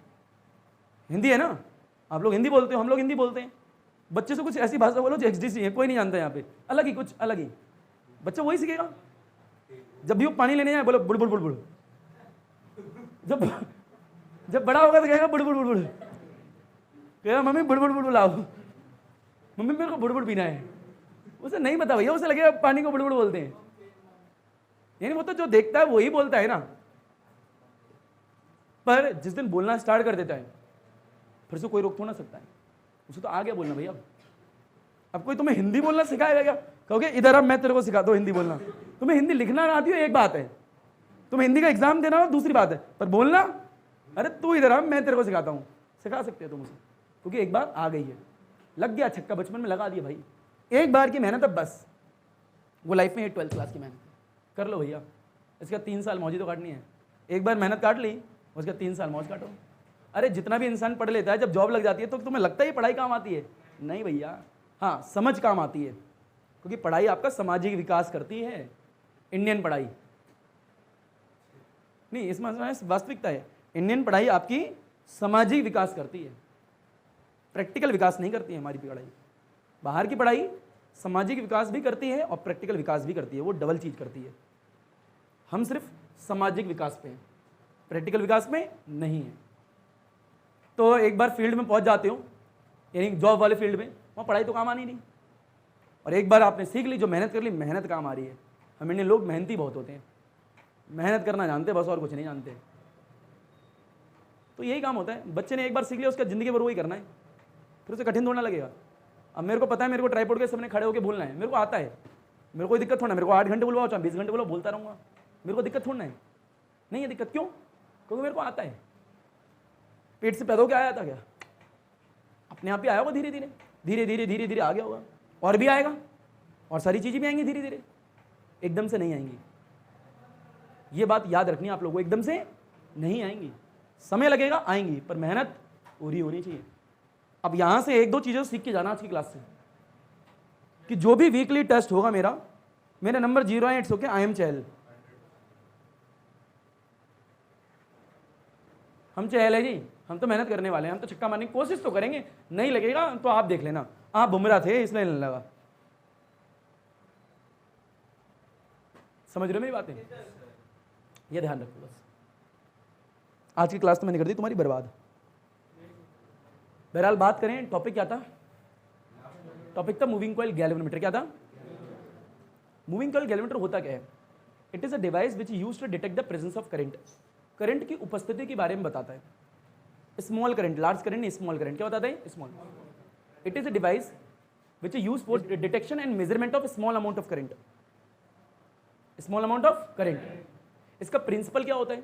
हिंदी है ना, आप लोग हिंदी बोलते हो, हम लोग हिंदी बोलते हैं। बच्चे से कुछ ऐसी भाषा बोलो जो एग्जिस्ट ही है, कोई नहीं जानता यहाँ पे, अलग ही कुछ अलग ही, बच्चा वही सीखेगा। जब भी वो पानी लेने जाए बोलो बुड़ बुड़ बुड़ बुड़, जब बड़ा होगा तो कहेगा बुड़ बुड़ बुड़ बुड़, कहेगा मम्मी बुड़ बुड़ बुड़ बुड़ लाओ, मम्मी मेरे को बुड़ बुड़ पीना है। उसे नहीं पता भैया, उसे लगेगा पानी को बुड़ बुड़ बोलते हैं। यानी वो तो जो देखता है वही बोलता है ना। पर जिस दिन बोलना स्टार्ट कर देता है फिर से कोई रोक थोड़ा ना सकता है, उसे तो आ गया बोलना भैया। अब कोई तुम्हें हिंदी बोलना सिखाएगा क्या? कहोगे इधर अब मैं तेरे को सिखाता हूँ हिंदी बोलना। तुम्हें हिंदी लिखना ना आती हो एक बात है, तुम्हें हिंदी का एग्जाम देना हो दूसरी बात है, पर बोलना, अरे तू इधर आ मैं तेरे को सिखाता हूँ, सिखा सकते हो तुम उसे, क्योंकि एक बार आ गई है, लग गया छक्का, बचपन में लगा दिया भाई। एक बार की मेहनत, अब बस वो लाइफ में 12th क्लास की मेहनत कर लो भैया। इसका 3 साल मौज तो काटनी है, एक बार मेहनत काट ली उसका 3 साल मौज काटो। अरे जितना भी इंसान पढ़ लेता है, जब जॉब लग जाती है तो तुम्हें लगता है पढ़ाई काम आती है? नहीं भैया, हाँ समझ काम आती है, क्योंकि पढ़ाई आपका सामाजिक विकास करती है। इंडियन पढ़ाई नहीं, इसमें वास्तविकता है, इंडियन पढ़ाई आपकी सामाजिक विकास करती है, प्रैक्टिकल विकास नहीं करती है हमारी पढ़ाई। बाहर की पढ़ाई सामाजिक विकास भी करती है और प्रैक्टिकल विकास भी करती है, वो डबल चीज करती है। हम सिर्फ सामाजिक विकास पे हैं, प्रैक्टिकल विकास में नहीं है। तो एक बार फील्ड में पहुंच जाते हो, यानी जॉब वाले फील्ड में, वहाँ पढ़ाई तो काम आनी नहीं, और एक बार आपने सीख ली, जो मेहनत कर ली, मेहनत काम आ रही है। हम इंडियन लोग मेहनती बहुत होते हैं, मेहनत करना जानते बस, और कुछ नहीं जानते। तो यही काम होता है, बच्चे ने एक बार सीख लिया, उसका जिंदगी भर वही करना है, फिर उसे कठिन थोड़ा लगेगा। अब मेरे को पता है, मेरे को ट्राइपॉड के सामने खड़े होकर बोलना है, मेरे को आता है, मेरे को कोई दिक्कत थोड़ा, मेरे को 8 घंटे बोलवाओ चाहे 20 घंटे बोलो, बोलता रहूँगा, मेरे को दिक्कत थोड़ा है। नहीं है दिक्कत। क्यों? क्योंकि मेरे को आता है। पेट से पैदा होकर आया था क्या? अपने आप ही आया होगा, धीरे धीरे धीरे धीरे धीरे धीरे आ गया होगा, और भी आएगा, और सारी चीजें भी आएंगी धीरे धीरे, एकदम से नहीं आएंगी। ये बात याद रखनी है आप लोगों को, एकदम से नहीं आएंगी, समय लगेगा, आएंगी, पर मेहनत पूरी होनी चाहिए। अब यहां से एक दो चीजें सीख के जाना आज की क्लास से, कि जो भी वीकली टेस्ट होगा मेरा नंबर 0 है, इट्स ओके, आई एम चहल। हम चहल है जी, हम तो मेहनत करने वाले हैं, हम तो छक्का मारने की कोशिश तो करेंगे, नहीं लगेगा तो आप देख लेना, आप बुमराह थे इसलिए नहीं लगा। समझ रहे हो मेरी बातें? ये ध्यान रखो बस। आज की क्लास तो मैंने कर दी तुम्हारी बर्बाद। बहरहाल बात करें, टॉपिक क्या था? टॉपिक था मूविंग कॉइल गैल्वेनोमीटर। क्या था? मूविंग कॉइल गैल्वेनोमीटर होता क्या है? It is a device which used to detect the presence of current. Current की उपस्थिति के बारे में बताता है। स्मॉल करंट, लार्ज करंट नहीं, स्मॉल करंट। क्या बताता है? Small. It is a device which is used for detection and measurement of small amount of current. Small amount of current. इसका प्रिंसिपल क्या होता है?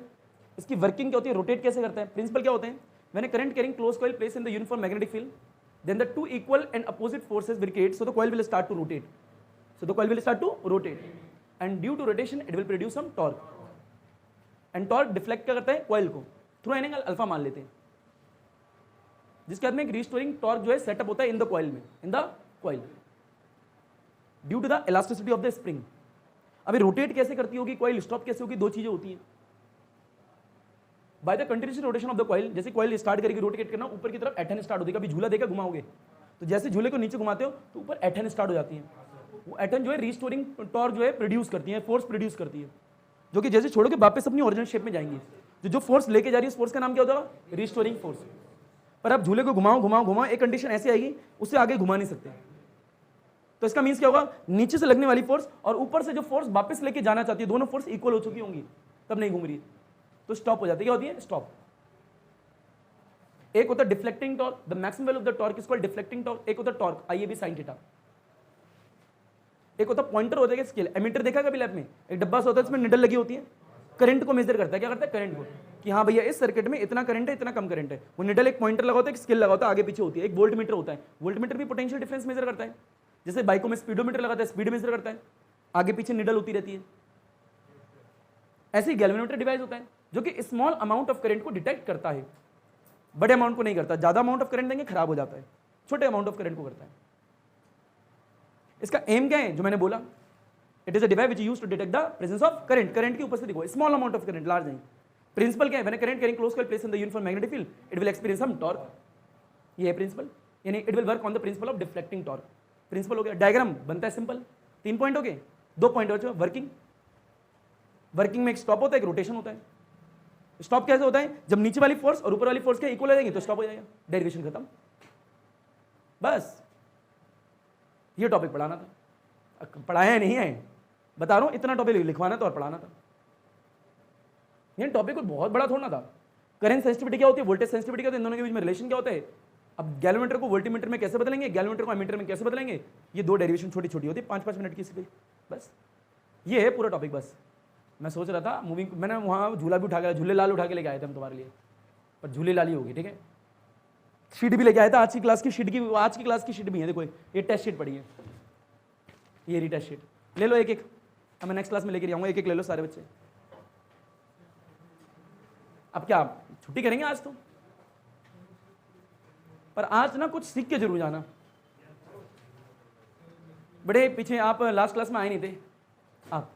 इसकी वर्किंग क्या होती है? रोटेट कैसे करता है? प्रिंसिपल क्या होते हैं? When a current carrying close coil place in the uniform magnetic field, then the two equal and opposite forces will create, so the coil will start to rotate. So the coil will start to rotate, and due to rotation it will produce some torque. And torque deflect क्या करता है? coil को through an angle alpha मान लेते हैं, जिसके बाद में एक रिस्टोरिंग टॉर्क जो है सेटअप होता है इन द कॉइल में, in the coil, due to the elasticity of the spring. अभी रोटेट कैसे करती होगी कॉइल, स्टॉप कैसे होगी? दो चीजें होती हैं। By the continuous rotation of the coil, जैसे कॉइल स्टार्ट करेगी रोटेट करना, ऊपर की तरफ एटन स्टार्ट होती है। कभी झूला देखा घुमाओगे तो जैसे झूले को नीचे घुमाते हो तो ऊपर एटन स्टार्ट हो जाती है। वो एटन जो है रिस्टोरिंग टॉर्क जो है प्रोड्यूस करती है, फोर्स प्रोड्यूस करती है, जो कि जैसे छोड़ोगे वापस अपनी ओरिजिनल शेप में जाएंगी। जो फोर्स लेके जा रही है उस फोर्स का नाम क्या होता है? Restoring force. पर आप झूले को घुमाओ घुमाओ घुमाओ, एक कंडीशन ऐसी आएगी उससे आगे घुमा नहीं सकते। तो इसका मीन्स क्या होगा? नीचे से लगने वाली फोर्स और ऊपर से जो फोर्स वापस लेके जाना चाहती है, दोनों फोर्स इक्वल हो चुकी होंगी, तब नहीं घूम रही, तो स्टॉप हो जाती है। क्या होती है? स्टॉप। एक होता है deflecting torque, the maximum value of the torque is called deflecting torque. एक होता है टॉर्क, आईए भी साइन थीटा। एक होता है पॉइंटर, होता है स्केल। एमीटर देखा कभी लैब में? एक डब्बा सा होता है, इसमें निडल लगी होती है, करंट को मेजर करता है। क्या करता है? करंट को, कि हाँ भैया इस सर्किट में इतना करंट है, इतना कम करंट है। वो निडल एक पॉइंटर लगा होता है, एक स्केल लगा होता है, आगे पीछे होती है। एक वोल्ट मीटर होता है, वोल्ट मीटर भी पोटेंशियल डिफरेंस मेजर करता है। जैसे बाइकों में स्पीडोमीटर लगाता है, स्पीड मेजर करता है, आगे पीछे निडल होती रहती है। ऐसे ही गैल्वेनोमीटर डिवाइस होता है जो कि स्मॉल अमाउंट ऑफ करंट को डिटेक्ट करता है, बड़े अमाउंट को नहीं करता। ज्यादा अमाउंट ऑफ करंट देंगे खराब हो जाता है, छोटे अमाउंट ऑफ करंट को करता है। इसका एम क्या है? जो मैंने बोला, it is a device which used to detect the presence of current, current की उपस्थिति को, small amount of current, large नहीं। प्रिंसिपल क्या है? When a current carrying close coil place in the uniform magnetic field, it will experience some torque. ये है principle, यानी it will work on the principle of deflecting torque. Principle हो गया। Diagram बनता है सिंपल, 3 पॉइंट हो गए, 2 point हो। वर्किंग, वर्किंग में एक स्टॉप होता है, एक रोटेशन होता है। स्टॉप कैसे होता है? जब नीचे वाली फोर्स और ऊपर वाली फोर्स के इक्वल हो जाएंगे तो स्टॉप हो जाएगा, डेरिवेशन खत्म। बस ये टॉपिक पढ़ाना था, पढ़ाया नहीं है, बता रहा हूं, इतना टॉपिक लिखवाना था और पढ़ाना था। ये टॉपिक कोई बहुत बड़ा थोड़ा था। करंट सेंसिटिविटी क्या होती है, वोल्टेज सेंसिटिविटी क्या होती है, इन दोनों के बीच में रिलेशन क्या होता है। अब गैल्वेनोमीटर को वोल्टीमीटर में कैसे बदलेंगे, गैल्वेनोमीटर को एमीटर में कैसे बदलेंगे, ये 2 डेरिवेशन छोटी छोटी होती है, 5-5 मिनट की इसलिए। बस ये है पूरा टॉपिक। बस मैं सोच रहा था मूविंग, मैंने वहाँ झूला भी उठा के, झूले लाल उठा के लेके आए थे हम तुम्हारे लिए, पर झूले लाल ही होगी, ठीक है। शीट भी लेके आया था, आज की क्लास की शीट की, आज की क्लास की शीट भी है, देखो ये टेस्ट शीट पड़ी है, ये री टेस्ट शीट ले लो एक एक। अब मैं नेक्स्ट क्लास में लेके जाऊंगा, एक एक ले लो सारे बच्चे। अब क्या छुट्टी करेंगे आज तो, पर आज ना कुछ सीख के जरूर जाना। बड़े पीछे आप लास्ट क्लास में आए नहीं थे आप,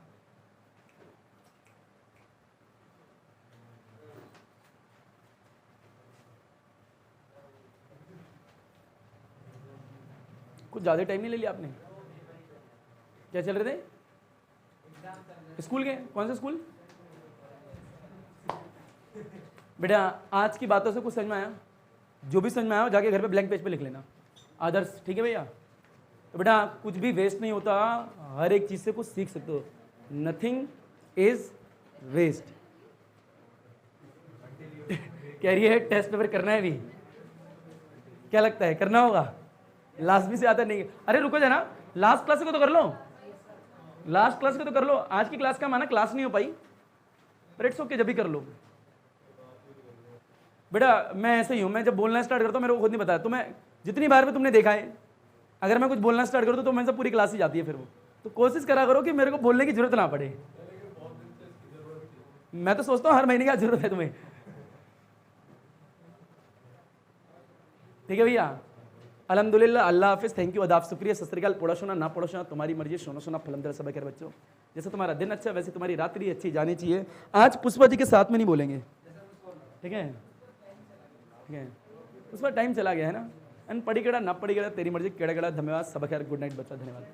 कुछ ज्यादा टाइम नहीं ले लिया आपने। क्या चल रहे थे? स्कूल के? कौन से स्कूल? बेटा आज की बातों से कुछ समझ में आया? जो भी समझ में आया जाके घर पे ब्लैंक पेज पे लिख लेना, आदर्श, ठीक है भैया। तो बेटा कुछ भी वेस्ट नहीं होता, हर एक चीज से कुछ सीख सकते हो, नथिंग इज वेस्ट। कह रही है टेस्ट पेपर करना है भी, क्या लगता है करना होगा? लास्ट भी से आता नहीं। अरे रुको जाना, लास्ट क्लास को तो कर लो, लास्ट क्लास को तो कर लो। आज की क्लास का माना क्लास नहीं हो पाई, पर इट्स ओके, जब भी कर लो बेटा। मैं ऐसे ही हूँ, मैं जब बोलना स्टार्ट करता हूँ मेरे को खुद नहीं पता। तुम्हें जितनी बार भी तुमने देखा है, अगर मैं कुछ बोलना स्टार्ट कर दूँ तो मेरे से पूरी क्लास ही जाती है फिर वो। तो कोशिश करा करो कि मेरे को बोलने की जरूरत ना पड़े। मैं तो सोचता हूँ हर महीने क्या जरूरत है तुम्हें। ठीक है भैया, अल्हम्दुलिल्लाह, अल्लाह हाफिज़, थैंक यू, अदाब, शुक्रिया, सत श्री अकाल। पढ़ाशोना ना पढ़ाशोना तुम्हारी मर्जी, सोना सोना फलंदर सब कर बच्चों। जैसे तुम्हारा दिन अच्छा वैसे तुम्हारी रात्रि अच्छी जानी चाहिए। आज पुष्पा जी के साथ में नहीं बोलेंगे, ठीक है, ठीक है। उस पर टाइम चला गया है ना। एंड पढ़ी केड़ा ना पढ़ी केड़ा तेरी मर्जी, केड़ा केड़ा, धन्यवाद, सब खैर, गुड नाइट बच्चा, धन्यवाद।